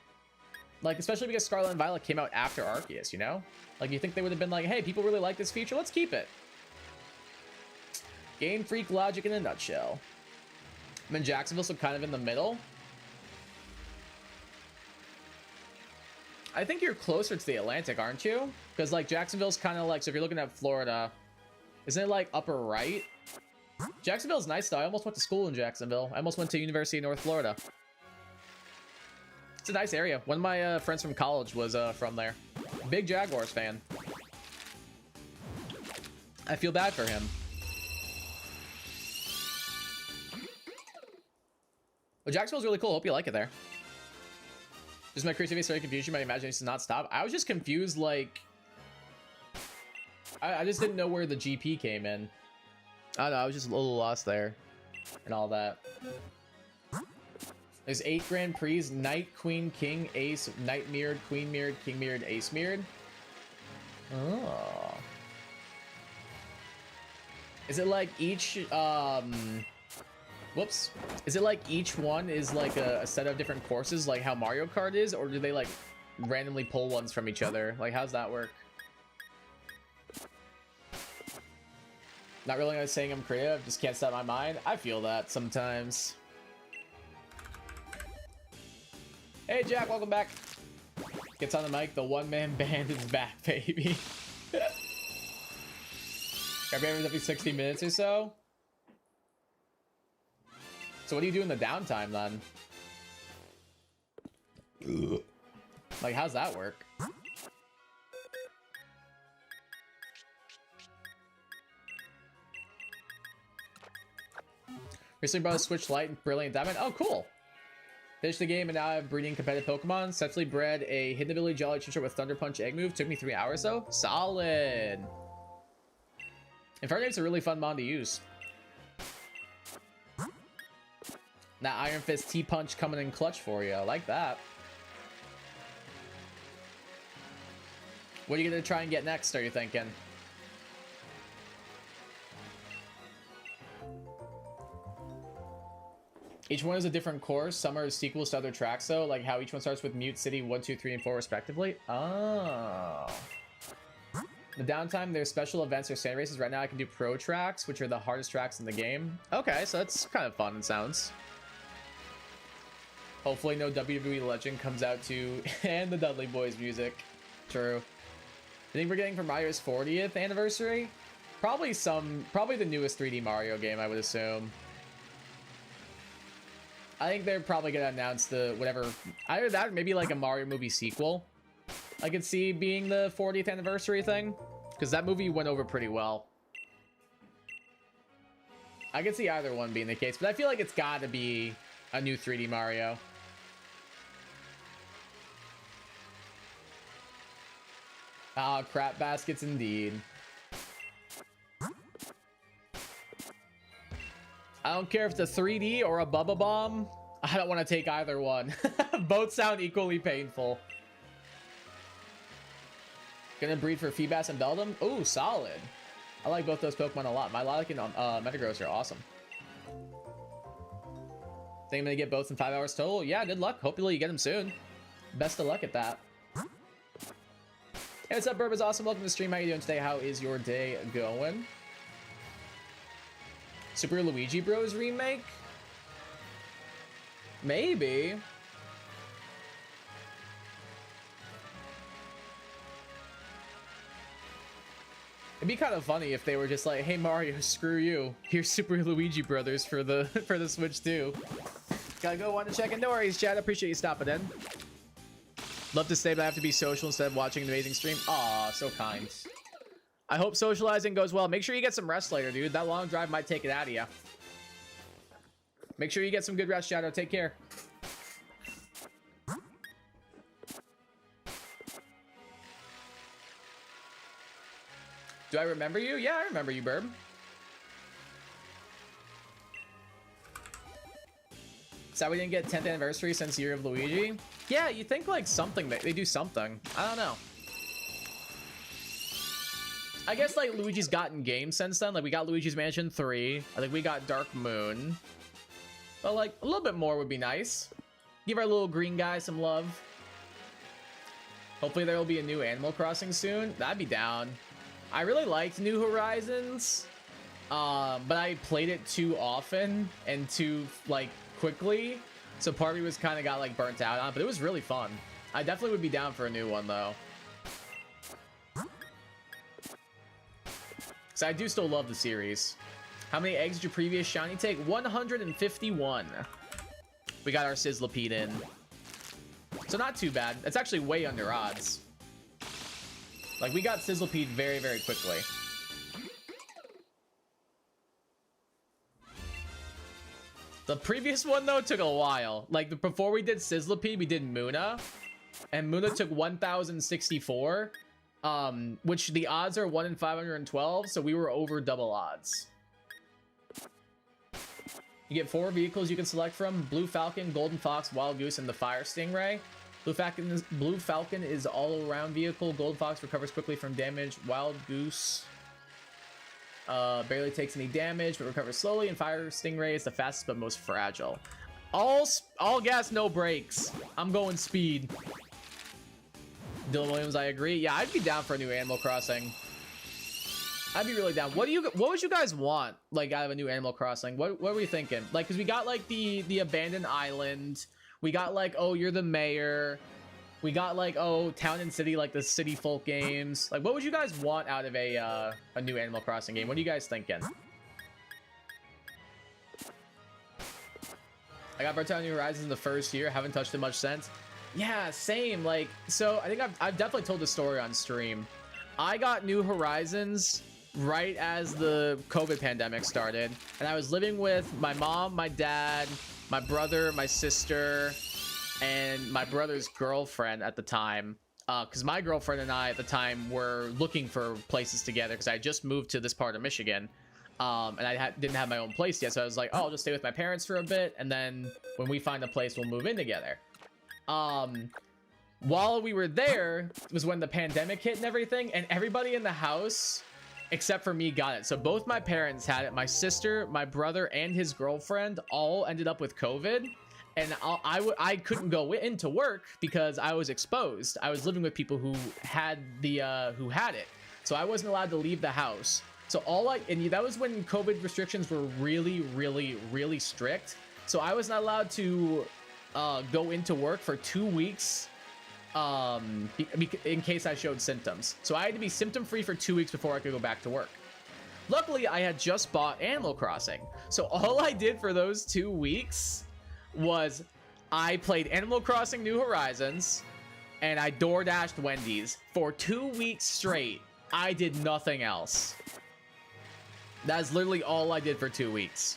Like especially because Scarlet and Violet came out after Arceus, you know? Like you think they would have been like, hey, people really like this feature, let's keep it. Game Freak logic in a nutshell. I'm in Jacksonville, so kind of in the middle. I think you're closer to the Atlantic, aren't you? Because like Jacksonville's kind of like, so if you're looking at Florida, isn't it like upper right? Jacksonville's nice though. I almost went to school in Jacksonville. I almost went to University of North Florida. It's a nice area. One of my friends from college was from there. Big Jaguars fan. I feel bad for him. Well, Jacksonville's really cool. Hope you like it there. Just my creativity started confusion. My imagination did not stop. I was just confused, like... I just didn't know where the GP came in. I don't know, I was just a little lost there. And all that. There's 8 Grand Prix. Knight, Queen, King, Ace, Knight mirrored, Queen mirrored, King mirrored, Ace mirrored. Oh. Is it like each... Whoops. Is it like each one is like a set of different courses like how Mario Kart is? Or do they like randomly pull ones from each other? Like how's that work? Not really saying I'm creative, just can't stop my mind. I feel that sometimes. Hey Jack, welcome back. Gets on the mic, the one-man band is back, baby. Every 60 minutes or so. So what do you do in the downtime then? Like, how's that work? Recently brought a Switch Lite and Brilliant Diamond. Oh, cool. Finished the game and now I'm breeding competitive Pokemon. Successfully bred a Hidden Ability Jolly Trick with Thunder Punch Egg move. Took me 3 hours though. Solid. Infernape's a really fun mon to use. That Iron Fist T-Punch coming in clutch for you. I like that. What are you going to try and get next, are you thinking? Each one is a different course. Some are sequels to other tracks, though. Like how each one starts with Mute City 1, 2, 3, and 4, respectively. Oh. The downtime, there's special events or sand races. Right now I can do pro tracks, which are the hardest tracks in the game. Okay, so that's kind of fun, it sounds. Hopefully no WWE legend comes out too. And the Dudley Boys music. True. I think we're getting for Mario's 40th anniversary. Probably the newest 3D Mario game, I would assume. I think they're probably gonna announce the whatever, either that or maybe like a Mario movie sequel. I could see being the 40th anniversary thing, because that movie went over pretty well. I could see either one being the case, but I feel like it's gotta be a new 3D Mario. Ah, crap baskets indeed. I don't care if it's a 3D or a Bubba Bomb. I don't want to take either one. Both sound equally painful. Gonna breed for Feebas and Beldum. Oh, solid. I like both those Pokemon a lot. Milotic and Metagross are awesome. Think I'm gonna get both in 5 hours total? Yeah, good luck. Hopefully you get them soon. Best of luck at that. Hey, what's up, Burb? Is awesome. Welcome to the stream. How you doing today? How is your day going? Super Luigi Bros remake? Maybe. It'd be kind of funny if they were just like, "Hey Mario, screw you. Here's Super Luigi Brothers for the Switch too." Gotta go on to check in. No worries, Chad. Appreciate you stopping in. Love to stay, but I have to be social instead of watching an amazing stream. Aw, so kind. I hope socializing goes well. Make sure you get some rest later, dude. That long drive might take it out of you. Make sure you get some good rest, Shadow. Take care. Do I remember you? Yeah, I remember you, Burb. So we didn't get 10th anniversary since Year of Luigi? Yeah, you think like something, they do something. I don't know. I guess like Luigi's gotten games since then. Like we got Luigi's Mansion 3. I think we got Dark Moon. But like a little bit more would be nice. Give our little green guy some love. Hopefully there will be a new Animal Crossing soon. That'd be down. I really liked New Horizons. But I played it too often and too like quickly. So part of me was kind of got like burnt out on it, but it was really fun. I definitely would be down for a new one though. So I do still love the series. How many eggs did your previous shiny take? 151. We got our Sizzlipede in. So not too bad. It's actually way under odds. Like we got Sizzlipede very, very quickly. The previous one though took a while. Like before we did Sizzlipede, we did Muna. And Muna took 1064. Which the odds are 1 in 512, so we were over double odds. You get 4 vehicles you can select from: Blue Falcon, Golden Fox, Wild Goose, and the Fire Stingray. Blue Falcon is all-around vehicle. Golden Fox recovers quickly from damage. Wild Goose barely takes any damage but recovers slowly, and Fire Stingray is the fastest but most fragile. All gas, no brakes. I'm going speed. Dylan Williams, I agree. Yeah, I'd be down for a new Animal Crossing. I'd be really down. What would you guys want like out of a new Animal Crossing? What were we thinking? Like, because we got like the abandoned island. We got like, oh, you're the mayor. We got like, oh, town and city, like the City Folk games. Like, what would you guys want out of a new Animal Crossing game? What are you guys thinking? I got burnt out on New Horizons in the first year. Haven't touched it much since. Yeah, same. Like, so I think I've definitely told the story on stream. I got New Horizons right as the COVID pandemic started, and I was living with my mom, my dad, my brother, my sister, and my brother's girlfriend at the time. Because my girlfriend and I at the time were looking for places together because I just moved to this part of Michigan. And I didn't have my own place yet, so I was like, oh, I'll just stay with my parents for a bit, and then when we find a place, we'll move in together. While we were there was when the pandemic hit and everything, and everybody in the house except for me got it. So both my parents had it. My sister, my brother, and his girlfriend all ended up with COVID, and I couldn't go into work because I was exposed. I was living with people who had it, so I wasn't allowed to leave the house. So and that was when COVID restrictions were really, really, really strict. So I was not allowed to go into work for 2 weeks in case I showed symptoms. So I had to be symptom free for 2 weeks before I could go back to work. Luckily, I had just bought Animal Crossing, so all I did for those 2 weeks was I played Animal Crossing New Horizons and I door dashed Wendy's for 2 weeks straight. I did nothing else. That's literally all I did for 2 weeks.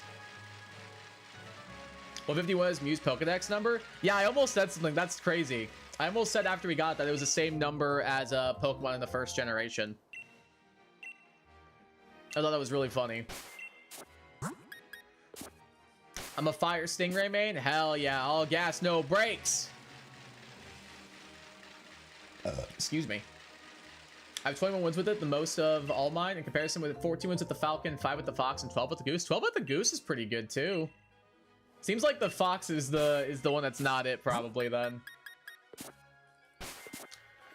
151 is Mew's Pokedex number? Yeah, I almost said something. That's crazy. I almost said after we got that it was the same number as Pokemon in the first generation. I thought that was really funny. I'm a Fire Stingray main? Hell yeah. All gas, no brakes. Excuse me. I have 21 wins with it, the most of all mine, in comparison with 14 wins with the Falcon, 5 with the Fox, and 12 with the Goose. 12 with the Goose is pretty good too. Seems like the Fox is the one that's not it, probably, then.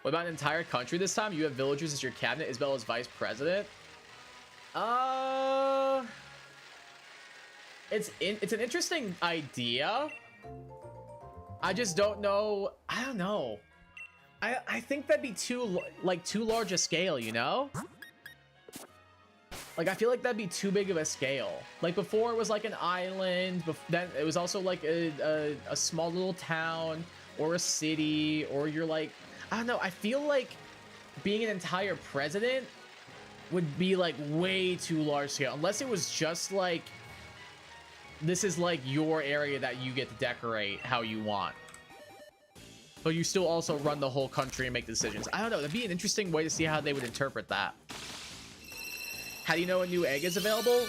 What about an entire country this time? You have villagers as your cabinet as well as vice president? It's an interesting idea. I just don't know. I don't know. I think that'd be too large a scale, you know? Like, I feel like that'd be too big of a scale. Like, before it was like an island, then it was also like a small little town or a city, or you're like, I don't know. I feel like being an entire president would be like way too large scale, unless it was just like, this is like your area that you get to decorate how you want, but you still also run the whole country and make decisions. I don't know. That'd be an interesting way to see how they would interpret that. How do you know a new egg is available?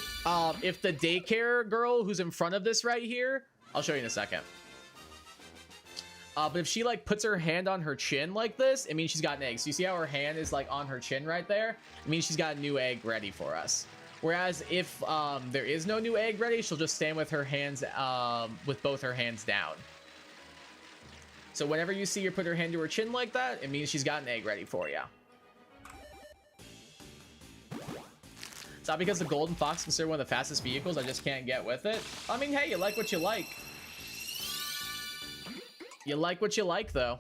If the daycare girl who's in front of this right here, I'll show you in a second. But if she like puts her hand on her chin like this, it means she's got an egg. So you see how her hand is like on her chin right there? It means she's got a new egg ready for us. Whereas if there is no new egg ready, she'll just stand with her hands, with both her hands down. So whenever you see her put her hand to her chin like that, it means she's got an egg ready for you. It's not because the Golden Fox is considered one of the fastest vehicles, I just can't get with it. I mean, hey, you like what you like. You like what you like, though.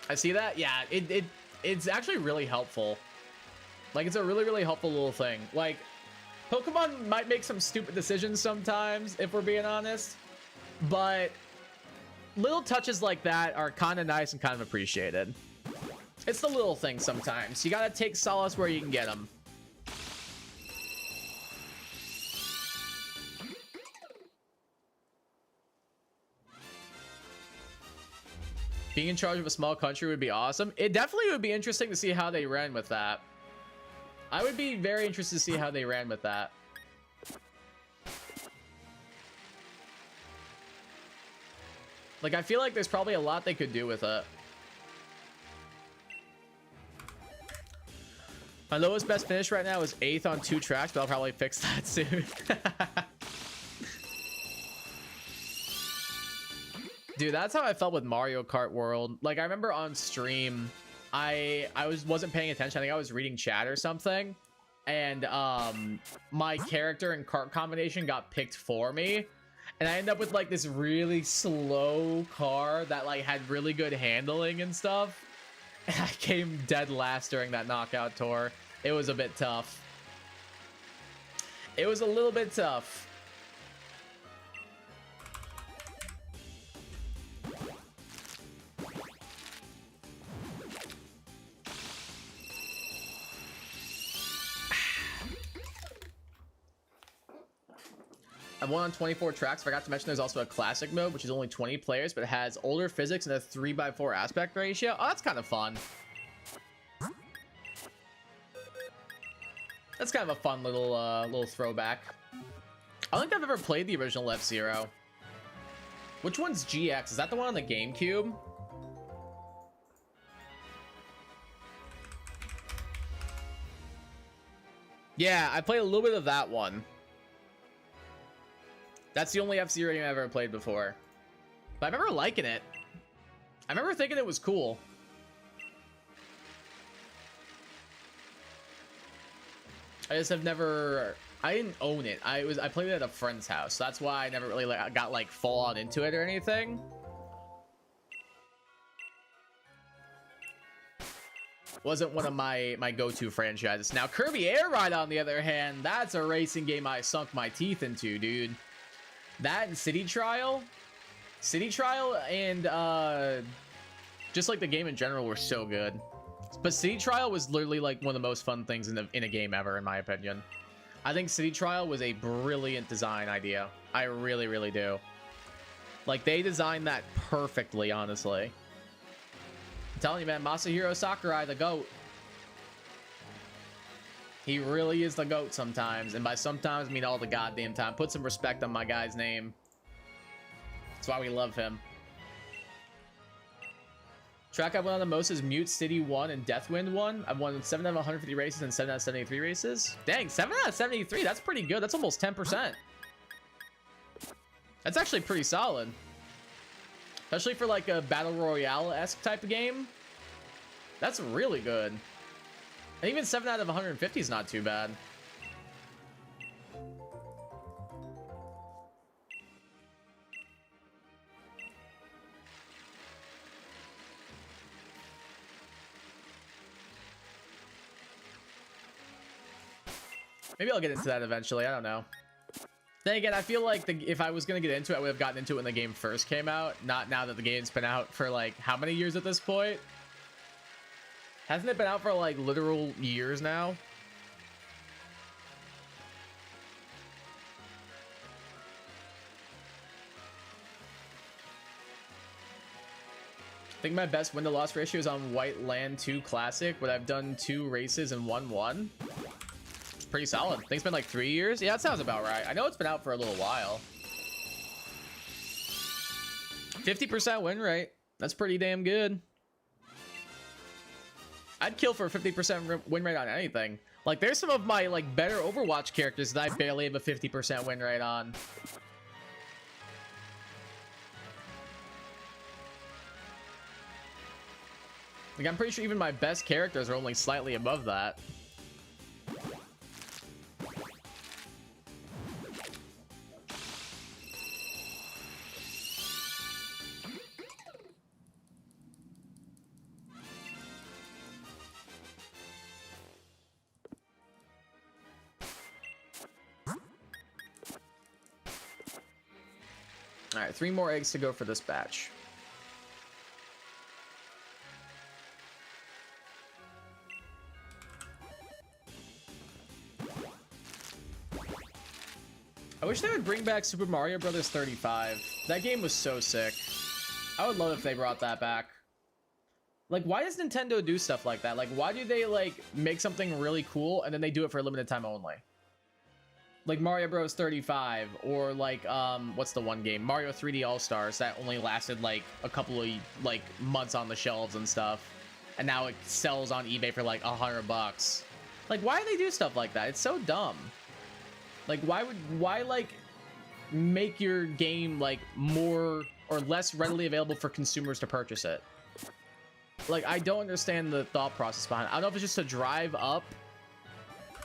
I see that. Yeah, it's actually really helpful. Like, it's a really helpful little thing. Like, Pokemon might make some stupid decisions sometimes, if we're being honest, but little touches like that are kind of nice and kind of appreciated. It's the little things sometimes. You gotta take solace where you can get them. Being in charge of a small country would be awesome. It definitely would be interesting to see how they ran with that. I would be very interested to see how they ran with that. Like, I feel like there's probably a lot they could do with it. My lowest best finish right now is 8th on 2 tracks, but I'll probably fix that soon. Dude, that's how I felt with Mario Kart World. Like, I remember on stream, I wasn't paying attention. I think I was reading chat or something, and my character and kart combination got picked for me, and I ended up with like this really slow car that like had really good handling and stuff. And I came dead last during that knockout tour. It was a bit tough. It was a little bit tough. I've won on 24 tracks. Forgot to mention there's also a classic mode, which is only 20 players, but it has older physics and a 3x4 aspect ratio. Oh, that's kind of fun. That's kind of a fun little throwback. I don't think I've ever played the original F-Zero. Which one's GX? Is that the one on the GameCube? Yeah, I played a little bit of that one. That's the only F-Zero game I've ever played before. But I remember liking it. I remember thinking it was cool. I just have never... I didn't own it. I played it at a friend's house. So that's why I never really got like full on into it or anything. Wasn't one of my go-to franchises. Now, Kirby Air Ride, on the other hand, that's a racing game I sunk my teeth into, dude. That and City Trial and just like the game in general were so good. But City Trial was literally like one of the most fun things in a game ever, in my opinion. I think City Trial was a brilliant design idea. I really do. Like, they designed that perfectly, honestly. I'm telling you, man, Masahiro Sakurai, the GOAT. He really is the GOAT sometimes, and by sometimes I mean all the goddamn time. Put some respect on my guy's name. That's why we love him. Track I've won on the most is Mute City 1 and Deathwind 1. I've won 7 out of 150 races and 7 out of 73 races. Dang, 7 out of 73, that's pretty good. That's almost 10%. That's actually pretty solid. Especially for like a Battle Royale-esque type of game. That's really good. And even 7 out of 150 is not too bad. Maybe I'll get into that eventually. I don't know. Then again, I feel like if I was going to get into it, I would have gotten into it when the game first came out. Not now that the game's been out for like how many years at this point? Hasn't it been out for like literal years now? think my best win to loss ratio is on White Land 2 Classic, but I've done 2 races and won 1. It's pretty solid. I think it's been like 3 years. Yeah, that sounds about right. I know it's been out for a little while. 50% win rate. That's pretty damn good. I'd kill for a 50% win rate on anything. Like, there's some of my like better Overwatch characters that I barely have a 50% win rate on. Like, I'm pretty sure even my best characters are only slightly above that. All right, 3 more eggs to go for this batch. I wish they would bring back Super Mario Brothers 35. That game was so sick. I would love if they brought that back. Like, why does Nintendo do stuff like that? Like, why do they, like, make something really cool and then they do it for a limited time only? Like Mario Bros 35, or like what's the one game, Mario 3D All-Stars, that only lasted like a couple of like months on the shelves and stuff, and now it sells on eBay for like $100. Like, why do they do stuff like that? It's so dumb. Like, why like make your game like more or less readily available for consumers to purchase it? Like, I don't understand the thought process behind it. I don't know if it's just to drive up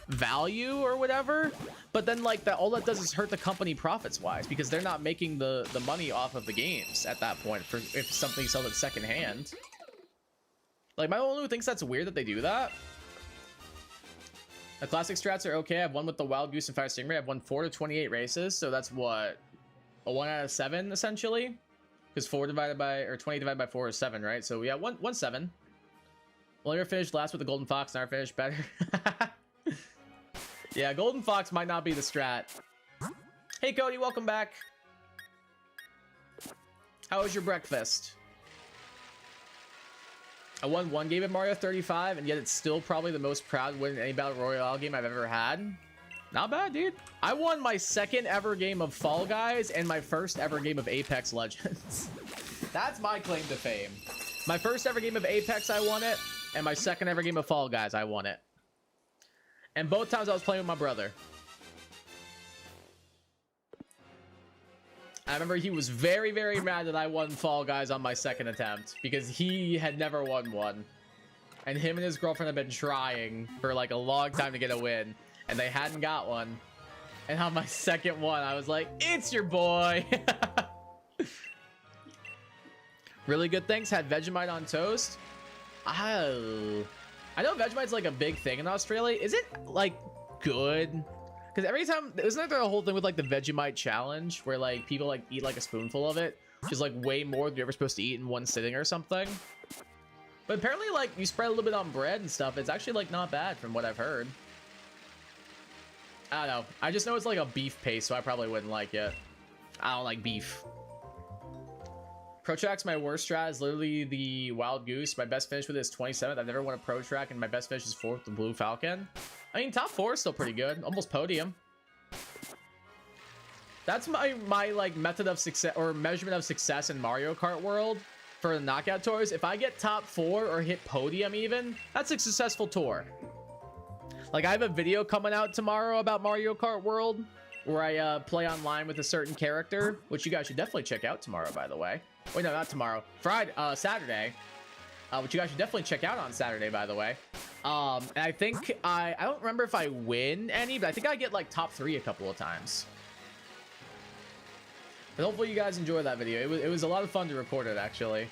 value or whatever, but then like that, all that does is hurt the company profits wise, because they're not making the money off of the games at that point for if something sells at second hand. Like, my only thinks that's weird that they do that. The classic strats are okay. I've won with the Wild Goose and Fire Stingray. I've won 4 to 28 races, so that's what, a 1 out of 7 essentially, because 4 divided by, or 20 divided by 4 is 7, right? So yeah, 1 7. Well, never finished last with the Golden Fox, never finished better. Yeah, Golden Fox might not be the strat. Hey, Cody, welcome back. How was your breakfast? I won 1 game at Mario 35, and yet it's still probably the most proud win in any Battle Royale game I've ever had. Not bad, dude. I won my 2nd ever game of Fall Guys and my 1st ever game of Apex Legends. That's my claim to fame. My 1st ever game of Apex, I won it, and my 2nd ever game of Fall Guys, I won it. And both times I was playing with my brother. I remember he was very, very mad that I won Fall Guys on my 2nd attempt, because he had never won one. And him and his girlfriend had been trying for like a long time to get a win, and they hadn't got one. And on my 2nd one, I was like, it's your boy. Really good things. Had Vegemite on toast. Oh. I know Vegemite's like a big thing in Australia. Is it like good? Because every time, isn't there a whole thing with like the Vegemite challenge where like people like eat like a spoonful of it, which is like way more than you're ever supposed to eat in one sitting or something? But apparently like you spread a little bit on bread and stuff. It's actually like not bad from what I've heard. I don't know. I just know it's like a beef paste, so I probably wouldn't like it. I don't like beef. Pro Track's my worst strat is literally the Wild Goose. My best finish with it is 27th. I've never won a Pro Track, and my best finish is 4th with the Blue Falcon. I mean, top 4 is still pretty good. Almost podium. That's my like method of success or measurement of success in Mario Kart World for the knockout tours. If I get top 4 or hit podium even, that's a successful tour. Like, I have a video coming out tomorrow about Mario Kart World where I play online with a certain character, which you guys should definitely check out tomorrow, by the way. Wait, no, not tomorrow. Friday, Saturday. Which you guys should definitely check out on Saturday, by the way. And I think I don't remember if I win any, but I think I get like top 3 a couple of times. But hopefully you guys enjoy that video. It was a lot of fun to record it, actually.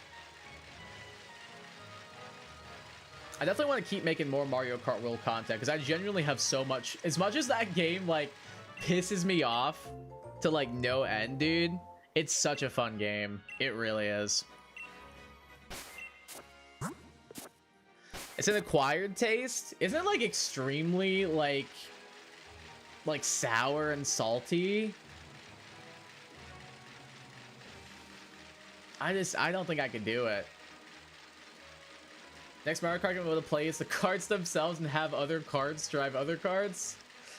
I definitely want to keep making more Mario Kart World content, because I genuinely have so much. As much as that game like pisses me off to like no end, dude, it's such a fun game. It really is. It's an acquired taste. Isn't it like extremely like sour and salty? I don't think I could do it. Next Mario Kart game I'm able to play is the carts themselves and have other carts drive other carts.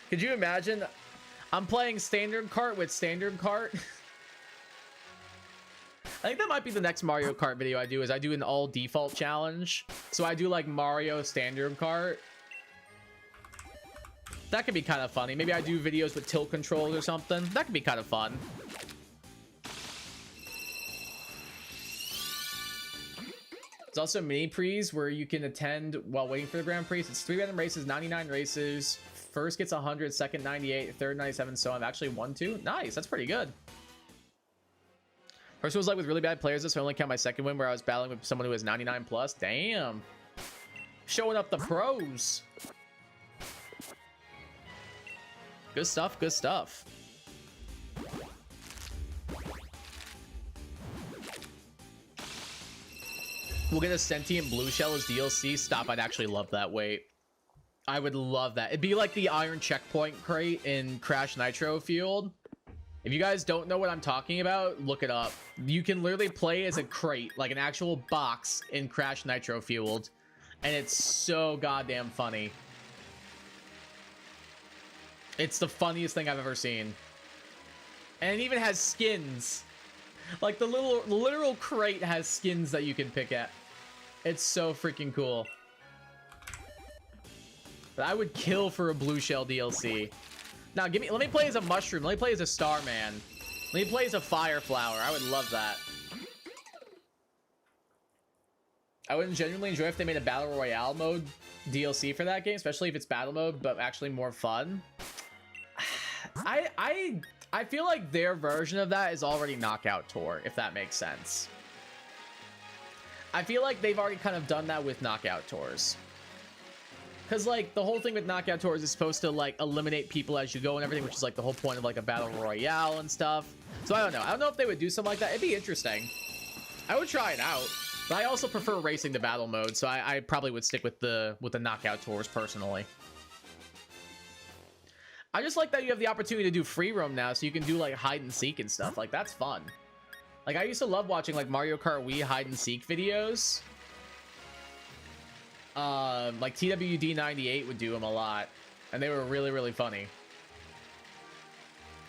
Could you imagine? I'm playing standard kart with standard kart. I think that might be the next Mario Kart video I do, is I do an all default challenge. So I do like Mario standard kart. That could be kind of funny. Maybe I do videos with tilt controls or something. That could be kind of fun. There's also mini pre's where you can attend while waiting for the Grand Prix. It's 3 random races, 99 races. First gets 100, second 98, third 97. So I've actually won 2. Nice, that's pretty good. First one was like with really bad players, so I only count my second win where I was battling with someone who was 99 plus. Damn. Showing up the pros. Good stuff, good stuff. We'll get a sentient blue shell as DLC. Stop, I'd actually love that. Wait. I would love that. It'd be like the iron checkpoint crate in Crash Nitro Fueled. If you guys don't know what I'm talking about, look it up. You can literally play as a crate, like an actual box in Crash Nitro Fueled. And it's so goddamn funny. It's the funniest thing I've ever seen. And it even has skins. Like the literal crate has skins that you can pick at. It's so freaking cool. But I would kill for a blue shell DLC. Now let me play as a mushroom. Let me play as a Starman. Let me play as a fire flower. I would love that. I would genuinely enjoy if they made a battle royale mode DLC for that game, especially if it's battle mode, but actually more fun. I feel like their version of that is already Knockout Tour, if that makes sense. I feel like they've already kind of done that with Knockout Tours. Because, like, the whole thing with Knockout Tours is supposed to, like, eliminate people as you go and everything, which is, like, the whole point of, like, a battle royale and stuff. So, I don't know. I don't know if they would do something like that. It'd be interesting. I would try it out. But I also prefer racing to battle mode, so I probably would stick with the Knockout Tours, personally. I just like that you have the opportunity to do free roam now, so you can do, like, hide and seek and stuff. Like, that's fun. Like, I used to love watching, like, Mario Kart Wii hide and seek videos. Like TWD98 would do them a lot, and they were really, really funny.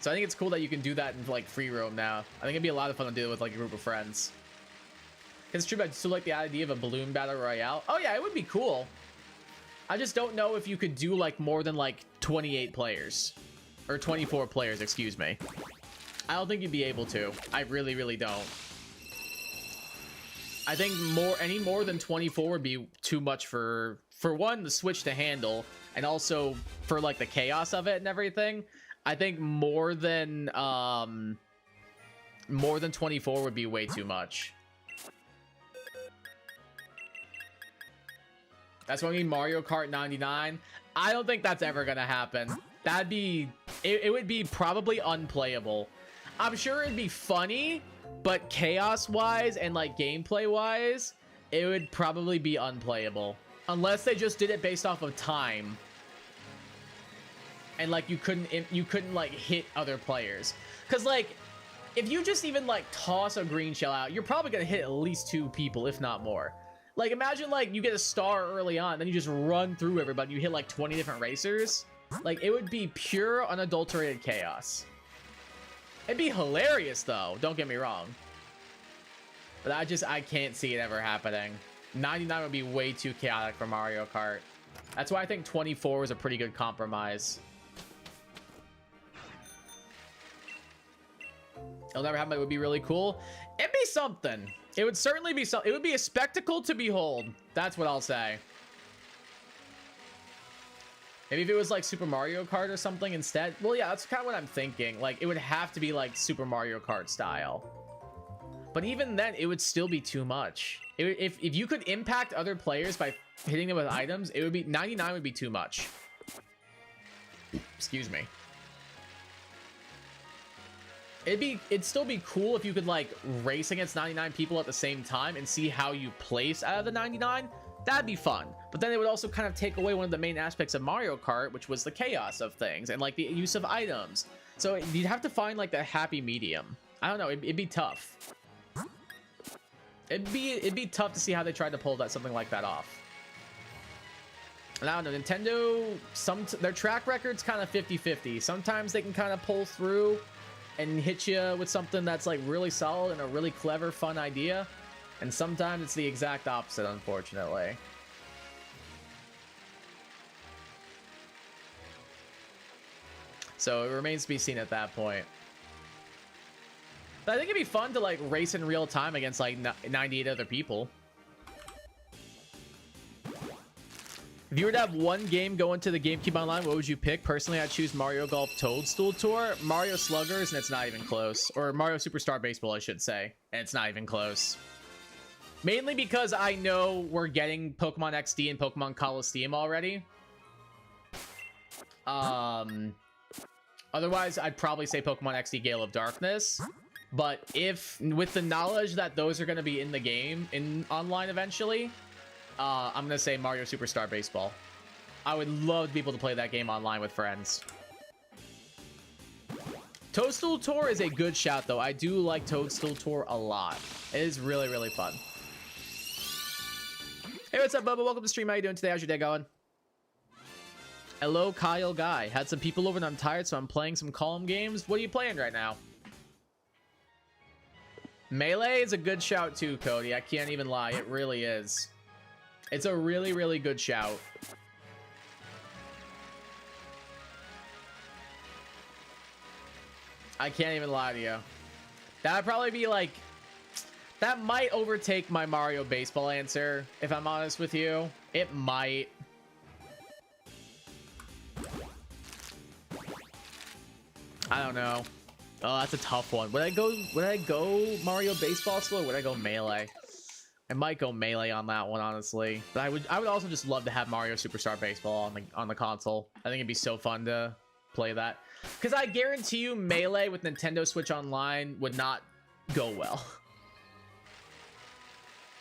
So I think it's cool that you can do that in like free roam now. I think it'd be a lot of fun to do with like a group of friends. It's true, but I still like the idea of a balloon battle royale. Oh yeah, it would be cool. I just don't know if you could do like more than like 28 players or 24 players, excuse me. I don't think you'd be able to. I really, really don't. I think any more than 24 would be too much for one, the Switch to handle, and also for like the chaos of it and everything. I think more than 24 would be way too much. That's why I mean Mario Kart 99. I don't think that's ever gonna happen. That'd be it would be probably unplayable. I'm sure it'd be funny, but chaos-wise and, like, gameplay-wise, it would probably be unplayable. Unless they just did it based off of time. And, like, you couldn't, like, hit other players. Because, like, if you just even, like, toss a green shell out, you're probably gonna hit at least 2 people, if not more. Like, imagine, like, you get a star early on, then you just run through everybody, you hit, like, 20 different racers. Like, it would be pure, unadulterated chaos. It'd be hilarious, though. Don't get me wrong. But I can't see it ever happening. 99 would be way too chaotic for Mario Kart. That's why I think 24 is a pretty good compromise. It'll never happen, but it would be really cool. It'd be something. It would certainly be something. It would be a spectacle to behold. That's what I'll say. Maybe if it was like Super Mario Kart or something instead. Well, yeah, that's kind of what I'm thinking. Like, it would have to be like Super Mario Kart style. But even then, it would still be too much. If you could impact other players by hitting them with items, it would be 99 would be too much. Excuse me. It'd still be cool if you could like race against 99 people at the same time and see how you place out of the 99. That'd be fun. But then it would also kind of take away one of the main aspects of Mario Kart, which was the chaos of things and like the use of items. So you'd have to find like the happy medium. I don't know. It'd be tough. It'd be tough to see how they tried to pull something like that off. And I don't know, Nintendo, their track record's kind of 50-50. Sometimes they can kind of pull through and hit you with something that's like really solid and a really clever, fun idea. And sometimes it's the exact opposite, unfortunately. So it remains to be seen at that point. But I think it'd be fun to like race in real time against like 98 other people. If you were to have one game go into the GameCube Online, what would you pick? Personally, I'd choose Mario Golf Toadstool Tour, Mario Sluggers, and it's not even close. Or Mario Superstar Baseball, I should say. And it's not even close. Mainly because I know we're getting Pokemon XD and Pokemon Coliseum already. Otherwise, I'd probably say Pokemon XD Gale of Darkness. But if, with the knowledge that those are going to be in the game, in online eventually, I'm going to say Mario Superstar Baseball. I would love to be able to play that game online with friends. Toadstool Tour is a good shout, though. I do like Toadstool Tour a lot. It is really, really fun. Hey, what's up, Bubba? Welcome to the stream. How you doing today? How's your day going? Hello, Kyle Guy. Had some people over and I'm tired, so I'm playing some calm games. What are you playing right now? Melee is a good shout too, Cody. I can't even lie. It really is. It's a really, really good shout. I can't even lie to you. That'd probably be like... That might overtake my Mario Baseball answer, if I'm honest with you. It might. I don't know. Oh, that's a tough one. Would I go Mario Baseball still, or would I go Melee? I might go Melee on that one, honestly. But I would also just love to have Mario Superstar Baseball on the console. I think it'd be so fun to play that. Because I guarantee you Melee with Nintendo Switch Online would not go well.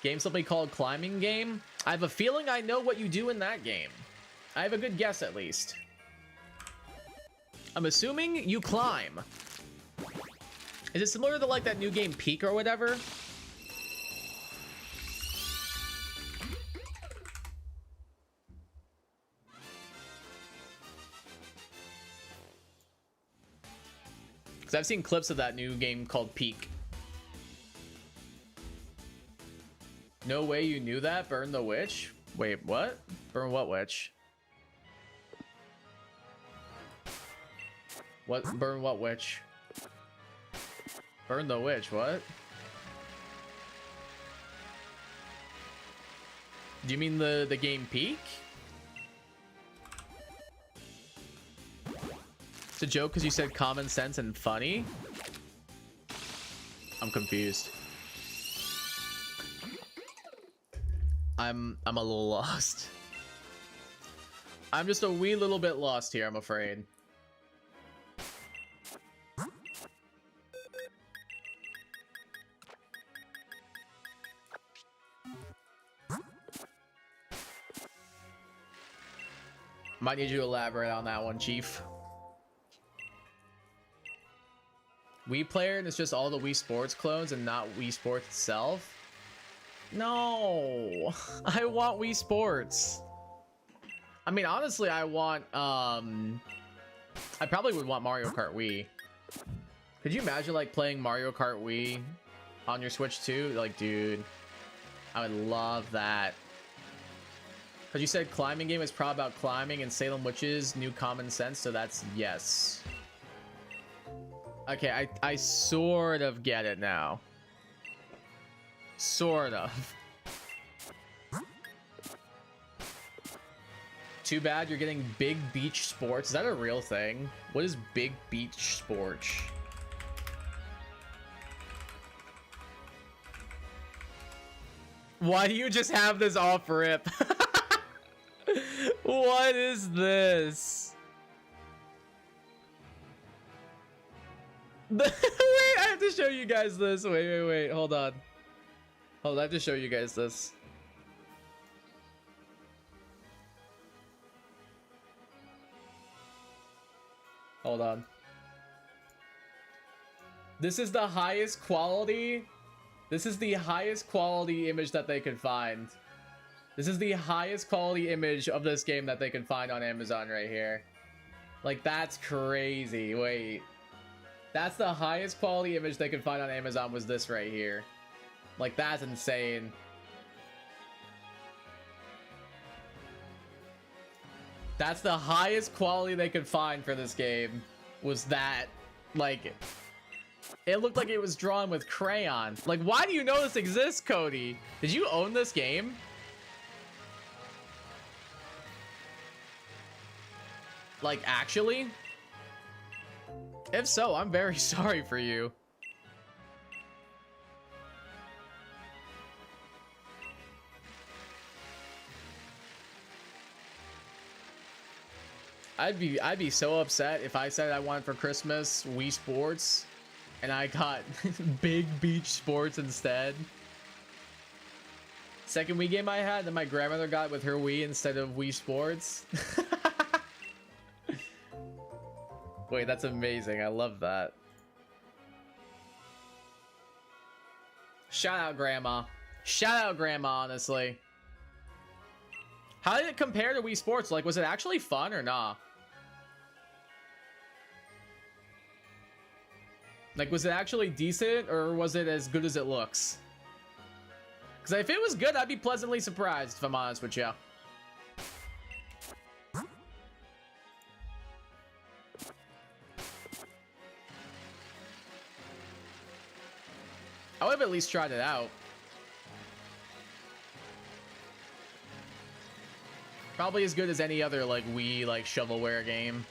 Game simply called Climbing Game. I have a feeling I know what you do in that game. I have a good guess, at least. I'm assuming you climb. Is it similar to like that new game Peak or whatever? Because I've seen clips of that new game called Peak. No way you knew that? Burn the witch? Wait, what? Burn what witch? What? Burn what witch? Burn the witch, what? Do you mean the game Peak? It's a joke because you said common sense and funny? I'm confused. I'm a little lost. I'm just a wee little bit lost here, I'm afraid. Might need you to elaborate on that one, Chief. Wii Player and it's just all the Wii Sports clones and not Wii Sports itself? No, I want Wii Sports. I mean, honestly, I want, I probably would want Mario Kart Wii. Could you imagine, like, playing Mario Kart Wii on your Switch too? Like, dude, I would love that. Because you said climbing game is probably about climbing and Salem Witches, new common sense, so that's yes. Okay, I sort of get it now. Sort of. Too bad you're getting Big Beach Sports. Is that a real thing? What is Big Beach Sports? Why do you just have this off rip? What is this? Wait, I have to show you guys this. Wait. Hold on. I have to show you guys this. Hold on. This is the highest quality. This is the highest quality image that they could find. This is the highest quality image of this game that they can find on Amazon right here. Like, that's crazy. Wait. That's the highest quality image they could find on Amazon was this right here. Like, that's insane. That's the highest quality they could find for this game. Was that. Like, it looked like it was drawn with crayon. Like, why do you know this exists, Cody? Did you own this game? Like, actually? If so, I'm very sorry for you. I'd be so upset if I said I wanted for Christmas Wii Sports and I got Big Beach Sports instead. Second Wii game I had, then my grandmother got it with her Wii instead of Wii Sports. Wait, that's amazing. I love that. Shout out, Grandma. Shout out, Grandma, honestly. How did it compare to Wii Sports? Like, was it actually fun or not? Like, was it actually decent or was it as good as it looks? Because if it was good, I'd be pleasantly surprised, if I'm honest with you. I would have at least tried it out. Probably as good as any other, like, Wii, like, shovelware game.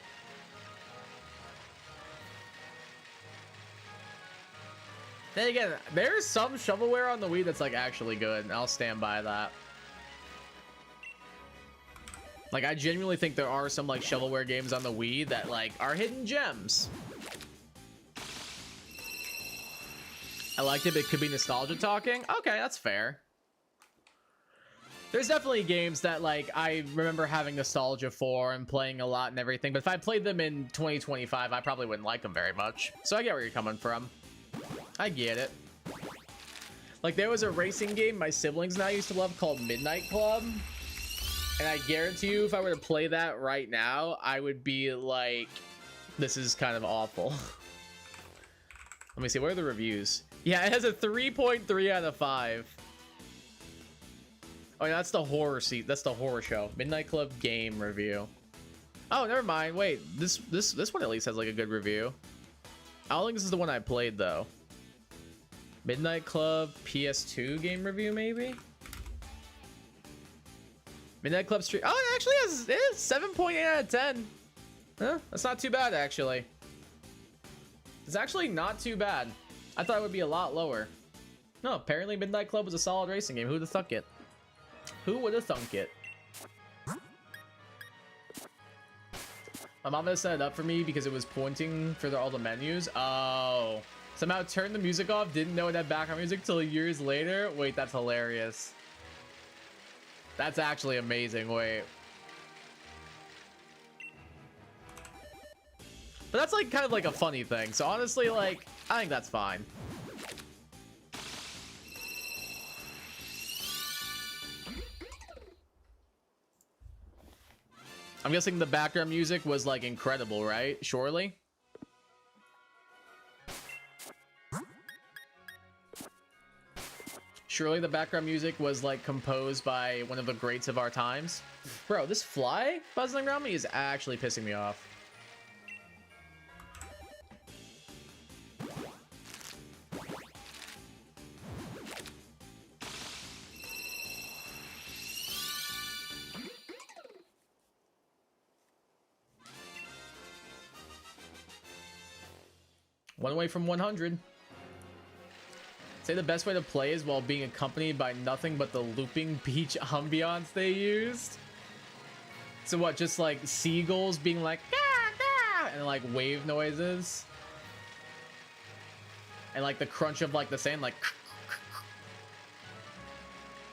Then again, there's some shovelware on the Wii that's, like, actually good, and I'll stand by that. Like, I genuinely think there are some, like, shovelware games on the Wii that, like, are hidden gems. I liked it, but it could be nostalgia talking. Okay, that's fair. There's definitely games that, like, I remember having nostalgia for and playing a lot and everything, but if I played them in 2025, I probably wouldn't like them very much. So I get where you're coming from. I get it. Like, there was a racing game my siblings and I used to love called Midnight Club, and I guarantee you if I were to play that right now, I would be like, this is kind of awful. Let me see, what are the reviews? Yeah, it has a 3.3 out of 5. Oh, yeah, that's the horror seat. That's the horror show. Midnight Club game review. Oh, never mind. Wait, this one at least has like a good review. I don't think this is the one I played though. Midnight Club PS2 game review, maybe. Midnight Club Street. Oh, it actually has 7.8 out of 10. Huh? That's not too bad actually. It's actually not too bad. I thought it would be a lot lower. No, apparently Midnight Club was a solid racing game. Who'd have thunk it? Who would have thunk it? My mom had set it up for me because it was pointing for all the menus. Oh. Somehow turned the music off, didn't know it had background music till years later. Wait, that's hilarious. That's actually amazing. Wait. But that's like kind of like a funny thing. So honestly, like, I think that's fine. I'm guessing the background music was like incredible, right? Surely. Surely the background music was like composed by one of the greats of our times. Bro, this fly buzzing around me is actually pissing me off. One away from 100. Say the best way to play is while being accompanied by nothing but the looping beach ambiance they used. So what, just like seagulls being like, "Gah, gah," and like wave noises? And like the crunch of like the sand, like,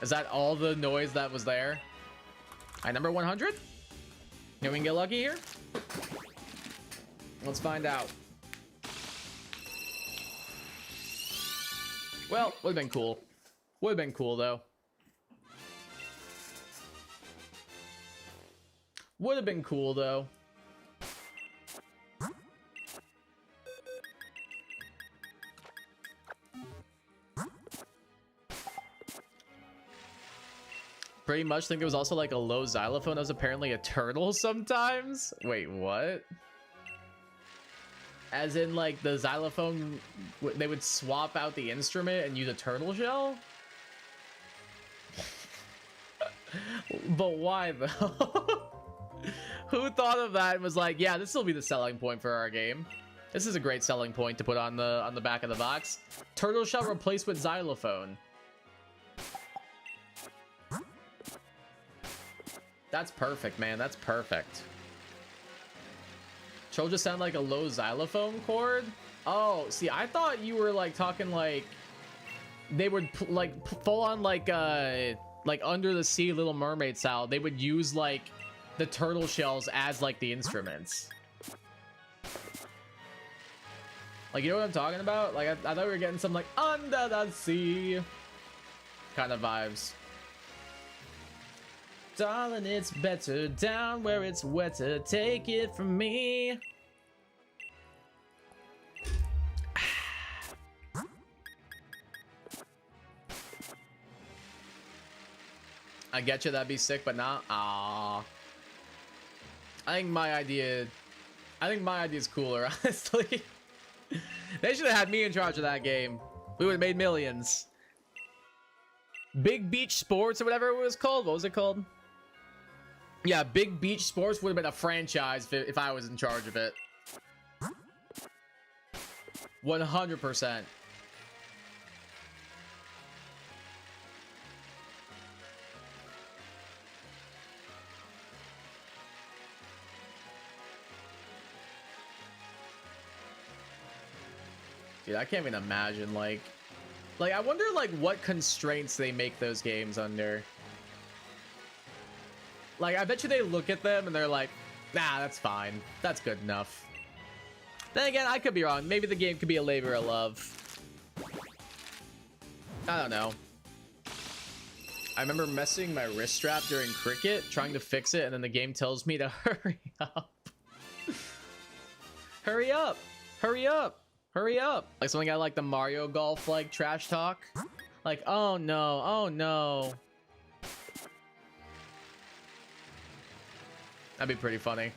is that all the noise that was there? All right, number 100. Maybe we can get lucky here. Let's find out. Well, would have been cool. Would have been cool, though. Would have been cool though. Pretty much think it was also like a low xylophone that was apparently a turtle sometimes. Wait, what? As in like the xylophone, they would swap out the instrument and use a turtle shell? But why though? Who thought of that and was like, yeah, this will be the selling point for our game. This is a great selling point to put on the back of the box. Turtle shell replaced with xylophone. That's perfect, man. That's perfect. Troll just sound like a low xylophone chord. Oh, see, I thought you were like talking like they would like full on like Under the Sea Little Mermaid style. They would use like the turtle shells as like the instruments. Like, you know what I'm talking about? Like, I thought we were getting some like Under the Sea kind of vibes. Darling, it's better down where it's wetter. Take it from me. I get you, that'd be sick, but not. Ah. I think my idea is cooler, honestly. They should have had me in charge of that game. We would have made millions. Big Beach Sports or whatever it was called. What was it called? Yeah, Big Beach Sports would have been a franchise if I was in charge of it. 100%. Dude, I can't even imagine, like I wonder, like, what constraints they make those games under. Like, I bet you they look at them and they're like, nah, that's fine. That's good enough. Then again, I could be wrong. Maybe the game could be a labor of love. I don't know. I remember messing my wrist strap during cricket, trying to fix it, and then the game tells me to hurry up. Hurry up! Hurry up! Hurry up! Like something I like the Mario Golf, like, trash talk. Like, oh no, oh no. That'd be pretty funny.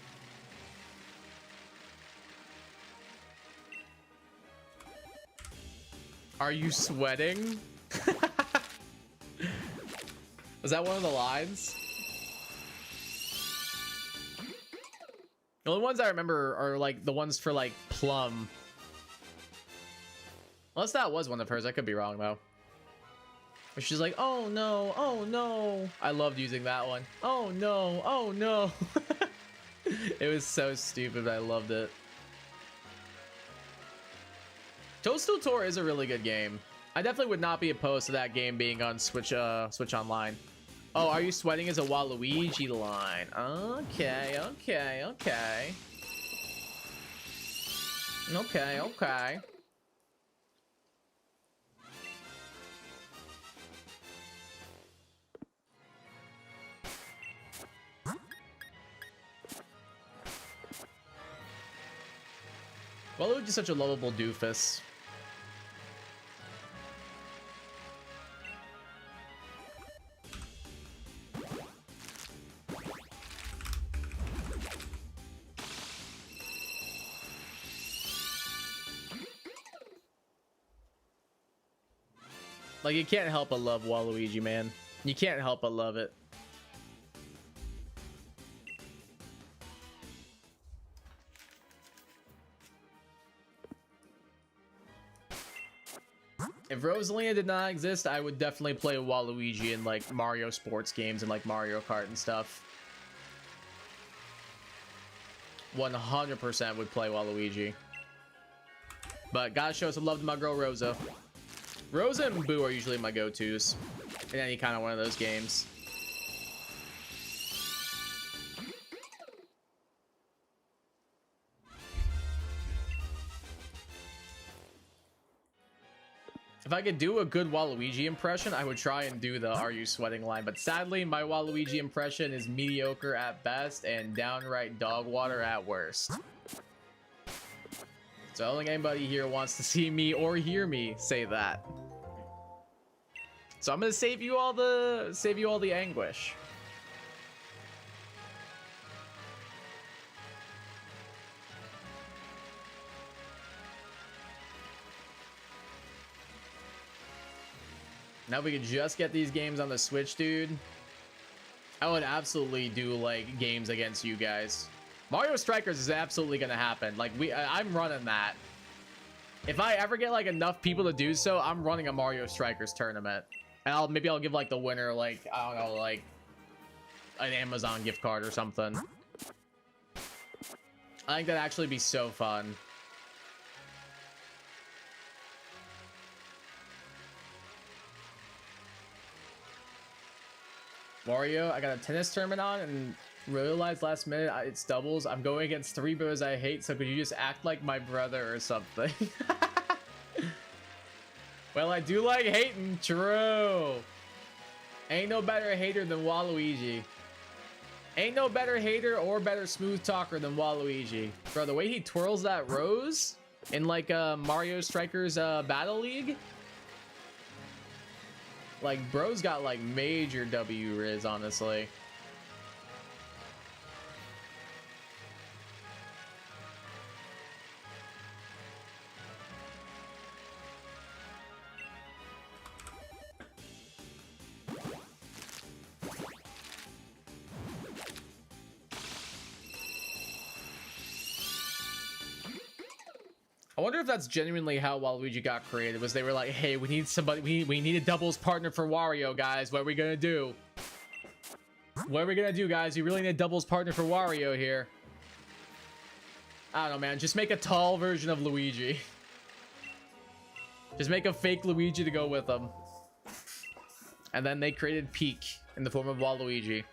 Are you sweating? Was that one of the lines? The only ones I remember are like the ones for like Plum. Unless that was one of hers. I could be wrong though. But she's like, oh no, oh no. I loved using that one. Oh no, oh no. It was so stupid, but I loved it. Toadstool Tour is a really good game. I definitely would not be opposed to that game being on Switch Online. Oh, are you sweating as a Waluigi line? Okay, okay, okay. Okay, okay. Waluigi's such a lovable doofus. Like, you can't help but love Waluigi, man. You can't help but love it. If Rosalina did not exist, I would definitely play Waluigi in like Mario sports games and like Mario Kart and stuff. 100% would play Waluigi. But gotta show some love to my girl Rosa. Rosa and Boo are usually my go-tos in any kind of one of those games. If I could do a good Waluigi impression, I would try and do the "Are you sweating" line, but sadly, my Waluigi impression is mediocre at best and downright dog water at worst. So I don't think anybody here wants to see me or hear me say that. So I'm gonna save you all the anguish. Now if we could just get these games on the Switch, dude, I would absolutely do like games against you guys. Mario Strikers is absolutely gonna happen. Like I'm running that. If I ever get like enough people to do so, I'm running a Mario Strikers tournament. And maybe I'll give like the winner like, I don't know, like an Amazon gift card or something. I think that'd actually be so fun. Mario, I got a tennis tournament on and realized last minute it's doubles. I'm going against 3 bros I hate, so could you just act like my brother or something? Well, I do like hating. True. Ain't no better hater than Waluigi. Ain't no better hater or better smooth talker than Waluigi. Bro, the way he twirls that rose in like Mario Strikers Battle League. Like, bro's got like major W riz, honestly. I wonder if that's genuinely how Waluigi got created. Was they were like, hey, we need somebody, we need a doubles partner for Wario, guys. What are we gonna do? What are we gonna do, guys? You really need a doubles partner for Wario here. I don't know, man. Just make a tall version of Luigi. Just make a fake Luigi to go with them. And then they created Peak in the form of Waluigi.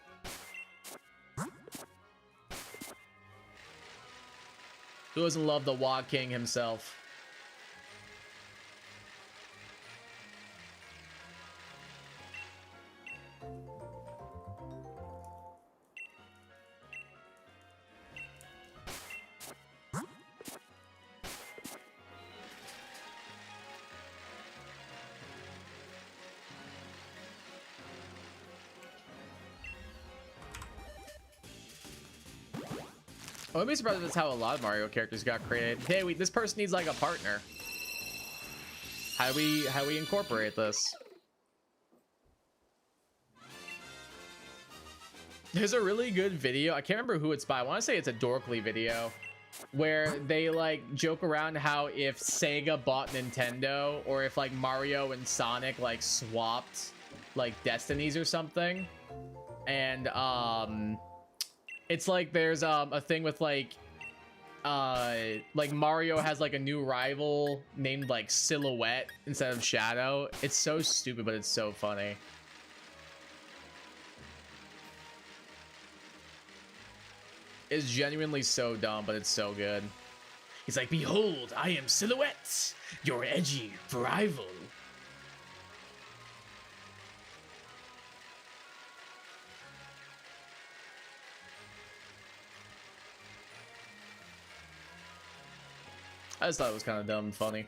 Who doesn't love the Wa King himself? I wouldn't be surprised if that's how a lot of Mario characters got created. Hey, this person needs like a partner. How do we incorporate this? There's a really good video. I can't remember who it's by. I want to say it's a Dorkly video where they like joke around how if Sega bought Nintendo or if like Mario and Sonic like swapped like destinies or something. And it's like there's a thing with like Mario has like a new rival named like Silhouette instead of Shadow. It's so stupid, but it's so funny. It's genuinely so dumb, but it's so good. He's like, behold, I am Silhouette, your edgy rival. I just thought it was kind of dumb and funny.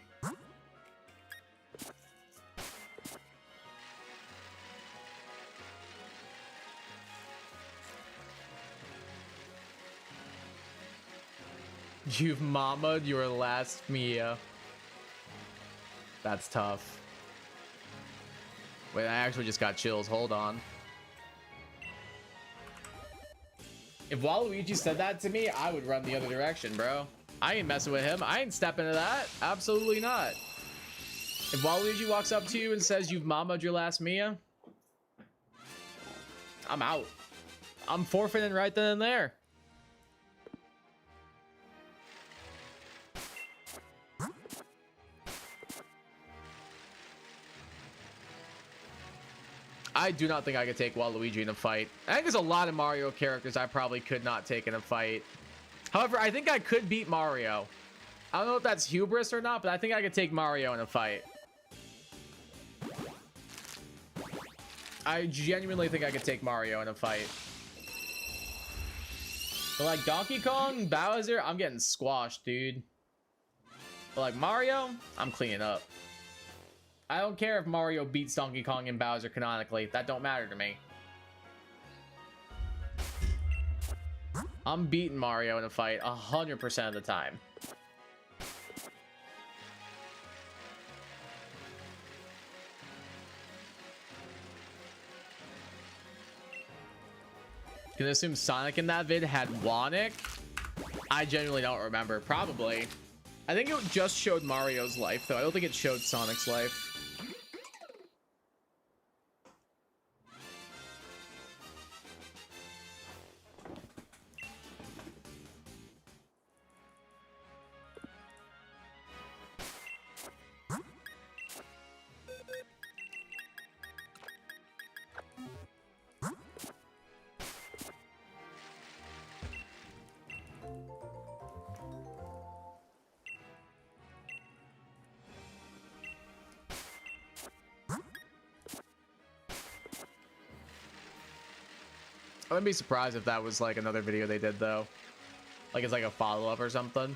You've mamaed your last Mia. That's tough. Wait, I actually just got chills. Hold on. If Waluigi said that to me, I would run the other direction, bro. I ain't messing with him. I ain't stepping to that. Absolutely not. If Waluigi walks up to you and says you've mamaed your last Mia, I'm out. I'm forfeiting right then and there. I do not think I could take Waluigi in a fight. I think there's a lot of Mario characters I probably could not take in a fight. However, I think I could beat Mario. I don't know if that's hubris or not, but I think I could take Mario in a fight. I genuinely think I could take Mario in a fight. But like Donkey Kong, Bowser, I'm getting squashed, dude. But like Mario, I'm cleaning up. I don't care if Mario beats Donkey Kong and Bowser canonically. That don't matter to me. I'm beating Mario in a fight 100% of the time. Can I assume Sonic in that vid had Wonic? I genuinely don't remember. Probably. I think it just showed Mario's life, though. I don't think it showed Sonic's life. I wouldn't be surprised if that was like another video they did though. Like it's like a follow-up or something.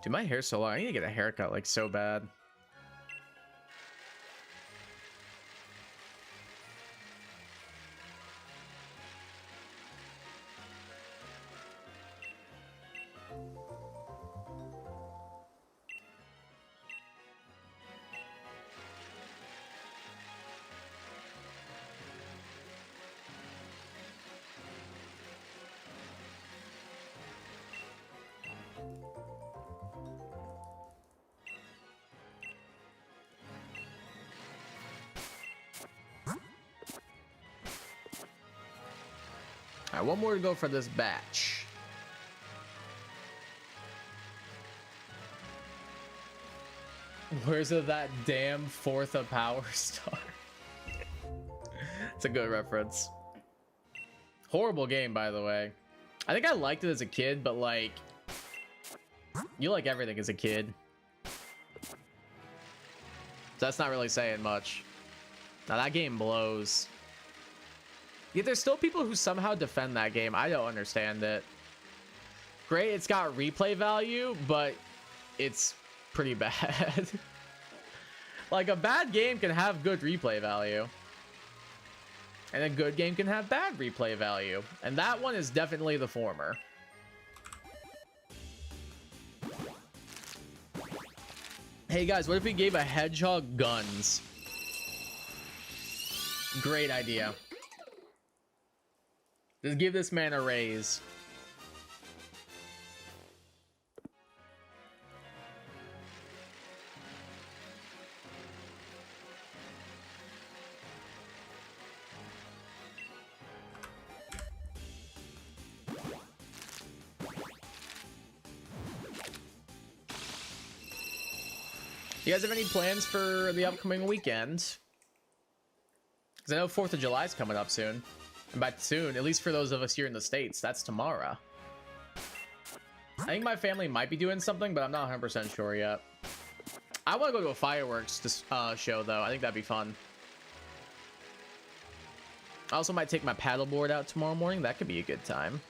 Dude, my hair's so long. I need to get a haircut like so bad. All right, one more to go for this batch. Where's that damn fourth of Power Star? It's a good reference. Horrible game, by the way. I think I liked it as a kid, but like, you like everything as a kid. So that's not really saying much. Now that game blows. Yet there's still people who somehow defend that game. I don't understand it. Great, it's got replay value, but it's pretty bad. Like a bad game can have good replay value. And a good game can have bad replay value. And that one is definitely the former. Hey guys, what if we gave a hedgehog guns? Great idea. Just give this man a raise. You guys have any plans for the upcoming weekend? Because I know 4th of July is coming up soon. And by soon, at least for those of us here in the States, that's tomorrow. I think my family might be doing something, but I'm not 100% sure yet. I want to go to a fireworks show, though. I think that'd be fun. I also might take my paddleboard out tomorrow morning. That could be a good time.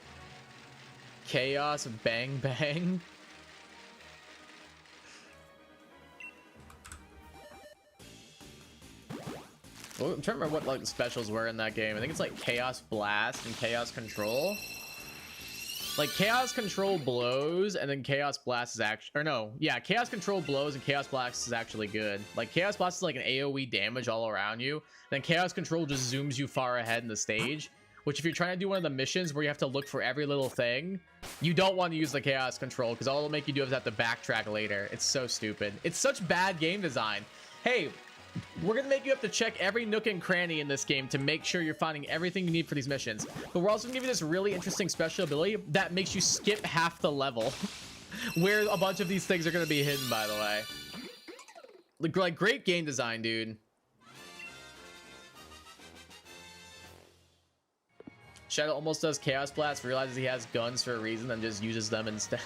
Chaos Bang Bang. Well, I'm trying to remember what like the specials were in that game. I think it's like Chaos Blast and Chaos Control. Like Chaos Control blows, and then Chaos Blast is actually, or no, yeah, Chaos Control blows and Chaos Blast is actually good. Like Chaos Blast is like an AoE damage all around you. Then Chaos Control just zooms you far ahead in the stage. Which if you're trying to do one of the missions where you have to look for every little thing, you don't want to use the Chaos Control because all it'll make you do is have to backtrack later. It's so stupid. It's such bad game design. Hey, we're gonna make you have to check every nook and cranny in this game to make sure you're finding everything you need for these missions, but we're also gonna give you this really interesting special ability that makes you skip half the level where a bunch of these things are gonna be hidden, by the way. Like great game design, dude. Shadow almost does Chaos Blast, realizes he has guns for a reason and just uses them instead.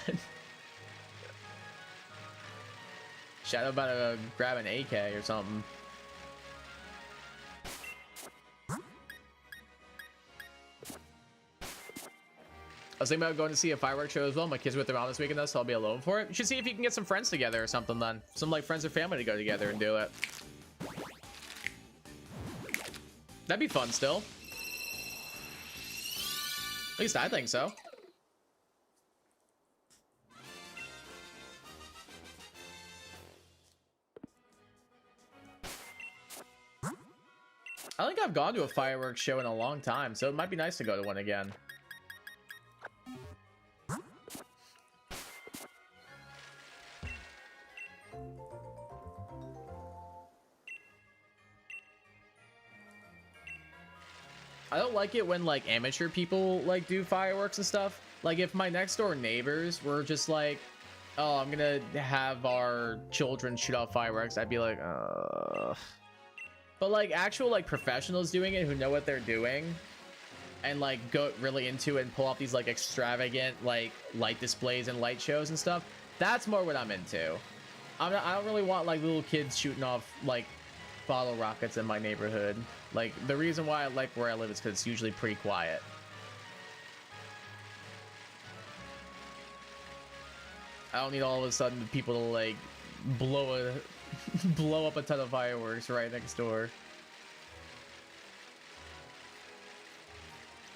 Shadow about to grab an AK or something. I was thinking about going to see a fireworks show as well. My kids were with their mom this weekend though, so I'll be alone for it. You should see if you can get some friends together or something then. Some like friends or family to go together and do it. That'd be fun still. At least I think so. I don't think I've gone to a fireworks show in a long time, so it might be nice to go to one again. I don't like it when like amateur people like do fireworks and stuff. Like if my next door neighbors were just like, oh, I'm gonna have our children shoot off fireworks, I'd be like, but like actual like professionals doing it who know what they're doing and like go really into it and pull off these like extravagant like light displays and light shows and stuff, that's more what I'm into. I don't really want like little kids shooting off like bottle rockets in my neighborhood. Like the reason why I like where I live is because it's usually pretty quiet. I don't need all of a sudden people to like blow up a ton of fireworks right next door.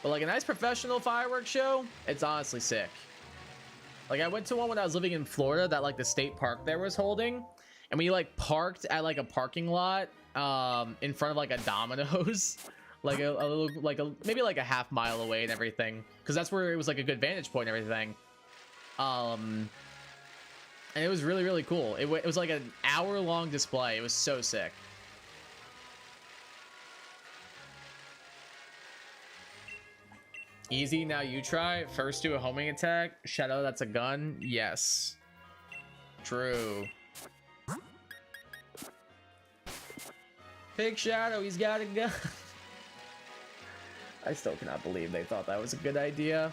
But like a nice professional fireworks show, it's honestly sick. Like I went to one when I was living in Florida that like the state park there was holding, and we like parked at like a parking lot in front of like a Domino's, like a little like maybe like a half mile away and everything, because that's where it was like a good vantage point and everything. And it was really, really cool. It was like an hour-long display. It was so sick. Easy, now you try. First do a homing attack. Shadow, that's a gun. Yes. True. Big Shadow, he's got a gun. I still cannot believe they thought that was a good idea.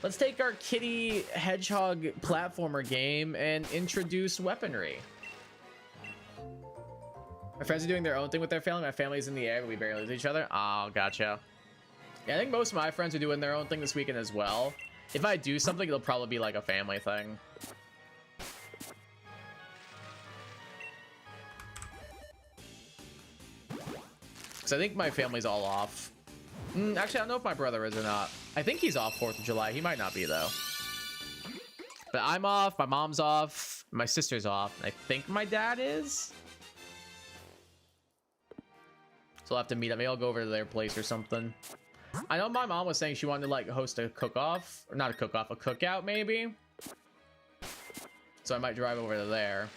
Let's take our kitty hedgehog platformer game and introduce weaponry. My friends are doing their own thing with their family. My family's in the air, but we barely lose each other. Oh, gotcha. Yeah, I think most of my friends are doing their own thing this weekend as well. If I do something, it'll probably be like a family thing. Because I think my family's all off. Actually, I don't know if my brother is or not. I think he's off 4th of July. He might not be, though. But I'm off. My mom's off. My sister's off. I think my dad is. So I'll have to meet up. Maybe I'll go over to their place or something. I know my mom was saying she wanted to, like, host a cook-off. Or not a cook-off, a cookout, maybe. So I might drive over to there.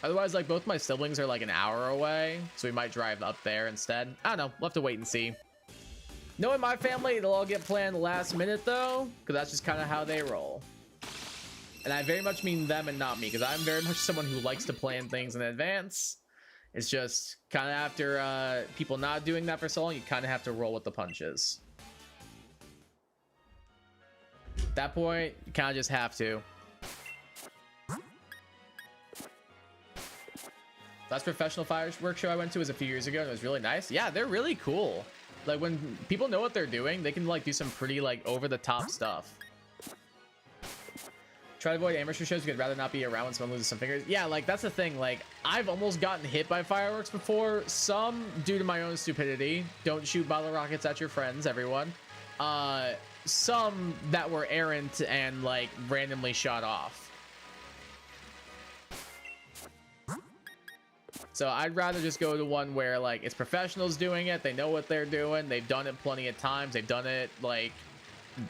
Otherwise, like, both my siblings are, like, an hour away. So we might drive up there instead. I don't know. We'll have to wait and see. Knowing my family, it'll all get planned last minute, though. Because that's just kind of how they roll. And I very much mean them and not me. Because I'm very much someone who likes to plan things in advance. It's just kind of after people not doing that for so long, you kind of have to roll with the punches. At that point, you kind of just have to. Last professional fireworks show I went to was a few years ago, and it was really nice. Yeah, they're really cool. Like, when people know what they're doing, they can, like, do some pretty, like, over-the-top stuff. Try to avoid amateur shows. You'd rather not be around when someone loses some fingers. Yeah, like, that's the thing. Like, I've almost gotten hit by fireworks before. Some, due to my own stupidity. Don't shoot bottle rockets at your friends, everyone. Some that were errant and, like, randomly shot off. So I'd rather just go to one where, like, it's professionals doing it. They know what they're doing. They've done it plenty of times. They've done it, like,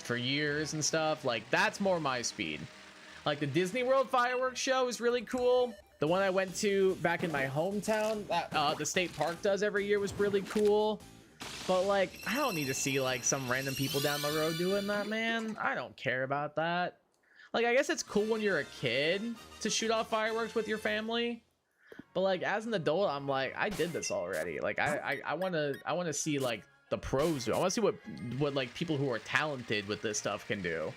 for years and stuff. Like, that's more my speed. Like, the Disney World fireworks show is really cool. The one I went to back in my hometown that the state park does every year was really cool. But, like, I don't need to see, like, some random people down the road doing that, man. I don't care about that. Like, I guess it's cool when you're a kid to shoot off fireworks with your family. But, like, as an adult, I'm like, I did this already. Like, I want to see, like, the pros do. I want to see what like people who are talented with this stuff can do.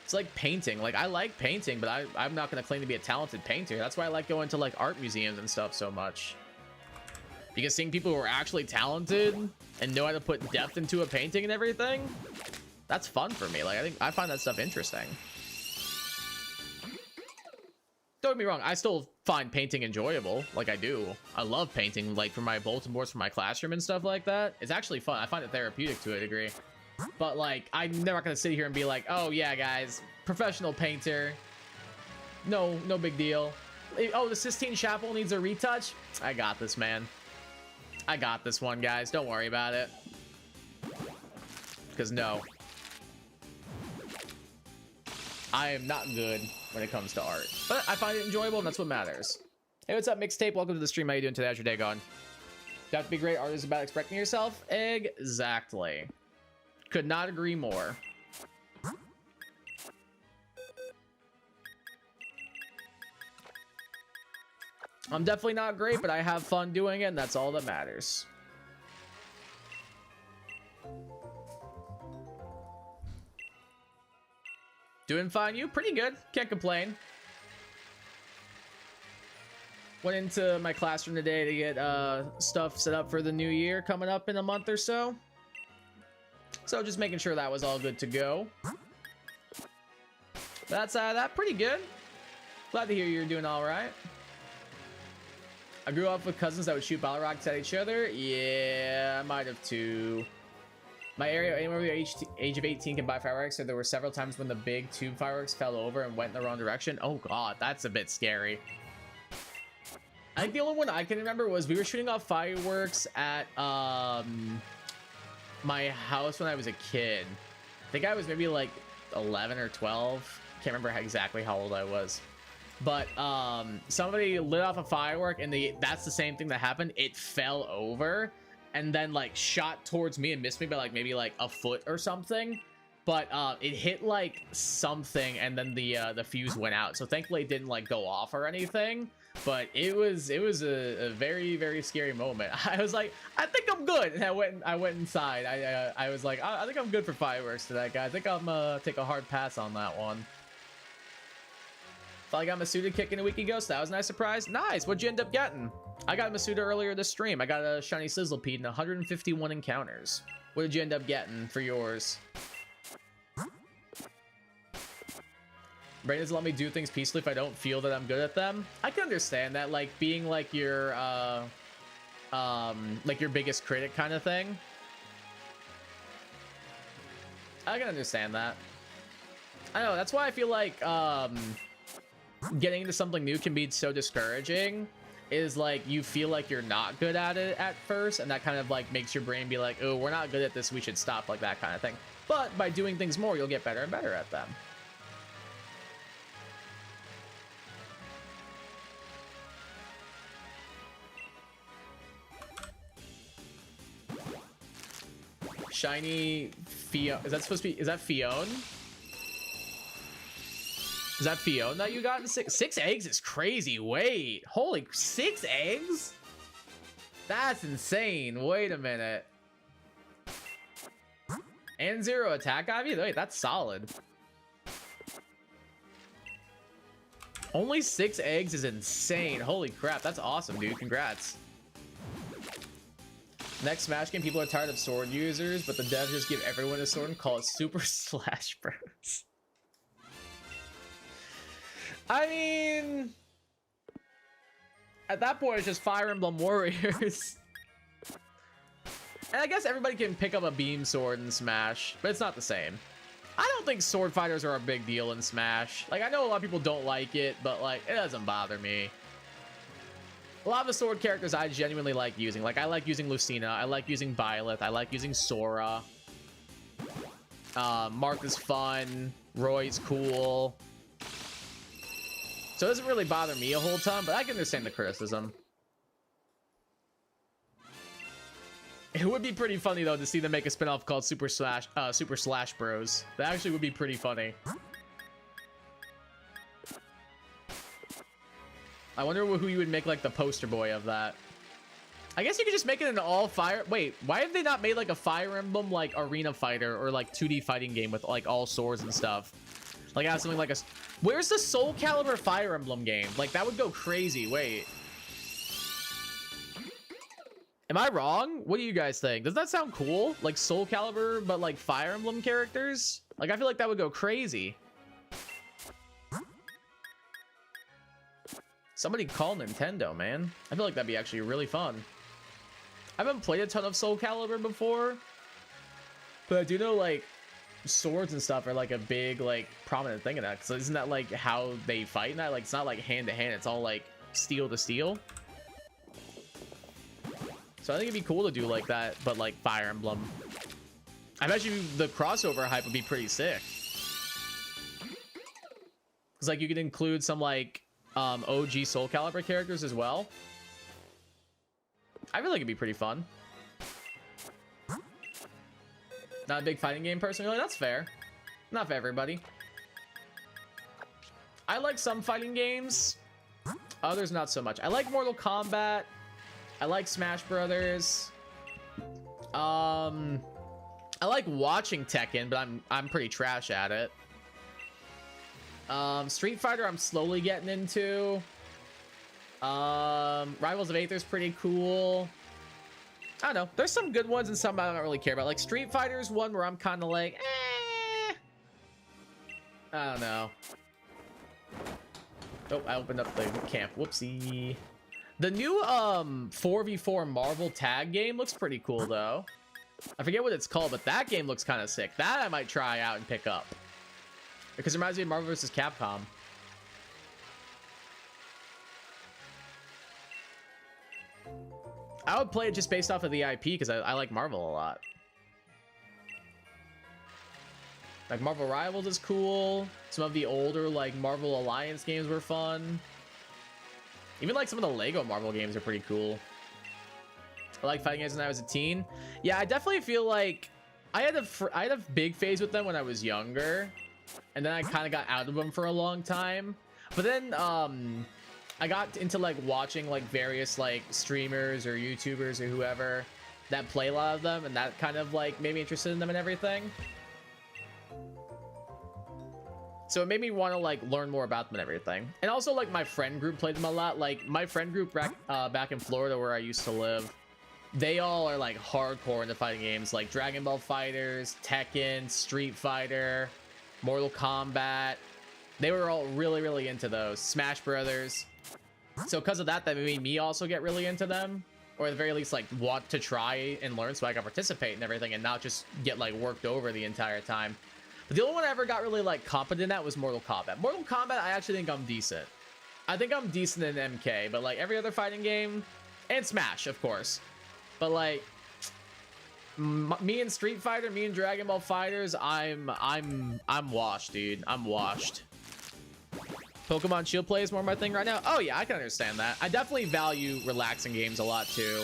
It's like painting. Like, I like painting, but I'm not going to claim to be a talented painter. That's why I like going to, like, art museums and stuff so much. Because seeing people who are actually talented and know how to put depth into a painting and everything, that's fun for me. Like, I find that stuff interesting. Don't get me wrong, I still find painting enjoyable. Like, I do. I love painting, like, for my bulletin boards for my classroom and stuff like that. It's actually fun. I find it therapeutic to a degree. But, like, I'm never gonna sit here and be like, oh, yeah, guys, professional painter. No big deal. Oh, the Sistine Chapel needs a retouch? I got this, man. I got this one, guys. Don't worry about it. Because, no. I am not good when it comes to art. But I find it enjoyable, and that's what matters. Hey, what's up, Mixtape? Welcome to the stream. How you doing today? How's your day going? You have to be great. Art is about expressing yourself. Exactly. Could not agree more. I'm definitely not great, but I have fun doing it, and that's all that matters. Doing fine, you? Pretty good. Can't complain. Went into my classroom today to get stuff set up for the new year coming up in a month or so. So just making sure that was all good to go. That's that pretty good. Glad to hear you're doing all right. I grew up with cousins that would shoot bottle rockets at each other. Yeah, I might have too. My area, anyone over the age of 18 can buy fireworks, so there were several times when the big tube fireworks fell over and went in the wrong direction. Oh god, that's a bit scary. I think the only one I can remember was we were shooting off fireworks at my house when I was a kid. I think I was maybe like 11 or 12. Can't remember exactly how old I was. But somebody lit off a firework and that's the same thing that happened. It fell over and then like shot towards me and missed me by like maybe like a foot or something. But it hit like something and then the fuse went out. So thankfully it didn't like go off or anything. But it was a very, very scary moment. I was like, I think I'm good, and I went inside. I was like, I think I'm good for fireworks today, guys. I think I'm take a hard pass on that one. Finally got Masuda kicking a week ago, so that was a nice surprise. Nice. What'd you end up getting? I got Masuda earlier this stream. I got a shiny Sizzlepede and 151 encounters. What did you end up getting for yours? Brain doesn't let me do things peacefully if I don't feel that I'm good at them. I can understand that, like being like your biggest critic kind of thing. I can understand that. I know, that's why I feel like getting into something new can be so discouraging. Is like you feel like you're not good at it at first, and that kind of like makes your brain be like, oh, we're not good at this, we should stop, like that kind of thing. But by doing things more, you'll get better and better at them. Shiny Fiona. Is that supposed to be? Is that Fiona? Is that Fiona that you got in 6 eggs? Is crazy. Wait, holy 6 eggs? That's insane. Wait a minute. And 0 attack, Ivy. Wait, that's solid. Only 6 eggs is insane. Holy crap, that's awesome, dude. Congrats. Next Smash game, people are tired of sword users, but the devs just give everyone a sword and call it Super Slash Bros. I mean, at that point, it's just Fire Emblem Warriors. And I guess everybody can pick up a beam sword in Smash, but it's not the same. I don't think sword fighters are a big deal in Smash. Like, I know a lot of people don't like it, but like, it doesn't bother me. A lot of the sword characters I genuinely like using. Like, I like using Lucina. I like using Byleth. I like using Sora. Martha's fun. Roy's cool. So it doesn't really bother me a whole ton, but I can understand the criticism. It would be pretty funny, though, to see them make a spinoff called Super Slash Bros. That actually would be pretty funny. I wonder who you would make, like, the poster boy of that. I guess you could just make it an all-fire... Wait, why have they not made, like, a Fire Emblem, like, arena fighter or, like, 2D fighting game with, like, all swords and stuff? Like have something like a... Where's the Soul Calibur Fire Emblem game? Like that would go crazy. Wait. Am I wrong? What do you guys think? Does that sound cool? Like Soul Calibur, but like Fire Emblem characters? Like I feel like that would go crazy. Somebody call Nintendo, man. I feel like that'd be actually really fun. I haven't played a ton of Soul Calibur before, but I do know like swords and stuff are like a big like prominent thing in that. So isn't that like how they fight in that? Like it's not like hand to hand, it's all like steel to steel. So I think it'd be cool to do like that, but like Fire Emblem. I bet you the crossover hype would be pretty sick. Cause like you could include some like OG Soul Calibur characters as well. I feel like it'd be pretty fun. Not a big fighting game person, really? That's fair. Not for everybody. I like some fighting games. Others not so much. I like Mortal Kombat. I like Smash Brothers. I like watching Tekken, but I'm pretty trash at it. Street Fighter I'm slowly getting into. Rivals of Aether's pretty cool. I don't know. There's some good ones and some I don't really care about. Like Street Fighter's one where I'm kind of like, eh. I don't know. Oh, I opened up the camp. Whoopsie. The new 4v4 Marvel tag game looks pretty cool though. I forget what it's called, but that game looks kind of sick. That I might try out and pick up. Because it reminds me of Marvel vs. Capcom. I would play it just based off of the IP because I like Marvel a lot. Like Marvel Rivals is cool. Some of the older like Marvel Alliance games were fun. Even like some of the Lego Marvel games are pretty cool. I like fighting games when I was a teen. Yeah, I definitely feel like I had a big phase with them when I was younger, and then I kind of got out of them for a long time. But then I got into like watching like various like streamers or YouTubers or whoever that play a lot of them, and that kind of like made me interested in them and everything. So it made me want to like learn more about them and everything. And also like my friend group played them a lot. Like my friend group back in Florida where I used to live, they all are like hardcore into fighting games like Dragon Ball Fighters, Tekken, Street Fighter, Mortal Kombat. They were all really, really into those. Smash Brothers. So because of that, that made me also get really into them. Or at the very least, like, want to try and learn so I can participate and everything and not just get, like, worked over the entire time. But the only one I ever got really, like, competent at was Mortal Kombat. Mortal Kombat, I actually think I'm decent. I think I'm decent in MK, but, like, every other fighting game... And Smash, of course. But, like... Me and Street Fighter, me and Dragon Ball Fighters, I'm washed, dude. I'm washed. Pokemon Shield play is more my thing right now. Oh yeah, I can understand that. I definitely value relaxing games a lot too.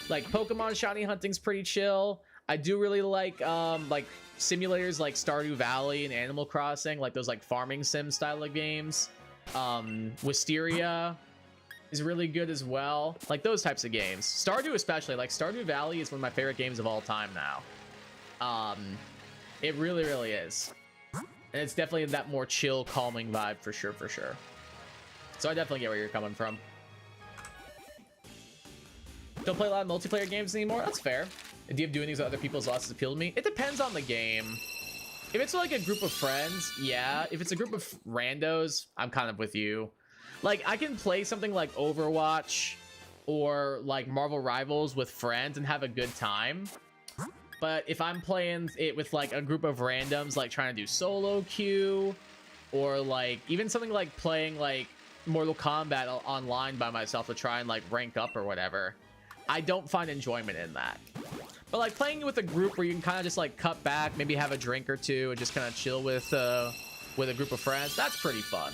Like Pokemon shiny hunting's pretty chill. I do really like simulators like Stardew Valley and Animal Crossing, like those like farming sim style of games. Wisteria is really good as well. Like those types of games. Stardew especially, like Stardew Valley is one of my favorite games of all time now. It really, really is. And it's definitely that more chill, calming vibe for sure, for sure. So I definitely get where you're coming from. Don't play a lot of multiplayer games anymore? That's fair. Do you have doing these with other people's losses appeal to me? It depends on the game. If it's like a group of friends, yeah. If it's a group of randos, I'm kind of with you. Like, I can play something like Overwatch or like Marvel Rivals with friends and have a good time. But if I'm playing it with like a group of randoms, like trying to do solo queue, or like even something like playing like Mortal Kombat online by myself to try and like rank up or whatever, I don't find enjoyment in that. But like playing with a group where you can kind of just like cut back, maybe have a drink or two and just kind of chill with a group of friends, that's pretty fun.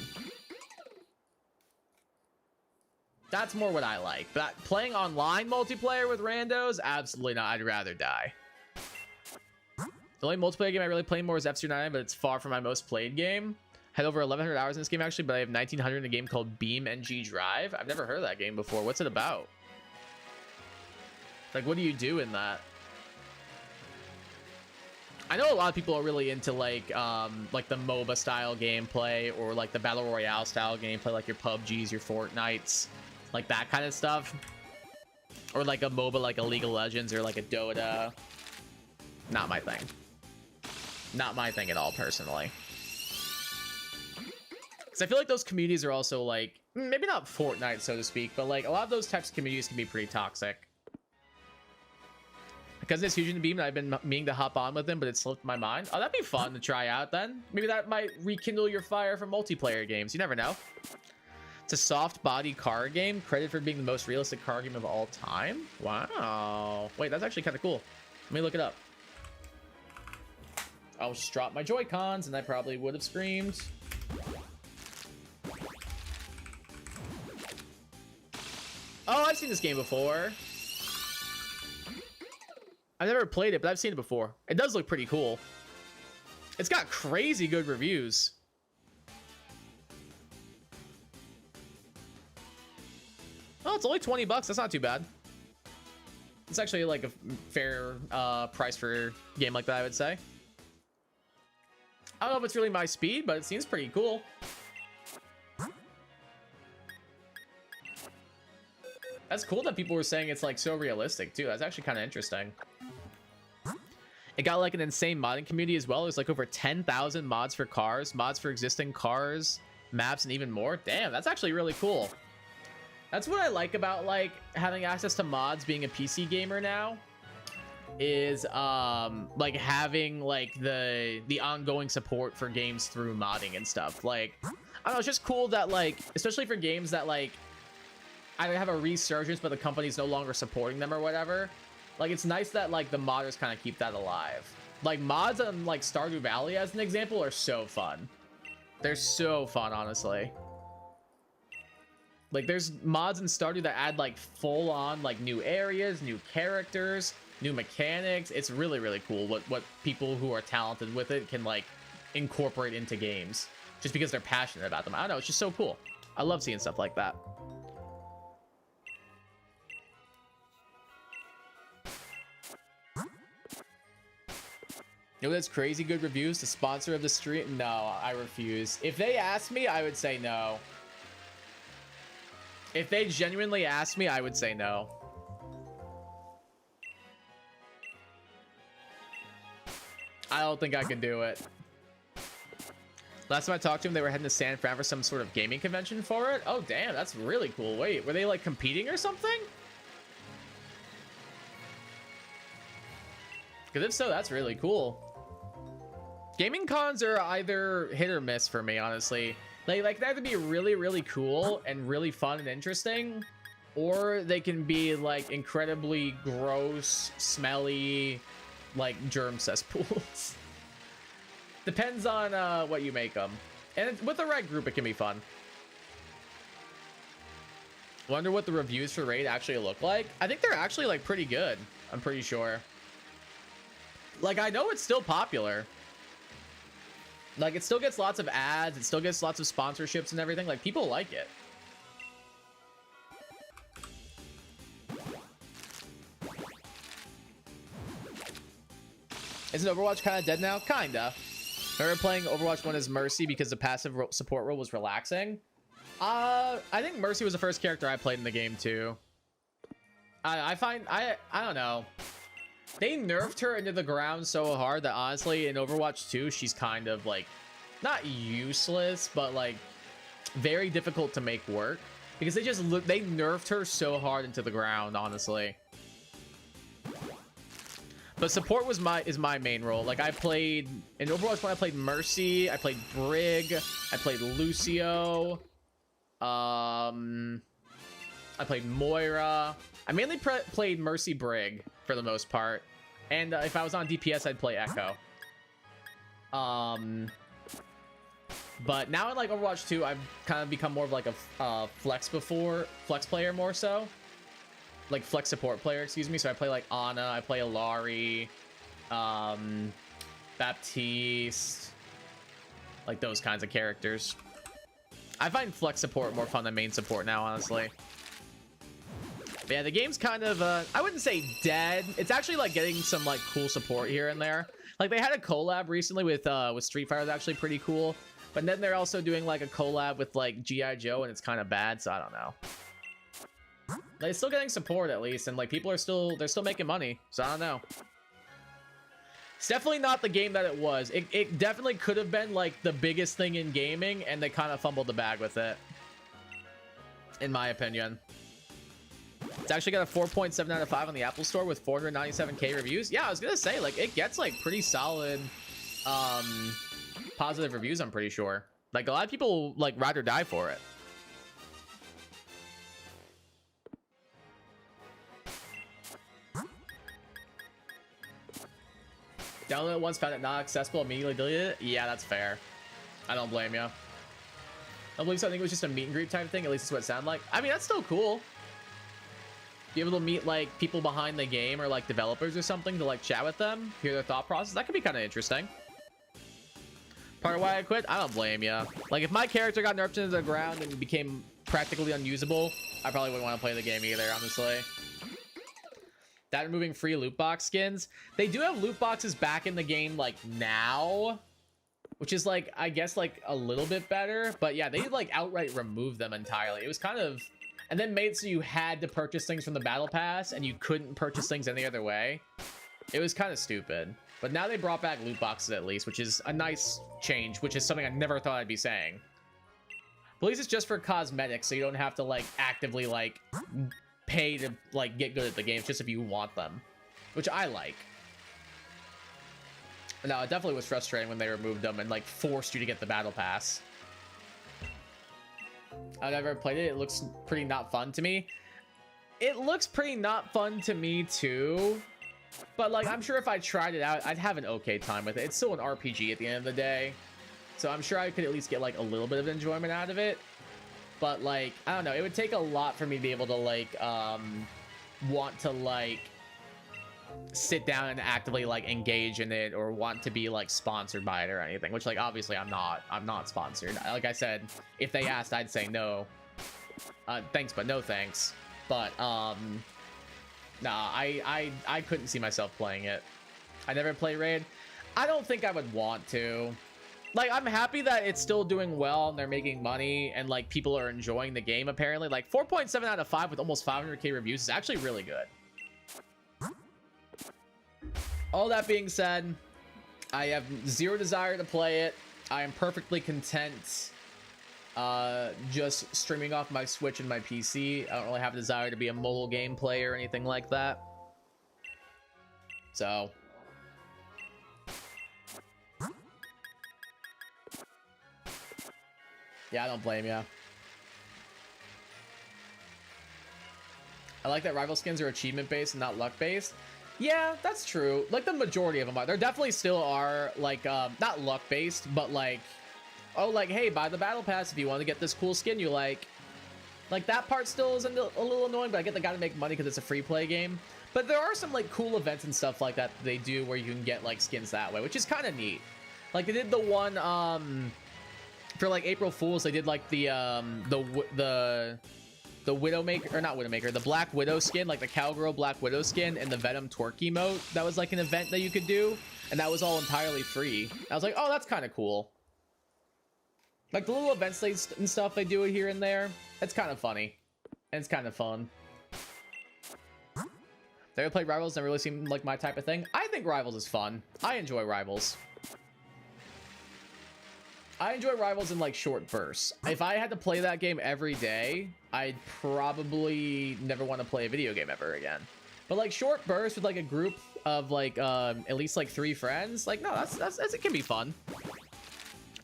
That's more what I like. But playing online multiplayer with randos, absolutely not. I'd rather die. The only multiplayer game I really play more is F-Zero 99, but it's far from my most played game. Had over 1,100 hours in this game, actually, but I have 1,900 in a game called Beam NG Drive. I've never heard of that game before. What's it about? Like, what do you do in that? I know a lot of people are really into like the MOBA style gameplay or like the battle royale style gameplay, like your PUBGs, your Fortnites, like that kind of stuff, or like a MOBA like a League of Legends or like a Dota. Not my thing. Not my thing at all, personally. Because I feel like those communities are also like, maybe not Fortnite, so to speak, but like a lot of those types of communities can be pretty toxic. Because it's huge in the beam, and I've been meaning to hop on with them, but it slipped my mind. Oh, that'd be fun to try out then. Maybe that might rekindle your fire for multiplayer games. You never know. It's a soft body car game, credited for being the most realistic car game of all time. Wow. Wait, that's actually kind of cool. Let me look it up. I'll just drop my Joy-Cons, and I probably would have screamed. Oh, I've seen this game before. I've never played it, but I've seen it before. It does look pretty cool. It's got crazy good reviews. Oh, it's only 20 bucks. That's not too bad. It's actually like a fair price for a game like that, I would say. I don't know if it's really my speed, but it seems pretty cool. That's cool that people were saying it's like so realistic too. That's actually kind of interesting. It got like an insane modding community as well. There's like over 10,000 mods for cars, mods for existing cars, maps, and even more. Damn, that's actually really cool. That's what I like about like having access to mods, being a PC gamer now, is like having like the ongoing support for games through modding and stuff. Like, I don't know, it's just cool that like, especially for games that like either have a resurgence but the company's no longer supporting them or whatever. Like, it's nice that like the modders kind of keep that alive. Like mods on like Stardew Valley as an example are so fun. They're so fun, honestly. Like there's mods in Stardew that add like full on like new areas, new characters, new mechanics. It's really, really cool what people who are talented with it can like incorporate into games just because they're passionate about them. I don't know, it's just so cool. I love seeing stuff like that. You know, that's crazy good reviews. The sponsor of the stream? No, I refuse. If they asked me, I would say no. If they genuinely asked me, I would say no. I don't think I can do it. Last time I talked to them, they were heading to San Fran for some sort of gaming convention for it. Oh, damn, that's really cool. Wait, were they like competing or something? Because if so, that's really cool. Gaming cons are either hit or miss for me, honestly. They have to be really, really cool and really fun and interesting, or they can be like incredibly gross, smelly, like germ cesspools. Depends on what you make them. And with the right group, it can be fun. Wonder what the reviews for Raid actually look like. I think they're actually like pretty good. I'm pretty sure. Like, I know it's still popular. Like, it still gets lots of ads. It still gets lots of sponsorships and everything. Like, people like it. Isn't Overwatch kind of dead now? Kinda. Remember playing Overwatch 1 as Mercy because the passive support role was relaxing? I think Mercy was the first character I played in the game, too. I don't know. They nerfed her into the ground so hard that honestly in Overwatch 2 she's kind of like not useless but like very difficult to make work because they nerfed her so hard into the ground, honestly. But support was my main role. Like, I played in Overwatch 1, I played Mercy, I played Brig, I played Lucio, I played Moira. I mainly played Mercy Brig for the most part. And if I was on DPS, I'd play Echo. But now in like Overwatch 2, I've kind of become more of like a flex player more so. Like flex support player, excuse me. So I play like Ana, I play Alari, Baptiste, like those kinds of characters. I find flex support more fun than main support now, honestly. But yeah, the game's kind of, I wouldn't say dead. It's actually like getting some like cool support here and there. Like they had a collab recently with Street Fighter that's actually pretty cool. But then they're also doing like a collab with like G.I. Joe and it's kind of bad, so I don't know. Like, it's still getting support at least, and like people are still, they're still making money, so I don't know. It's definitely not the game that it was. It definitely could have been like the biggest thing in gaming, and they kind of fumbled the bag with it, in my opinion. It's actually got a 4.7 out of 5 on the Apple Store with 497k reviews. Yeah, I was gonna say, like, it gets like pretty solid positive reviews, I'm pretty sure. Like a lot of people like ride or die for it. Downloaded it once, found it not accessible, immediately deleted it. Yeah, that's fair. I don't blame you. I believe so. I think it was just a meet and greet type thing. At least it's what it sounded like. I mean, that's still cool. Be able to meet like people behind the game or like developers or something to like chat with them, hear their thought process. That could be kind of interesting. Part of why I quit, I don't blame you. Like if my character got nerfed into the ground and became practically unusable, I probably wouldn't want to play the game either, honestly. That removing free loot box skins. They do have loot boxes back in the game like now, which is like, I guess like a little bit better, but yeah, they like outright removed them entirely. It was kind of, and then made so you had to purchase things from the battle pass and you couldn't purchase things any other way. It was kind of stupid, but now they brought back loot boxes at least, which is a nice change, which is something I never thought I'd be saying. But at least it's just for cosmetics, so you don't have to like actively like pay to like get good at the game. It's just if you want them, which I like. No, it definitely was frustrating when they removed them and like forced you to get the battle pass. I've never played it. It looks pretty not fun to me. It looks pretty not fun to me too, but like I'm sure if I tried it out, I'd have an okay time with it. It's still an RPG at the end of the day, so I'm sure I could at least get like a little bit of enjoyment out of it. But like, I don't know, it would take a lot for me to be able to like want to like sit down and actively like engage in it or want to be like sponsored by it or anything, which like obviously I'm not sponsored. Like I said, if they asked, I'd say no. Thanks, but no thanks. But nah, I couldn't see myself playing it. I never play Raid. I don't think I would want to. Like, I'm happy that it's still doing well and they're making money and like people are enjoying the game apparently. Like 4.7 out of 5 with almost 500k reviews is actually really good. All that being said, I have zero desire to play it. I am perfectly content just streaming off my Switch and my PC. I don't really have a desire to be a mobile game player or anything like that. So yeah, I don't blame you. I like that rival skins are achievement based and not luck based. Yeah, that's true. Like the majority of them are. There definitely still are like not luck based, but like, oh, like, hey, buy the battle pass if you want to get this cool skin you like. Like that part still is a little annoying, but I get they gotta make money because it's a free play game. But there are some like cool events and stuff like that they do where you can get like skins that way, which is kind of neat. Like they did the one for like April Fools, they did like the Widowmaker, or not Widowmaker, the Black Widow skin, like the Cowgirl Black Widow skin and the Venom Twerk emote. That was like an event that you could do, and that was all entirely free. I was like, oh, that's kind of cool. Like the little events and stuff they do here and there, it's kind of funny, and it's kind of fun. They ever played Rivals? Never really seemed like my type of thing. I think Rivals is fun. I enjoy Rivals. I enjoy Rivals in like short bursts. If I had to play that game every day, I'd probably never want to play a video game ever again. But like short bursts with like a group of like at least like 3 friends, like no, that's it can be fun.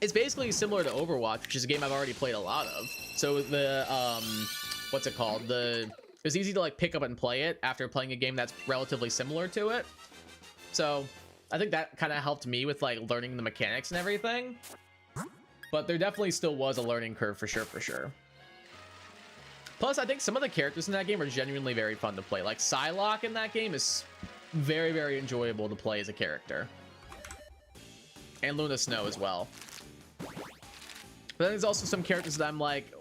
It's basically similar to Overwatch, which is a game I've already played a lot of. So the what's it called? It's easy to like pick up and play it after playing a game that's relatively similar to it. So I think that kind of helped me with like learning the mechanics and everything. But there definitely still was a learning curve for sure. Plus, I think some of the characters in that game are genuinely very fun to play. Like Psylocke in that game is very, very enjoyable to play as a character. And Luna Snow as well. But then there's also some characters that I'm like,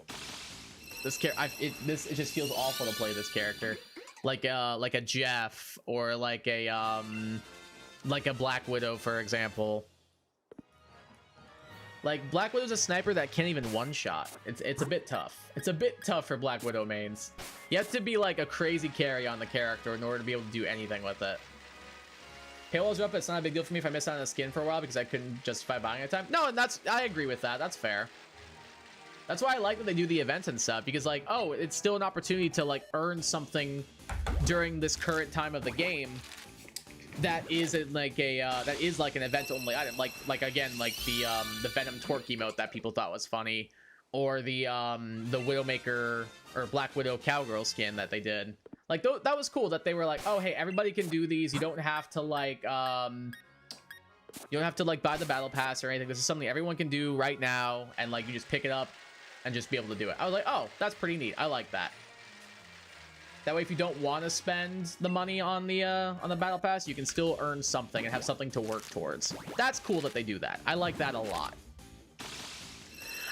This it just feels awful to play this character, like a Jeff or like a Black Widow, for example. Like, Black Widow's a sniper that can't even one-shot. It's a bit tough. It's a bit tough for Black Widow mains. You have to be like a crazy carry on the character in order to be able to do anything with it. Paywalls are up, it's not a big deal for me if I miss out on a skin for a while because I couldn't justify buying it at time. No, I agree with that. That's fair. That's why I like that they do the events and stuff, because like, oh, it's still an opportunity to like earn something during this current time of the game that is like an event only item, like again, like the Venom Torque emote that people thought was funny, or the Widowmaker or Black Widow Cowgirl skin that they did. Like that was cool that they were like, oh hey, everybody can do these. You don't have to like buy the battle pass or anything. This is something everyone can do right now, and like you just pick it up and just be able to do it. I was like, oh, that's pretty neat. I like that. That way, if you don't want to spend the money on the battle pass, you can still earn something and have something to work towards. That's cool that they do that. I like that a lot.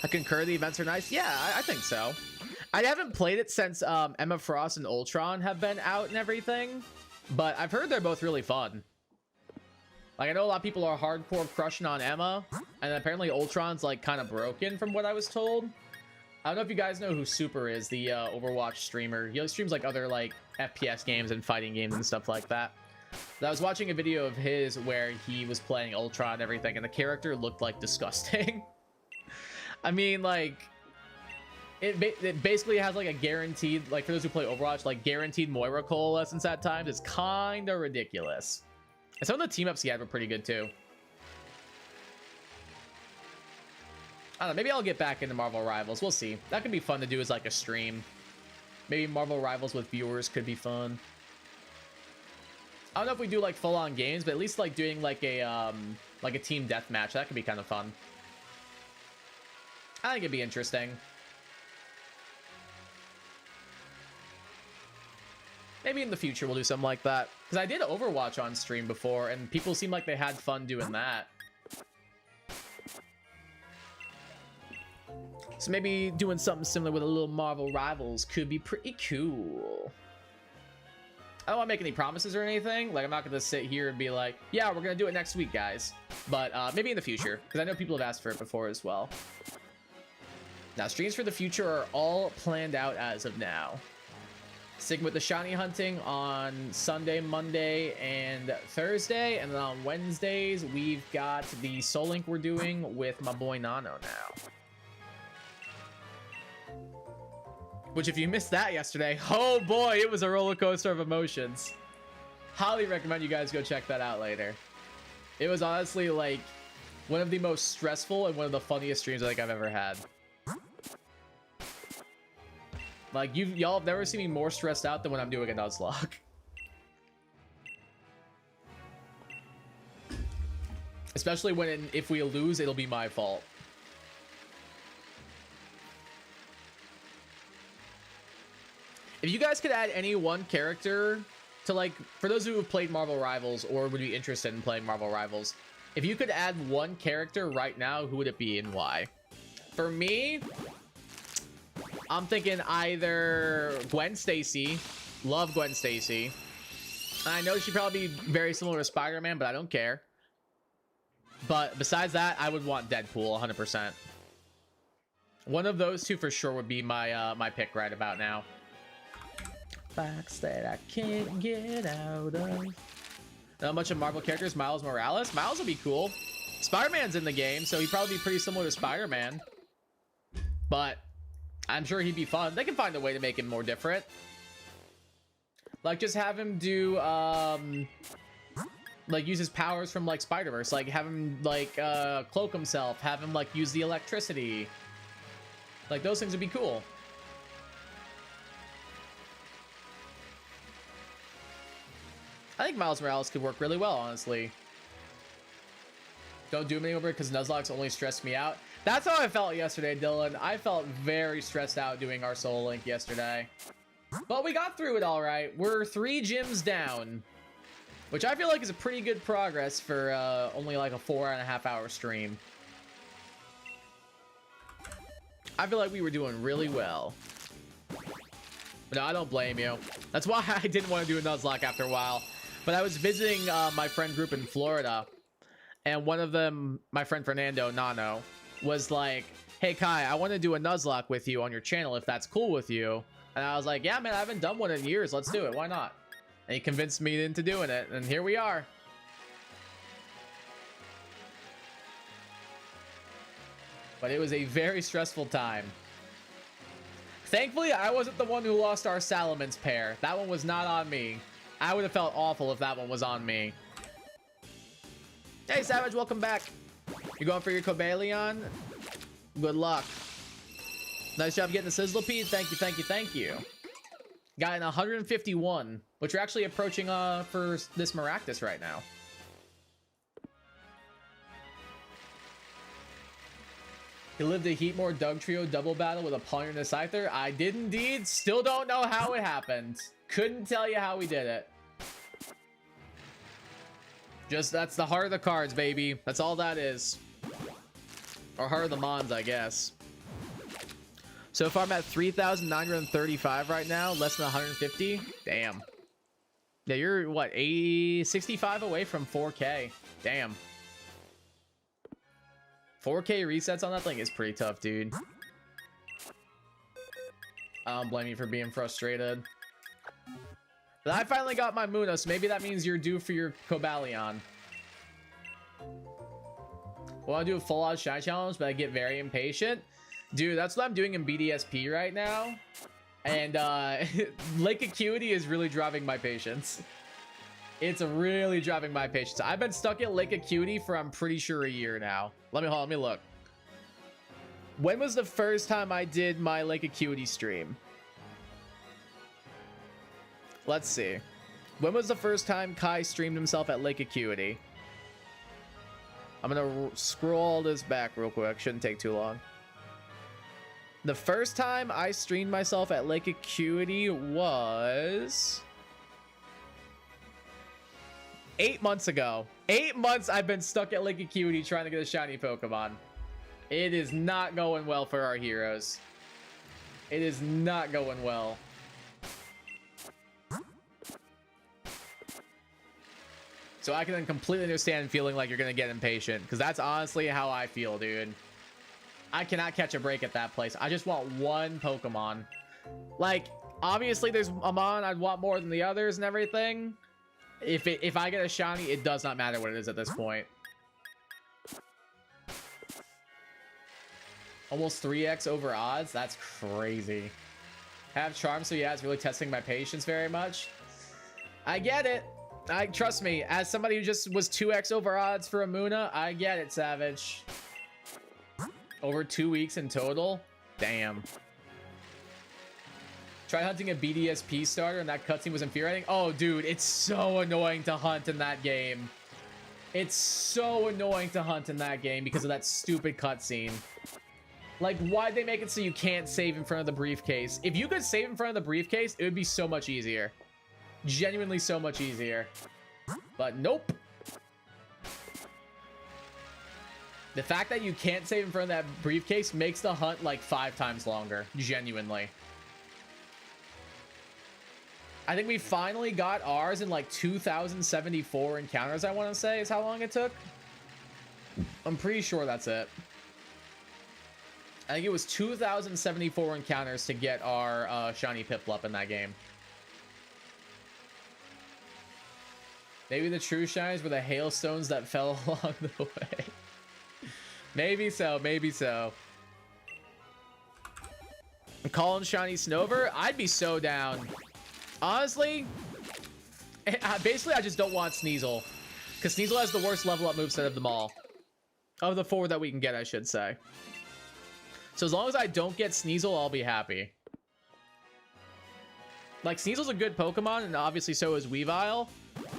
I concur the events are nice. Yeah, I think so. I haven't played it since Emma Frost and Ultron have been out and everything, but I've heard they're both really fun. Like, I know a lot of people are hardcore crushing on Emma, and apparently Ultron's like kind of broken from what I was told. I don't know if you guys know who Super is, the Overwatch streamer. He streams like other like FPS games and fighting games and stuff like that. But I was watching a video of his where he was playing Ultron and everything, and the character looked like disgusting. I mean, like, it basically has like a guaranteed, like for those who play Overwatch, like guaranteed Moira coalescence at times. It's kind of ridiculous. And some of the team ups he had were pretty good too. I don't know, maybe I'll get back into Marvel Rivals. We'll see. That could be fun to do as like a stream. Maybe Marvel Rivals with viewers could be fun. I don't know if we do like full-on games, but at least like doing like a team deathmatch. That could be kind of fun. I think it'd be interesting. Maybe in the future we'll do something like that. Because I did Overwatch on stream before, and people seemed like they had fun doing that. So maybe doing something similar with a little Marvel Rivals could be pretty cool. I don't want to make any promises or anything. Like, I'm not going to sit here and be like, yeah, we're going to do it next week, guys. But maybe in the future, because I know people have asked for it before as well. Now, streams for the future are all planned out as of now. Sticking with the shiny hunting on Sunday, Monday, and Thursday. And then on Wednesdays, we've got the Soul Link we're doing with my boy Nano now. Which, if you missed that yesterday, oh boy, it was a roller coaster of emotions. Highly recommend you guys go check that out later. It was honestly like one of the most stressful and one of the funniest streams I think I've ever had. Like, y'all have never seen me more stressed out than when I'm doing a Nuzlocke. Especially when if we lose, it'll be my fault. If you guys could add any one character to, like, for those who have played Marvel Rivals or would be interested in playing Marvel Rivals, if you could add one character right now, who would it be and why? For me, I'm thinking either Gwen Stacy. Love Gwen Stacy. I know she'd probably be very similar to Spider-Man, but I don't care. But besides that, I would want Deadpool 100%. One of those two for sure would be my my pick right about now. Facts that I can't get out of. Not much of Marvel characters. Miles Morales. Miles would be cool. Spider-Man's in the game, so he'd probably be pretty similar to Spider-Man. But I'm sure he'd be fun. They can find a way to make him more different. Like, just have him do, like, use his powers from, like, Spider-Verse. Like, have him, like, cloak himself. Have him, like, use the electricity. Like, those things would be cool. I think Miles Morales could work really well, honestly. Don't do him anymore because Nuzlocke's only stressed me out. That's how I felt yesterday, Dylan. I felt very stressed out doing our Soul Link yesterday. But we got through it all right. We're 3 gyms down, which I feel like is a pretty good progress for only like a 4.5 hour stream. I feel like we were doing really well. No, I don't blame you. That's why I didn't want to do a Nuzlocke after a while. But I was visiting my friend group in Florida, and one of them, my friend Fernando Nano, was like, hey Kai, I want to do a Nuzlocke with you on your channel if that's cool with you. And I was like, yeah man, I haven't done one in years, let's do it, why not? And he convinced me into doing it, and here we are. But it was a very stressful time. Thankfully, I wasn't the one who lost our Salamence pair. That one was not on me. I would have felt awful if that one was on me. Hey, Savage, welcome back. You going for your Cobalion? Good luck. Nice job getting the Sizzlipede. Thank you, thank you, thank you. Got an 151, which we're actually approaching for this Maractus right now. He lived a Heatmore Dugtrio double battle with a Pawniard and a Scyther. I did indeed. Still don't know how it happened. Couldn't tell you how we did it. Just, that's the heart of the cards, baby. That's all that is. Or heart of the Mons, I guess. So far, I'm at 3,935 right now. Less than 150. Damn. Yeah, you're, what, 65 away from 4K. Damn. 4K resets on that thing is pretty tough, dude. I don't blame you for being frustrated. But I finally got my Muna, so maybe that means you're due for your Cobalion. Well, I do a full-out Shiny Challenge, but I get very impatient. Dude, that's what I'm doing in BDSP right now. And Lake Acuity is really driving my patience. It's really driving my patience. I've been stuck at Lake Acuity for, I'm pretty sure, a year now. Let me look. When was the first time I did my Lake Acuity stream? Let's see. When was the first time Kai streamed himself at Lake Acuity? I'm gonna scroll this back real quick. Shouldn't take too long. The first time I streamed myself at Lake Acuity was 8 months ago. 8 months I've been stuck at Lake Acuity trying to get a shiny Pokemon. It is not going well for our heroes. It is not going well. So I can completely understand feeling like you're going to get impatient, because that's honestly how I feel, dude. I cannot catch a break at that place. I just want one Pokemon. Like, obviously there's a mon I'd want more than the others and everything. If I get a shiny, it does not matter what it is at this point. Almost 3x over odds? That's crazy. Have Charm, so yeah, it's really testing my patience very much. I get it. Trust me, as somebody who just was 2x over odds for a Muna, I get it, Savage. Over 2 weeks in total? Damn. Try hunting a BDSP starter and that cutscene was infuriating. Oh, dude, it's so annoying to hunt in that game. It's so annoying to hunt in that game because of that stupid cutscene. Like, why'd they make it so you can't save in front of the briefcase? If you could save in front of the briefcase, it would be so much easier. Genuinely so much easier. But nope. The fact that you can't save in front of that briefcase makes the hunt like 5 times longer. Genuinely. I think we finally got ours in like 2,074 encounters, I want to say, is how long it took. I'm pretty sure that's it. I think it was 2,074 encounters to get our shiny Piplup in that game. Maybe the true shinies were the hailstones that fell along the way. Maybe so, maybe so. I'm calling shiny Snover. I'd be so down. Honestly, basically I just don't want Sneasel, because Sneasel has the worst level up moveset of them all. Of the 4 that we can get, I should say. So as long as I don't get Sneasel, I'll be happy. Like, Sneasel's a good Pokemon, and obviously so is Weavile.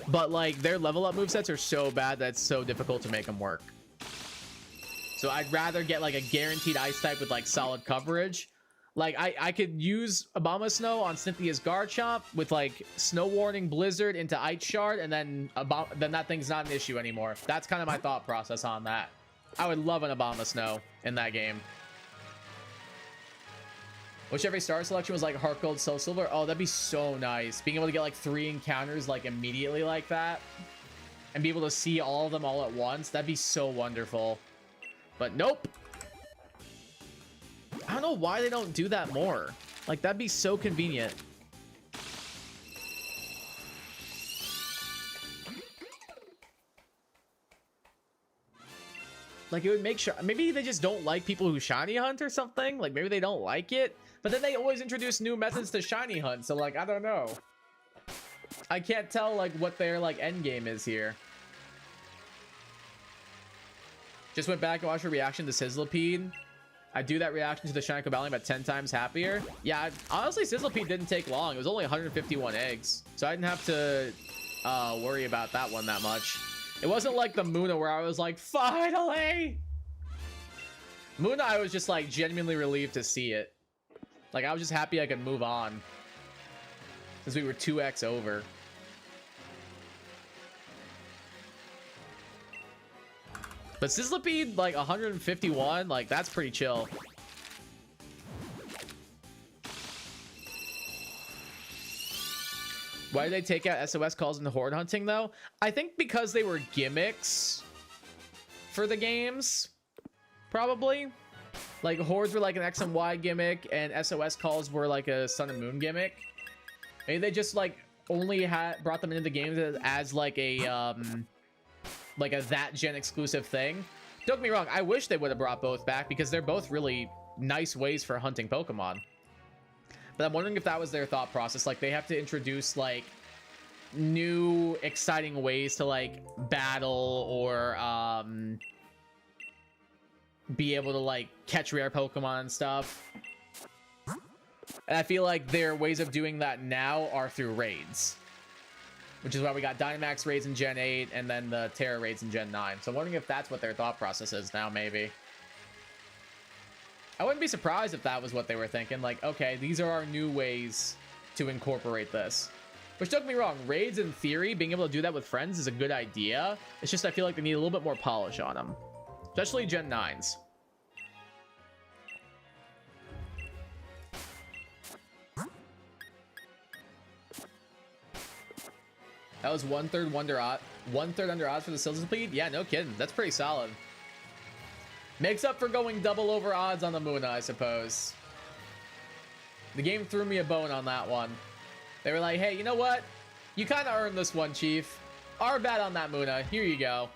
But, like, their level up movesets are so bad that it's so difficult to make them work. So I'd rather get, like, a guaranteed Ice type with, like, solid coverage. Like, I could use Abomasnow on Cynthia's Garchomp with, like, Snow Warning, Blizzard into Ice Shard, and then that thing's not an issue anymore. That's kind of my thought process on that. I would love an Abomasnow in that game. Wish every star selection was like Heart Gold, Soul Silver. Oh, that'd be so nice. Being able to get like 3 encounters like immediately like that. And be able to see all of them all at once. That'd be so wonderful. But nope. I don't know why they don't do that more. Like, that'd be so convenient. Like, it would make sure... Maybe they just don't like people who shiny hunt or something. Like, maybe they don't like it. But then they always introduce new methods to shiny hunt. So, like, I don't know. I can't tell, like, what their, like, end game is here. Just went back and watched a reaction to Sizzlipede. I do that reaction to the shiny Cobalion, but 10 times happier. Yeah, honestly, Sizzlipede didn't take long. It was only 151 eggs. So I didn't have to worry about that one that much. It wasn't like the Muna where I was like, finally! Muna, I was just like genuinely relieved to see it. Like, I was just happy I could move on. Since we were 2x over. But Sizzlipede, like 151, like that's pretty chill. Why did they take out SOS calls into horde hunting though? I think because they were gimmicks for the games, probably. Like hordes were like an X and Y gimmick, and SOS calls were like a Sun and Moon gimmick. Maybe they just like only had brought them into the games as like a that gen exclusive thing. Don't get me wrong, I wish they would have brought both back because they're both really nice ways for hunting Pokemon. But I'm wondering if that was their thought process. Like, they have to introduce like new exciting ways to like battle or be able to like catch rare Pokemon and stuff. And I feel like their ways of doing that now are through raids. Which is why we got Dynamax raids in Gen 8 and then the Terra raids in Gen 9. So I'm wondering if that's what their thought process is now, maybe. I wouldn't be surprised if that was what they were thinking. Like, okay, these are our new ways to incorporate this. Which, don't get me wrong, raids in theory, being able to do that with friends is a good idea. It's just I feel like they need a little bit more polish on them. Especially Gen 9s. That was 1/3 1/3 under odds for the Sizzlipede? Yeah, no kidding. That's pretty solid. Makes up for going double over odds on the Muna, I suppose. The game threw me a bone on that one. They were like, hey, you know what? You kind of earned this one, Chief. Our bad on that Muna. Here you go.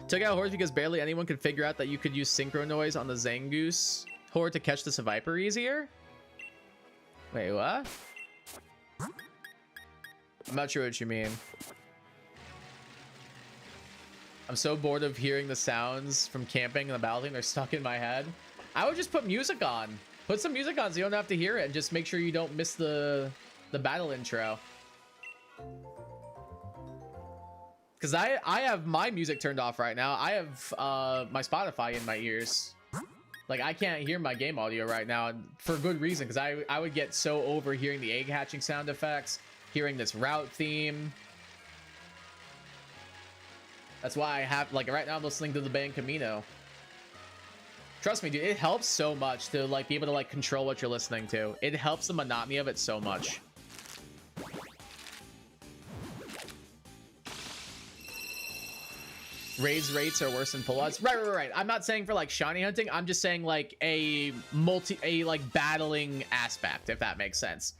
Took out hordes because barely anyone could figure out that you could use Synchro Noise on the Zangoose horde to catch the Seviper easier? Wait, what? I'm not sure what you mean. I'm so bored of hearing the sounds from camping and the battling. They're stuck in my head. I would just put music on. Put some music on so you don't have to hear it. And just make sure you don't miss the battle intro. Because I have my music turned off right now. I have my Spotify in my ears. Like, I can't hear my game audio right now. And for good reason. Because I would get so over hearing the egg hatching sound effects. Hearing this route theme. That's why I have, like, right now I'm listening to the band Camino. Trust me, dude, it helps so much to, like, be able to, like, control what you're listening to. It helps the monotony of it so much. Raise rates are worse than full odds. Right. I'm not saying for, like, shiny hunting. I'm just saying, like, a battling aspect, if that makes sense.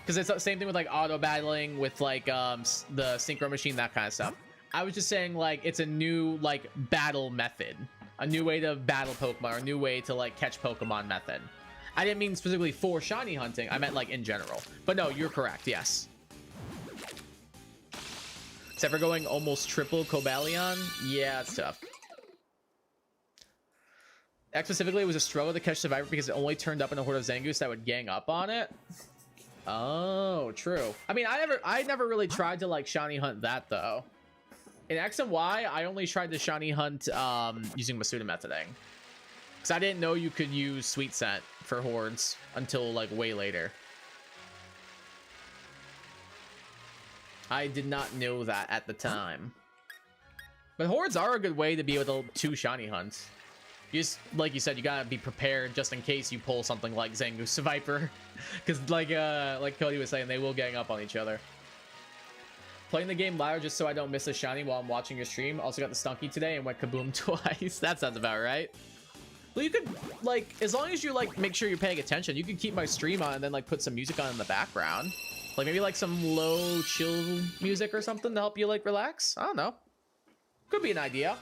Because it's the same thing with like auto battling with like the synchro machine, that kind of stuff. I was just saying like it's a new like battle method, a new way to battle Pokemon, or a new way to like catch Pokemon method. I didn't mean specifically for shiny hunting. I meant like in general. But no, you're correct. Yes. Except for going almost triple Cobalion. Yeah, it's tough. X specifically, it was a struggle to catch Survivor because it only turned up in a horde of Zangoose that would gang up on it. Oh, true. I mean, I never really tried to like shiny hunt that though. In X and Y, I only tried to shiny hunt using Masuda methoding. Because I didn't know you could use Sweet Scent for hordes until like way later. I did not know that at the time. But hordes are a good way to be able to shiny hunt. You just, like you said, you gotta be prepared just in case you pull something like Zangoose to Viper. Because like Cody was saying, they will gang up on each other. Playing the game louder just so I don't miss a shiny while I'm watching your stream. Also got the Stunky today and went kaboom twice. That sounds about right. Well, you could, like, as long as you, like, make sure you're paying attention, you can keep my stream on and then, like, put some music on in the background. Like, maybe, like, some low, chill music or something to help you, like, relax. I don't know. Could be an idea.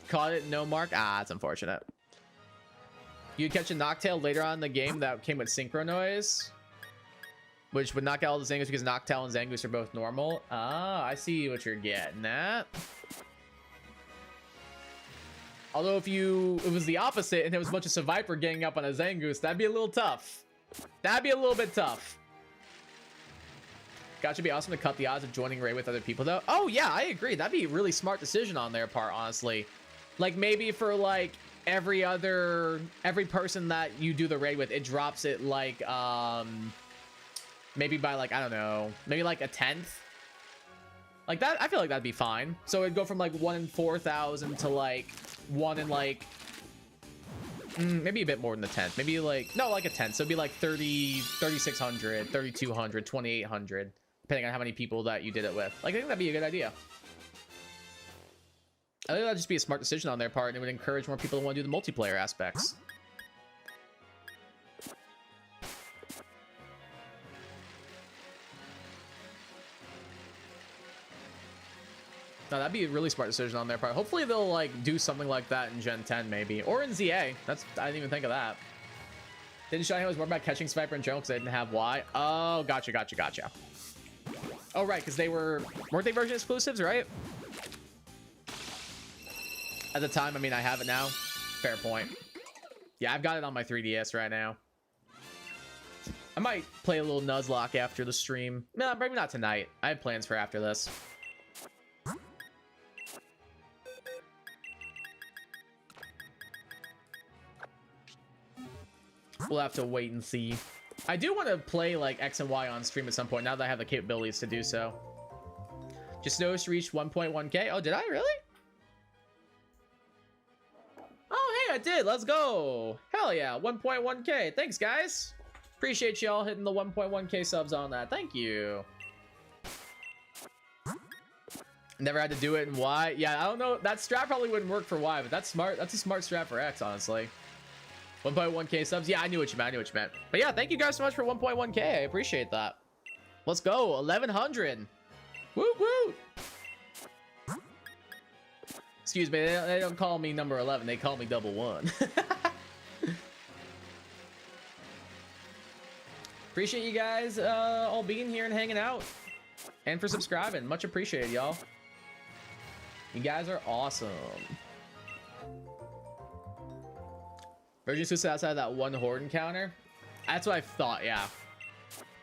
Caught it, no mark. Ah, it's unfortunate. You catch a Noctail later on in the game that came with Synchro Noise, which would knock out all the Zangoose because Noctowl and Zangoose are both normal. Ah, I see what you're getting at. Although if it was the opposite and there was a bunch of Seviper ganging up on a Zangoose, that'd be a little tough. That'd be a little bit tough. God, should be awesome to cut the odds of joining raid with other people though. Oh yeah, I agree. That'd be a really smart decision on their part, honestly. Like maybe for like every person that you do the raid with, it drops it like maybe by like, I don't know, maybe like a 10th. Like that, I feel like that'd be fine. So it'd go from like 1 in 4,000 to like 1 in like maybe a bit more than the 10th. Maybe like, no, like a 10th. So it'd be like 3,600, 3,200, 2,800, depending on how many people that you did it with. Like I think that'd be a good idea. I think that'd just be a smart decision on their part, and it would encourage more people to want to do the multiplayer aspects. No, that'd be a really smart decision on their part. Hopefully they'll like do something like that in Gen 10 maybe, or in ZA. I didn't even think of that. Didn't Shiny was more about catching Sniper in general because they didn't have Y. Oh, gotcha. Oh right, because weren't they version exclusives, right? At the time, I mean, I have it now. Fair point. Yeah, I've got it on my 3DS right now. I might play a little Nuzlocke after the stream. No, maybe not tonight. I have plans for after this. We'll have to wait and see. I do want to play like X and Y on stream at some point now that I have the capabilities to do so. Just noticed reached 1.1k. Oh, did I really? Oh, hey, I did. Let's go. Hell yeah, 1.1k. Thanks, guys. Appreciate y'all hitting the 1.1k subs on that. Thank you. Never had to do it in Y. Yeah, I don't know. That strat probably wouldn't work for Y, but that's smart. That's a smart strat for X, honestly. 1.1k subs. Yeah, I knew what you meant. But yeah, thank you guys so much for 1.1k. I appreciate that. Let's go. 1,100. Woo woo. Excuse me. They don't call me number 11. They call me double one. Appreciate you guys all being here and hanging out. And for subscribing. Much appreciated, y'all. You guys are awesome. Version exclusive outside of that one horde encounter. That's what I thought, yeah.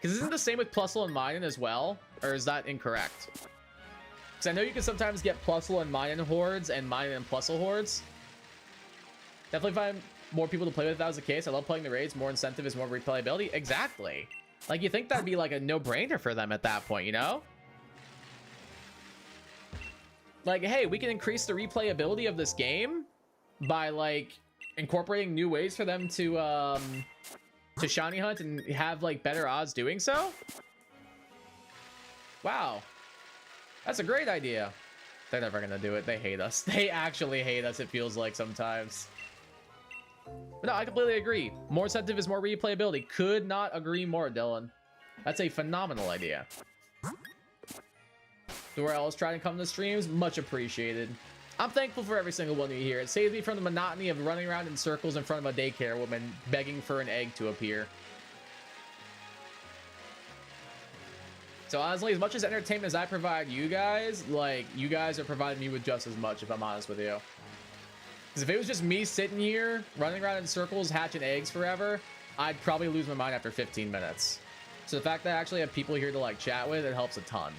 Because isn't the same with Plusle and Minun as well? Or is that incorrect? Because I know you can sometimes get Plusle and Minun hordes and Minun and Plusle hordes. Definitely find more people to play with if that was the case. I love playing the raids. More incentive is more replayability. Exactly. Like, you think that'd be like a no-brainer for them at that point, you know? Like, hey, we can increase the replayability of this game by, like, incorporating new ways for them to shiny hunt and have, like, better odds doing so? Wow. That's a great idea. They're never gonna do it. They hate us. They actually hate us, it feels like sometimes. But no, I completely agree. More incentive is more replayability. Could not agree more, Dylan. That's a phenomenal idea. So where else trying to come to streams? Much appreciated. I'm thankful for every single one of you here. It saves me from the monotony of running around in circles in front of a daycare woman begging for an egg to appear. So honestly, as much as entertainment as I provide you guys, like, you guys are providing me with just as much, if I'm honest with you. Because if it was just me sitting here, running around in circles, hatching eggs forever, I'd probably lose my mind after 15 minutes. So the fact that I actually have people here to, like, chat with, it helps a ton.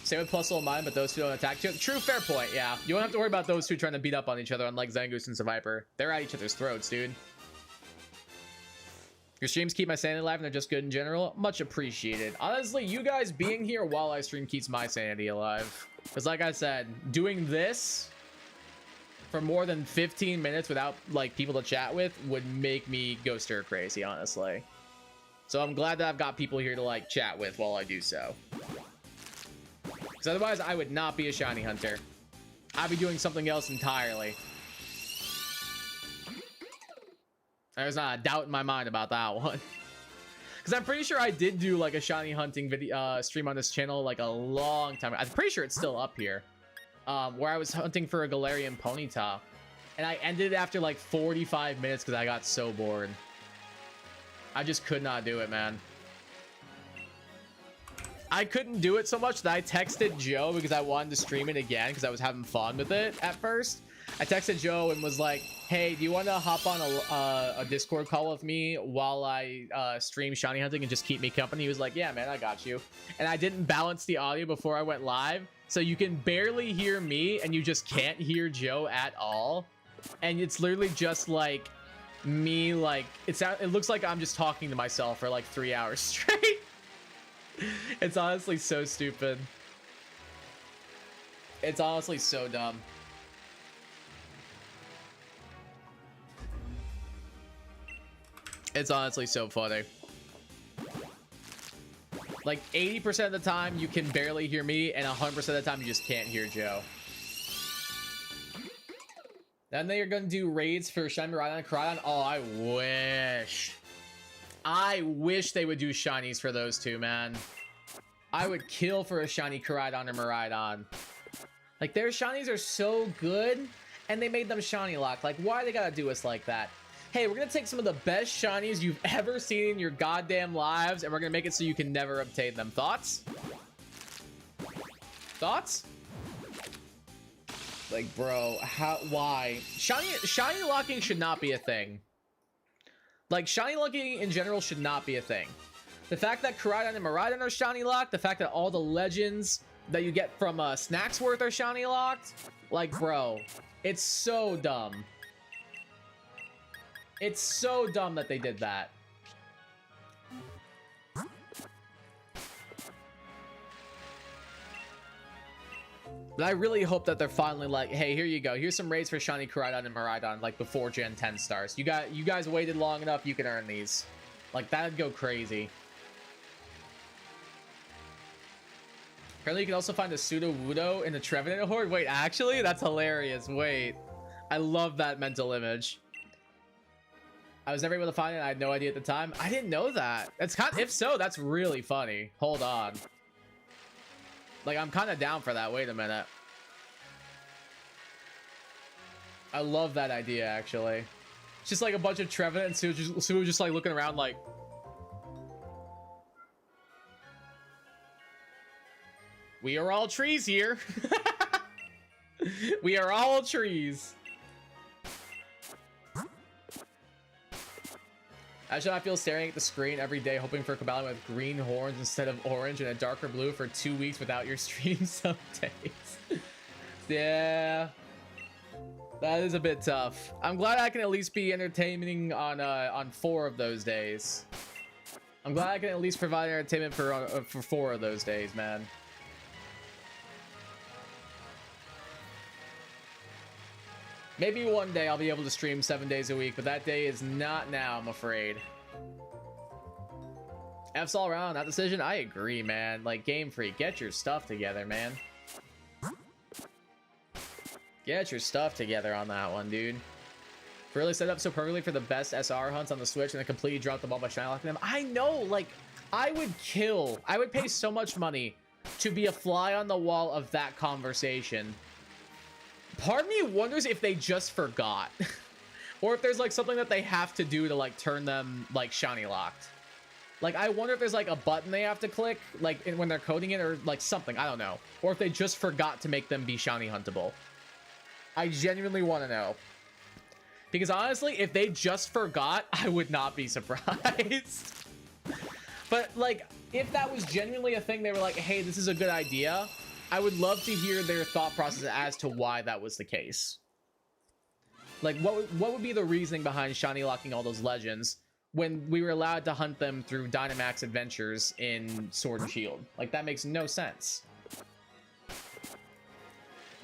Same with Plusle and mine, but those two don't attack. True, fair point, yeah. You don't have to worry about those two trying to beat up on each other, unlike Zangoose and Seviper. They're at each other's throats, dude. Your streams keep my sanity alive and they're just good in general. Much appreciated. Honestly, you guys being here while I stream keeps my sanity alive. Because like I said, doing this for more than 15 minutes without like people to chat with would make me go stir crazy, honestly. So I'm glad that I've got people here to like chat with while I do so. Because otherwise I would not be a shiny hunter. I'd be doing something else entirely. There's not a doubt in my mind about that one. Because I'm pretty sure I did do like a shiny hunting video stream on this channel like a long time ago. I'm pretty sure it's still up here. Where I was hunting for a Galarian Ponyta. And I ended after like 45 minutes because I got so bored. I just could not do it, man. I couldn't do it so much that I texted Joe because I wanted to stream it again because I was having fun with it at first. I texted Joe and was like, hey, do you want to hop on a Discord call with me while I stream shiny hunting and just keep me company? He was like, yeah, man, I got you. And I didn't balance the audio before I went live. So you can barely hear me and you just can't hear Joe at all. And it's literally just like me, like, it looks like I'm just talking to myself for like 3 hours straight. It's honestly so stupid. It's honestly so dumb. It's honestly so funny. Like 80% of the time you can barely hear me, and 100% of the time you just can't hear Joe. Then they are going to do raids for Shiny Miraidon and Koraidon. Oh, I wish. I wish they would do shinies for those two, man. I would kill for a shiny Koraidon or Miraidon. Like, their shinies are so good, and they made them shiny locked. Like, why they gotta do us like that? Hey, we're gonna take some of the best shinies you've ever seen in your goddamn lives, and we're gonna make it so you can never obtain them. Thoughts? Thoughts? Like, bro, why? Shiny locking should not be a thing. Like, shiny locking in general should not be a thing. The fact that Koraidon and Miraidon are shiny locked, the fact that all the legends that you get from Snacksworth are shiny locked, like, bro, it's so dumb. It's so dumb that they did that. But I really hope that they're finally like, hey, here you go. Here's some raids for shiny Koraidon and Miraidon, like before Gen 10 starts. You guys waited long enough. You can earn these. Like, that'd go crazy. Apparently, you can also find a Sudowoodo in the Trevenant Horde. Wait, actually, that's hilarious. Wait, I love that mental image. I was never able to find it. I had no idea at the time. I didn't know that. That's kind of, if so, that's really funny. Hold on. Like, I'm kind of down for that. Wait a minute. I love that idea, actually. It's just like a bunch of Trevenant and Sue just like looking around like... We are all trees here. We are all trees. Actually, I feel staring at the screen every day, hoping for a Caballion with green horns instead of orange and a darker blue for 2 weeks without your stream some days. Yeah, that is a bit tough. I'm glad I can at least be entertaining on 4 of those days. I'm glad I can at least provide entertainment for 4 of those days, man. Maybe one day I'll be able to stream 7 days a week, but that day is not now, I'm afraid. F's all around that decision. I agree, man. Like, Game Freak, get your stuff together, man. Get your stuff together on that one, dude. Really set up so perfectly for the best SR hunts on the Switch and then completely dropped the ball by shiny locking them. I know, like, I would pay so much money to be a fly on the wall of that conversation. Part of me wonders if they just forgot. Or if there's like something that they have to do to like turn them like shiny locked. Like, I wonder if there's like a button they have to click like when they're coding it or like something. I don't know. Or if they just forgot to make them be shiny huntable. I genuinely want to know. Because honestly, if they just forgot, I would not be surprised. But like, if that was genuinely a thing, they were like, hey, this is a good idea. I would love to hear their thought process as to why that was the case. Like, what would be the reasoning behind shiny locking all those legends when we were allowed to hunt them through Dynamax Adventures in Sword and Shield. Like, that makes no sense.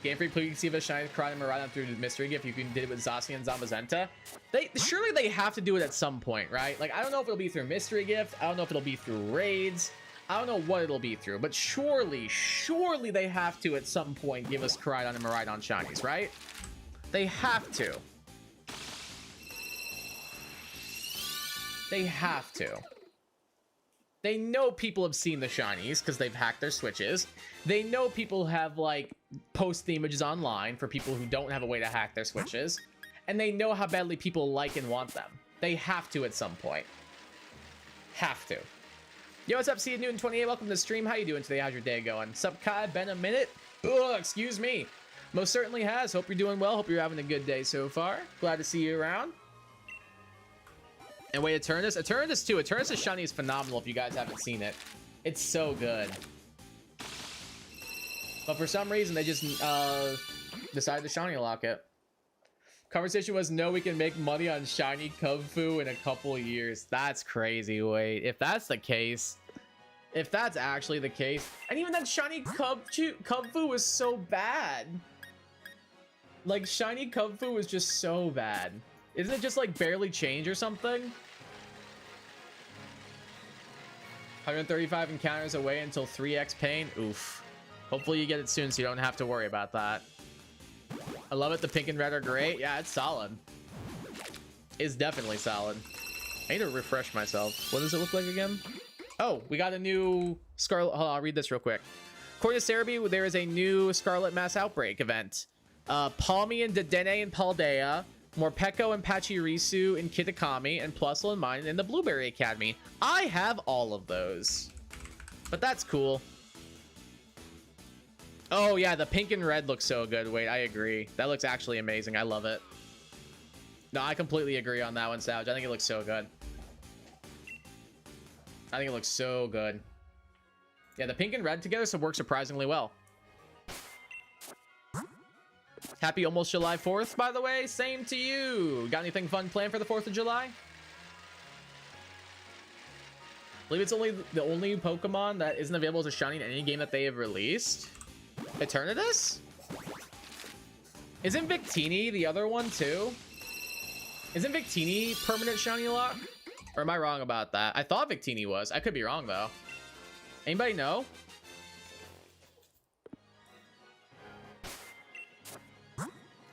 Game Freak, please see if a shiny Karate and Miraidon through the mystery gift. You can did it with Zacian and Zamazenta. Surely they have to do it at some point, right? Like, I don't know if it'll be through mystery gift. I don't know if it'll be through raids. I don't know what it'll be through, but surely they have to at some point give us Koraidon and Miraidon shinies, right? They have to. They have to. They know people have seen the shinies because they've hacked their switches. They know people have, like, posted the images online for people who don't have a way to hack their switches. And they know how badly people like and want them. They have to at some point. Have to. Yo, what's up, C Newton 28? Welcome to the stream. How you doing today? How's your day going? Sup, Kai? Been a minute? Ugh, excuse me. Most certainly has. Hope you're doing well. Hope you're having a good day so far. Glad to see you around. And wait, Eternus? Eternus too. Eternus' shiny is phenomenal if you guys haven't seen it. It's so good. But for some reason, they just decided to shiny lock it. Conversation was, no, we can make money on shiny Kubfu in a couple years. That's crazy. Wait, if that's the case, if that's actually the case, and even that shiny Kubfu was so bad. Like, shiny Kubfu was just so bad. Isn't it just like barely change or something? 135 encounters away until 3x pain. Oof. Hopefully you get it soon so you don't have to worry about that. I love it. The pink and red are great. Yeah, it's solid. It's definitely solid. I need to refresh myself. What does it look like again? Oh, we got a new Scarlet. Hold on, I'll read this real quick. According to Cerebi, there is a new Scarlet Mass Outbreak event. Palmy and Dedenne and Paldea. Morpeko and Pachirisu in Kitakami, and Plusle and mine in the Blueberry Academy. I have all of those. But that's cool. Oh yeah, the pink and red looks so good. Wait, I agree. That looks actually amazing. I love it. No, I completely agree on that one, Savage. I think it looks so good. I think it looks so good. Yeah, the pink and red together so work surprisingly well. Happy almost July 4th, by the way. Same to you. Got anything fun planned for the 4th of July? I believe it's the only Pokemon that isn't available as a shiny in any game that they have released. Eternatus? Isn't Victini the other one too? Isn't Victini permanent shiny lock? Or am I wrong about that? I thought Victini was. I could be wrong though. Anybody know?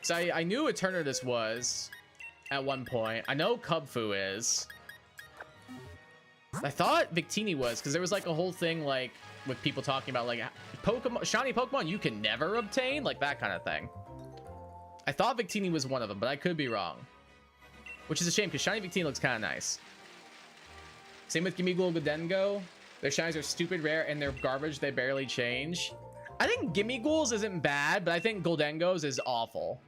So I knew Eternatus was at one point. I know Kubfu is. I thought Victini was, because there was like a whole thing like with people talking about like Pokemon, shiny Pokemon you can never obtain, like that kind of thing. I thought Victini was one of them, but I could be wrong. Which is a shame because shiny Victini looks kind of nice. Same with Gimmighoul Gholdengo. Their shinies are stupid rare and they're garbage. They barely change. I think Gimmighoul's isn't bad, but I think Gholdengo's is awful.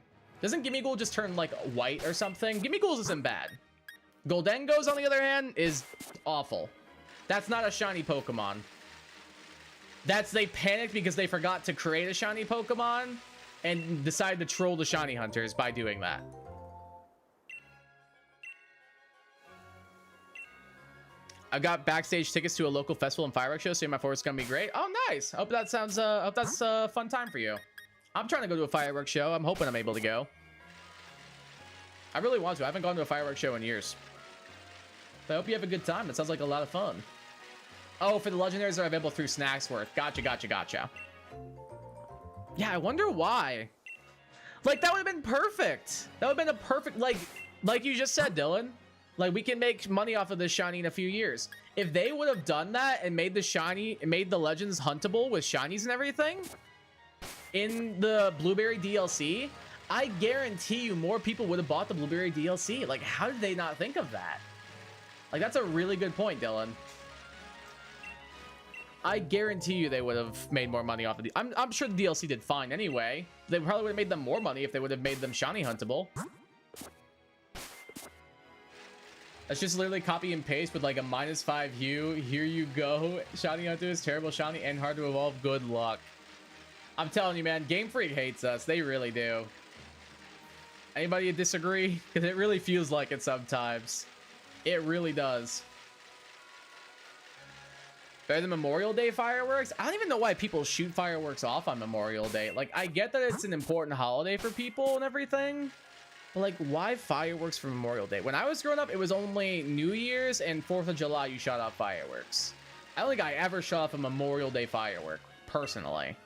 Doesn't Gimmighoul just turn like white or something? Gimmighoul's isn't bad. Gholdengo's, on the other hand, is awful. That's not a shiny Pokemon. They panicked because they forgot to create a shiny Pokemon and decided to troll the shiny hunters by doing that. I've got backstage tickets to a local festival and fireworks show, so my forward's gonna be great. Oh, nice. Hope that sounds. Hope that's a fun time for you. I'm trying to go to a fireworks show. I'm hoping I'm able to go. I really want to. I haven't gone to a fireworks show in years. But I hope you have a good time. It sounds like a lot of fun. Oh, for the legendaries that are available through Snacksworth. Gotcha, gotcha, gotcha. Yeah, I wonder why. Like, that would have been perfect. That would have been a perfect, like you just said, Dylan. Like, we can make money off of this shiny in a few years. If they would have done that and made the legends huntable with shinies and everything in the Blueberry DLC, I guarantee you more people would have bought the Blueberry DLC. Like, how did they not think of that? Like, that's a really good point, Dylan. I guarantee you they would have made more money off of the... I'm sure the DLC did fine anyway. They probably would have made them more money if they would have made them shiny huntable. That's just literally copy and paste with like a -5 hue. Here you go. Shiny Hunter is terrible shiny and hard to evolve. Good luck. I'm telling you, man, Game Freak hates us. They really do. Anybody disagree? Because it really feels like it sometimes. It really does. Better than Memorial Day fireworks? I don't even know why people shoot fireworks off on Memorial Day. Like, I get that it's an important holiday for people and everything. But, like, why fireworks for Memorial Day? When I was growing up, it was only New Year's and 4th of July you shot off fireworks. I don't think I ever shot off a Memorial Day firework, personally.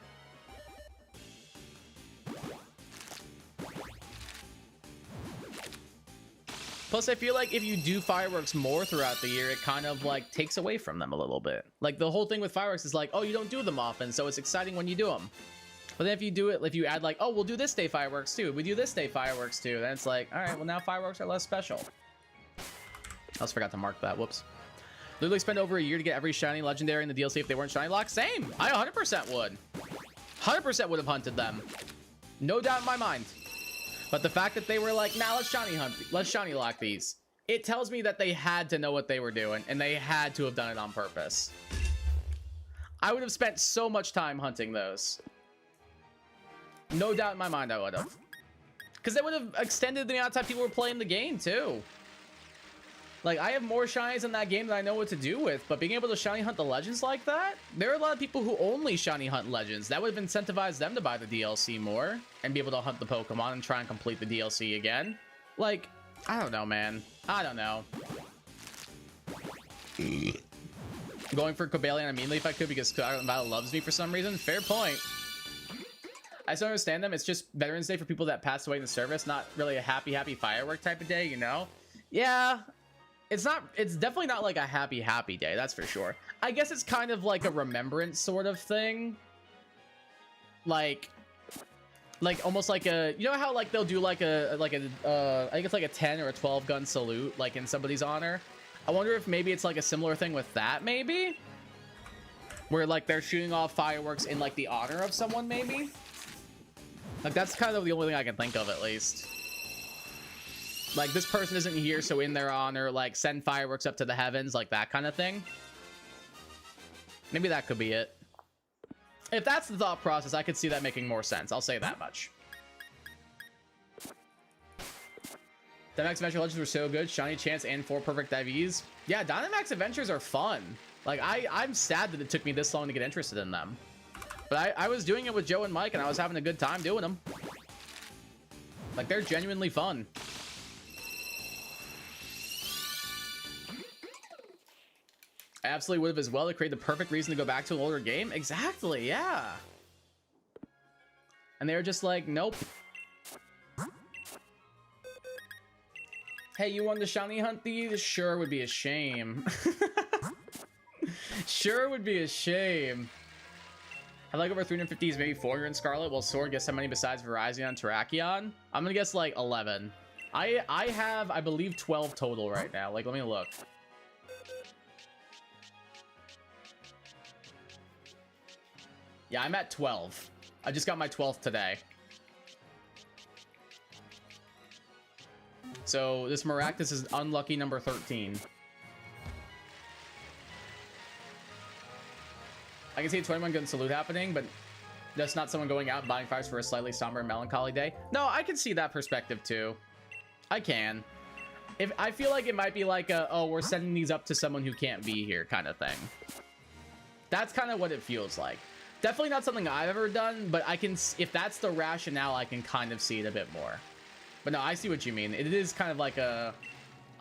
Plus, I feel like if you do fireworks more throughout the year, it kind of like takes away from them a little bit. Like the whole thing with fireworks is like, oh, you don't do them often, so it's exciting when you do them. But then if you do it, if you add like, oh, we'll do this day fireworks too, we do this day fireworks too, then it's like, all right, well now fireworks are less special. I almost forgot to mark that. Whoops. Literally spend over a year to get every shiny legendary in the DLC if they weren't shiny locked. Same. I 100% would. 100% would have hunted them. No doubt in my mind. But the fact that they were like, nah, let's shiny lock these. It tells me that they had to know what they were doing, and they had to have done it on purpose. I would have spent so much time hunting those. No doubt in my mind I would have. Because that would have extended the amount of time people were playing the game, too. Like, I have more shinies in that game than I know what to do with, but being able to shiny hunt the legends like that, there are a lot of people who only shiny hunt legends. That would have incentivized them to buy the DLC more and be able to hunt the Pokemon and try and complete the DLC again. Like, I don't know, man. I don't know. Going for Cobalion immediately if I could because Scarlet Violet loves me for some reason. Fair point. I still understand them. It's just Veterans Day for people that passed away in the service, not really a happy firework type of day, you know? Yeah. It's definitely not like a happy day, that's for sure. I guess it's kind of like a remembrance sort of thing. Like almost like a, you know how like they'll do like I think it's like a 10 or a 12 gun salute like in somebody's honor. I wonder if maybe it's like a similar thing with that, maybe? Where like they're shooting off fireworks in like the honor of someone, maybe? Like that's kind of the only thing I can think of, at least. Like, this person isn't here, so in their honor, like, send fireworks up to the heavens, like that kind of thing. Maybe that could be it. If that's the thought process, I could see that making more sense. I'll say that much. Dynamax Adventure Legends were so good. Shiny Chance and 4 perfect IVs. Yeah, Dynamax Adventures are fun. Like, I'm sad that it took me this long to get interested in them. But I was doing it with Joe and Mike, and I was having a good time doing them. Like, they're genuinely fun. I absolutely would have as well to create the perfect reason to go back to an older game. Exactly, yeah. And they were just like, nope. Hey, you wanted to shiny hunt these? Sure would be a shame. Sure would be a shame. I like over 350s, maybe 400 in Scarlet. Will Sword guess how many besides Verizon and Terrakion? I'm gonna guess like 11. I have, I believe, 12 total right now. Like, let me look. Yeah, I'm at 12. I just got my 12th today. So this Maractus is unlucky number 13. I can see a 21 gun salute happening, but that's not someone going out and buying fires for a slightly somber and melancholy day. No, I can see that perspective too. I can. If I feel like it might be like a, oh, we're sending these up to someone who can't be here kind of thing. That's kind of what it feels like. Definitely not something I've ever done, but I can, if that's the rationale, I can kind of see it a bit more. But no, I see what you mean. It is kind of like a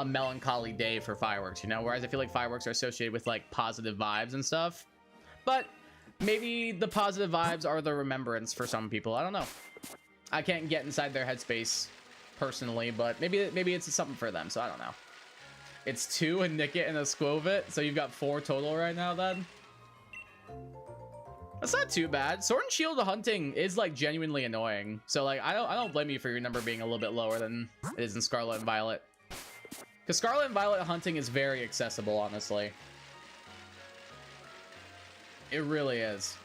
melancholy day for fireworks, you know? Whereas I feel like fireworks are associated with like positive vibes and stuff. But maybe the positive vibes are the remembrance for some people. I don't know. I can't get inside their headspace personally, but maybe it's something for them, so I don't know. It's 2, a Nickit, and a Squovit, so you've got 4 total right now then? That's not too bad. Sword and Shield hunting is like genuinely annoying. So like I don't blame you for your number being a little bit lower than it is in Scarlet and Violet. Because Scarlet and Violet hunting is very accessible, honestly. It really is.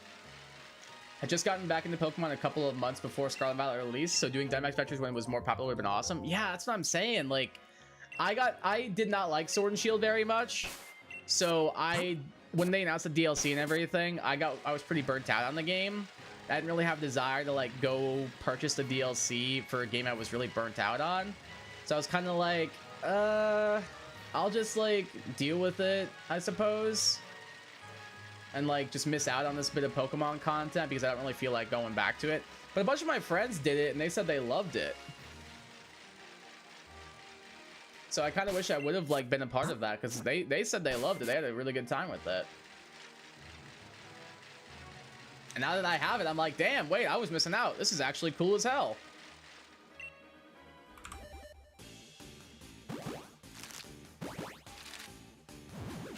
Had just gotten back into Pokemon a couple of months before Scarlet and Violet released, so doing Dynamax Adventures when it was more popular would have been awesome. Yeah, that's what I'm saying. Like, I did not like Sword and Shield very much. So when they announced the DLC and everything, I was pretty burnt out on the game. I didn't really have a desire to like go purchase the DLC for a game I was really burnt out on. So I was kind of like, I I'll just like deal with it, I suppose, and like just miss out on this bit of Pokemon content because I don't really feel like going back to it. But a bunch of my friends did it and they said they loved it. So I kind of wish I would have like been a part of that because they said they loved it. They had a really good time with it. And now that I have it, I'm like, damn, wait, I was missing out. This is actually cool as hell.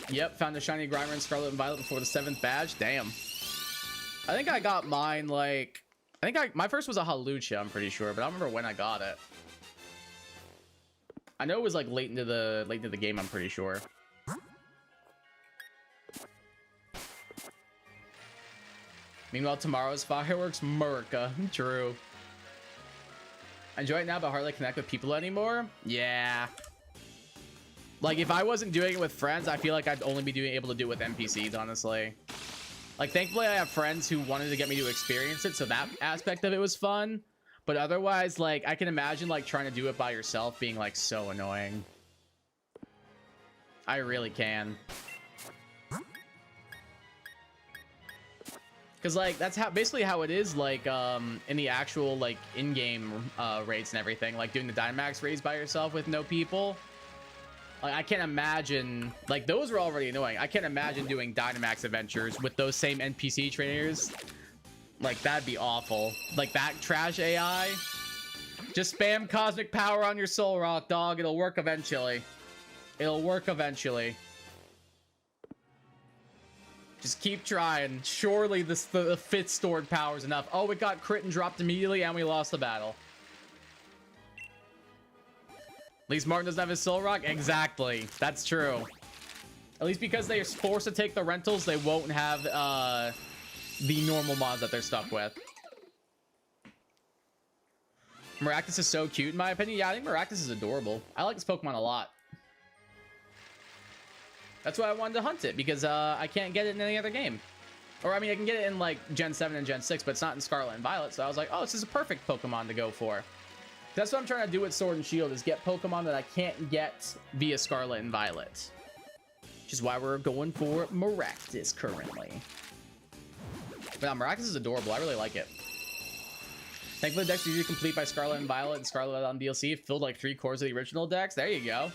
Yep, found a shiny Grimer in Scarlet and Violet before the 7th badge. Damn. I think I got mine like... my first was a Halucha, I'm pretty sure, but I don't remember when I got it. I know it was like late into the game, I'm pretty sure. Meanwhile, tomorrow's fireworks, Murka. True. Enjoy it now, but hardly connect with people anymore. Yeah. Like, if I wasn't doing it with friends, I feel like I'd only be able to do it with NPCs, honestly. Like, thankfully, I have friends who wanted to get me to experience it, so that aspect of it was fun. But otherwise, like, I can imagine, like, trying to do it by yourself being, like, so annoying. I really can. Because, like, that's basically how it is, like, in the actual, like, in-game raids and everything. Like, doing the Dynamax raids by yourself with no people. Like, I can't imagine... Like, those were already annoying. I can't imagine doing Dynamax adventures with those same NPC trainers. Like, that'd be awful. Like, that trash AI. Just spam Cosmic Power on your Soul Rock, dog. It'll work eventually. It'll work eventually. Just keep trying. Surely the 5th stored power is enough. Oh, it got crit and dropped immediately, and we lost the battle. At least Martin doesn't have his Soul Rock? Exactly. That's true. At least because they are forced to take the rentals, they won't have the normal mods that they're stuck with. Maractus is so cute, in my opinion. Yeah, I think Maractus is adorable. I like this Pokemon a lot. That's why I wanted to hunt it, because I can't get it in any other game. Or, I mean, I can get it in, like, Gen 7 and Gen 6, but it's not in Scarlet and Violet, so I was like, oh, this is a perfect Pokemon to go for. That's what I'm trying to do with Sword and Shield, is get Pokemon that I can't get via Scarlet and Violet. Which is why we're going for Maractus currently. But yeah, Maractus is adorable. I really like it. Thankfully, the decks are usually complete by Scarlet and Violet, and Scarlet on DLC filled like 3 cores of the original decks. There you go.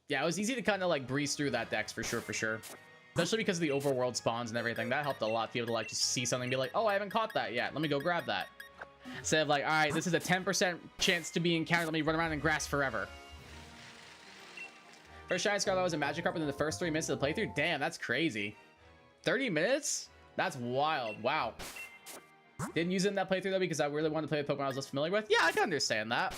Yeah, it was easy to kind of like breeze through that decks for sure, Especially because of the overworld spawns and everything. That helped a lot to be able to like just see something and be like, oh, I haven't caught that yet. Let me go grab that. Instead of like, all right, this is a 10% chance to be encountered. Let me run around in grass forever. First Shiny Scarlet was a Magikarp within the first 3 minutes of the playthrough. Damn, that's crazy. 30 minutes? That's wild. Wow. Didn't use it in that playthrough though because I really wanted to play a Pokemon I was less familiar with. Yeah, I can understand that.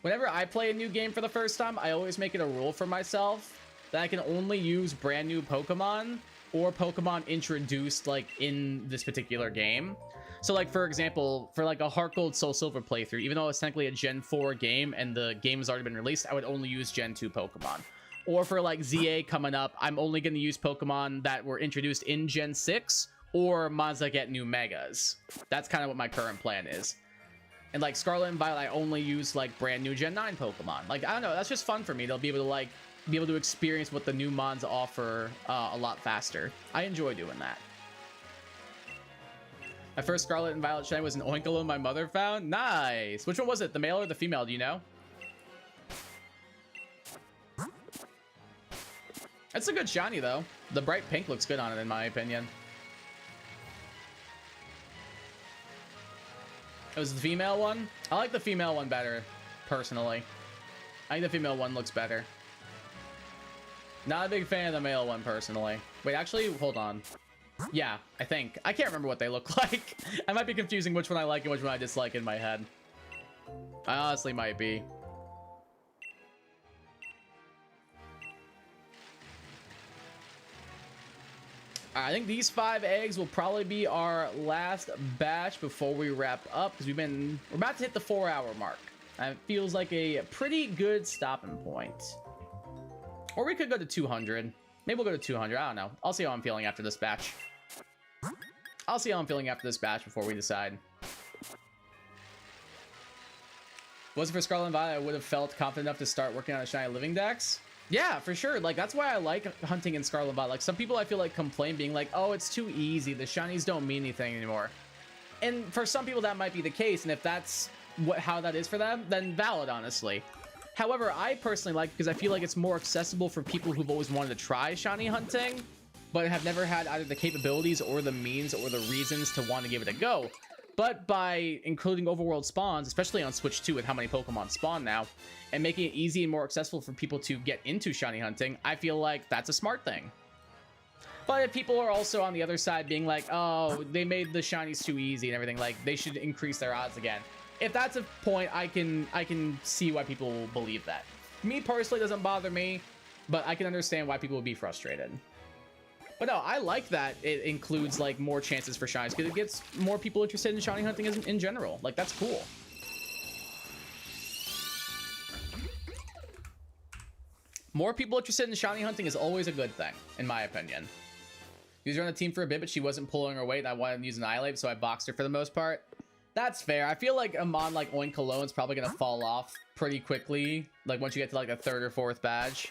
Whenever I play a new game for the first time, I always make it a rule for myself that I can only use brand new Pokemon or Pokemon introduced like in this particular game. So like, for example, for like a Heart Gold Soul Silver playthrough, even though it's technically a Gen 4 game and the game has already been released, I would only use Gen 2 Pokemon. Or for like ZA coming up, I'm only going to use Pokemon that were introduced in Gen 6 or mods that get new Megas. That's kind of what my current plan is. And like Scarlet and Violet, I only use like brand new Gen 9 Pokemon. Like, I don't know, that's just fun for me. They'll be able to experience what the new mods offer a lot faster. I enjoy doing that. My first Scarlet and Violet shiny was an Oinkologne my mother found. Nice. Which one was it? The male or the female? Do you know? It's a good shiny, though. The bright pink looks good on it, in my opinion. It was the female one? I like the female one better, personally. I think the female one looks better. Not a big fan of the male one, personally. Wait, actually, hold on. Yeah, I think. I can't remember what they look like. I might be confusing which one I like and which one I dislike in my head. I honestly might be. I think these 5 eggs will probably be our last batch before we wrap up, because we're about to hit the 4-hour mark. And it feels like a pretty good stopping point. Or we could go to 200. Maybe we'll go to 200. I don't know. I'll see how I'm feeling after this batch. I'll see how I'm feeling after this batch before we decide. Wasn't for Scarlet and Violet, I would have felt confident enough to start working on a shiny living dex. Yeah, for sure. Like, that's why I like hunting in Scarlet and Violet. Like, some people I feel like complain being like, oh, it's too easy. The shinies don't mean anything anymore. And for some people that might be the case, and if that's how that is for them, then valid, honestly. However, I personally like, because I feel like it's more accessible for people who've always wanted to try shiny hunting, but have never had either the capabilities or the means or the reasons to want to give it a go. But by including overworld spawns, especially on Switch 2 with how many Pokemon spawn now, and making it easy and more accessible for people to get into shiny hunting, I feel like that's a smart thing. But if people are also on the other side being like, oh, they made the shinies too easy and everything, like, they should increase their odds again. If that's a point, I can see why people will believe that. Me personally, it doesn't bother me, but I can understand why people would be frustrated. But no, I like that it includes, like, more chances for shinies, because it gets more people interested in shiny hunting in general. Like, that's cool. More people interested in shiny hunting is always a good thing, in my opinion. Used her on the team for a bit, but she wasn't pulling her weight, and I wanted to use an Annihilate, so I boxed her for the most part. That's fair. I feel like a mon like Oink Cologne is probably going to fall off pretty quickly, like once you get to like a 3rd or 4th badge.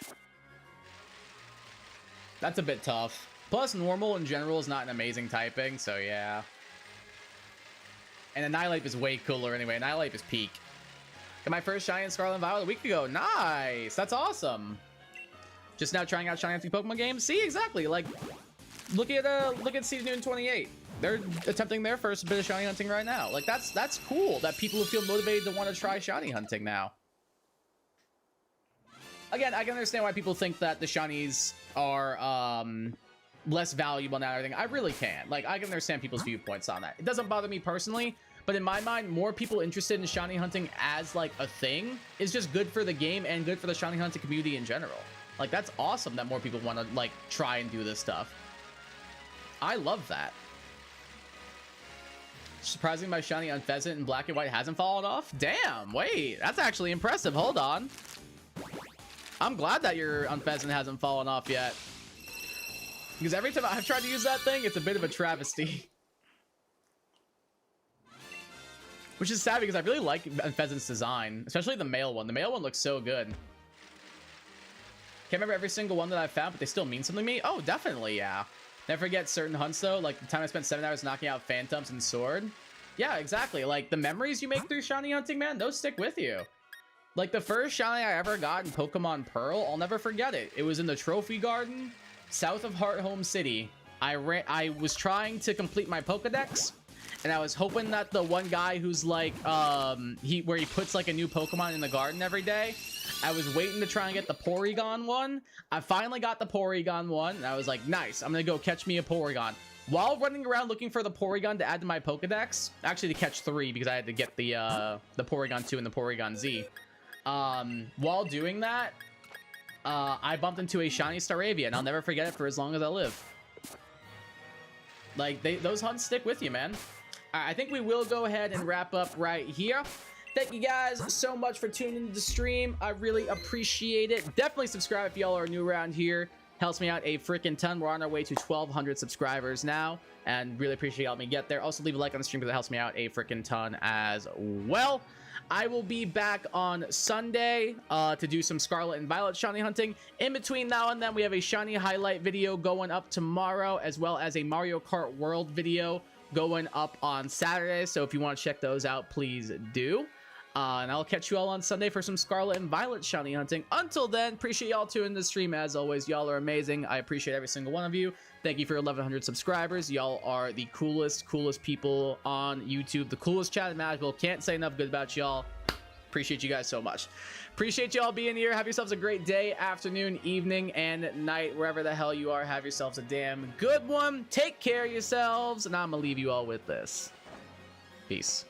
That's a bit tough. Plus, normal in general is not an amazing typing, so yeah. And Annihilate is way cooler anyway. Annihilate is peak. Got my first shiny in Scarlet and Violet a week ago. Nice! That's awesome. Just now trying out shiny hunting Pokemon games. See, exactly. Like, look at Season Noon 28. They're attempting their first bit of shiny hunting right now. Like, that's cool that people feel motivated to want to try shiny hunting now. Again, I can understand why people think that the shinies are less valuable now and everything. I really can. Like, I can understand people's viewpoints on that. It doesn't bother me personally, but in my mind, more people interested in shiny hunting as, like, a thing is just good for the game and good for the shiny hunting community in general. Like, that's awesome that more people want to, like, try and do this stuff. I love that. Surprisingly, my shiny on Pheasant in black and white hasn't fallen off. Damn, wait, that's actually impressive. Hold on. I'm glad that your Unpheasant hasn't fallen off yet. Because every time I've tried to use that thing, it's a bit of a travesty. Which is sad because I really like Unpheasant's design, especially the male one. The male one looks so good. Can't remember every single one that I've found, but they still mean something to me. Oh, definitely, yeah. Never forget certain hunts, though. Like the time I spent 7 hours knocking out Phantoms and Sword. Yeah, exactly. Like the memories you make through shiny hunting, man, those stick with you. Like the first shiny I ever got in Pokemon Pearl, I'll never forget it. It was in the Trophy Garden, south of Hearthome City. I was trying to complete my Pokedex, and I was hoping that the one guy who's like, where he puts like a new Pokemon in the garden every day, I was waiting to try and get the Porygon one. I finally got the Porygon one, and I was like, nice, I'm gonna go catch me a Porygon. While running around looking for the Porygon to add to my Pokedex, actually to catch 3 because I had to get the Porygon 2 and the Porygon Z. While doing that, I bumped into a shiny Staravia, and I'll never forget it for as long as I live. Like, those hunts stick with you, man. I think we will go ahead and wrap up right here. Thank you guys so much for tuning into the stream. I really appreciate it. Definitely subscribe if y'all are new around here. Helps me out a freaking ton. We're on our way to 1,200 subscribers now, and really appreciate y'all helping me get there. Also, leave a like on the stream because it helps me out a freaking ton as well. I will be back on Sunday to do some Scarlet and Violet shiny hunting. In between now and then, we have a shiny highlight video going up tomorrow, as well as a Mario Kart World video going up on Saturday. So if you want to check those out, please do. And I'll catch you all on Sunday for some Scarlet and Violet shiny hunting. Until then, appreciate y'all tuning the stream. As always, y'all are amazing. I appreciate every single one of you. Thank you for 1,100 subscribers. Y'all are the coolest people on YouTube. The coolest chat imaginable. Can't say enough good about y'all. Appreciate you guys so much. Appreciate y'all being here. Have yourselves a great day, afternoon, evening, and night. Wherever the hell you are, have yourselves a damn good one. Take care of yourselves. And I'm going to leave you all with this. Peace.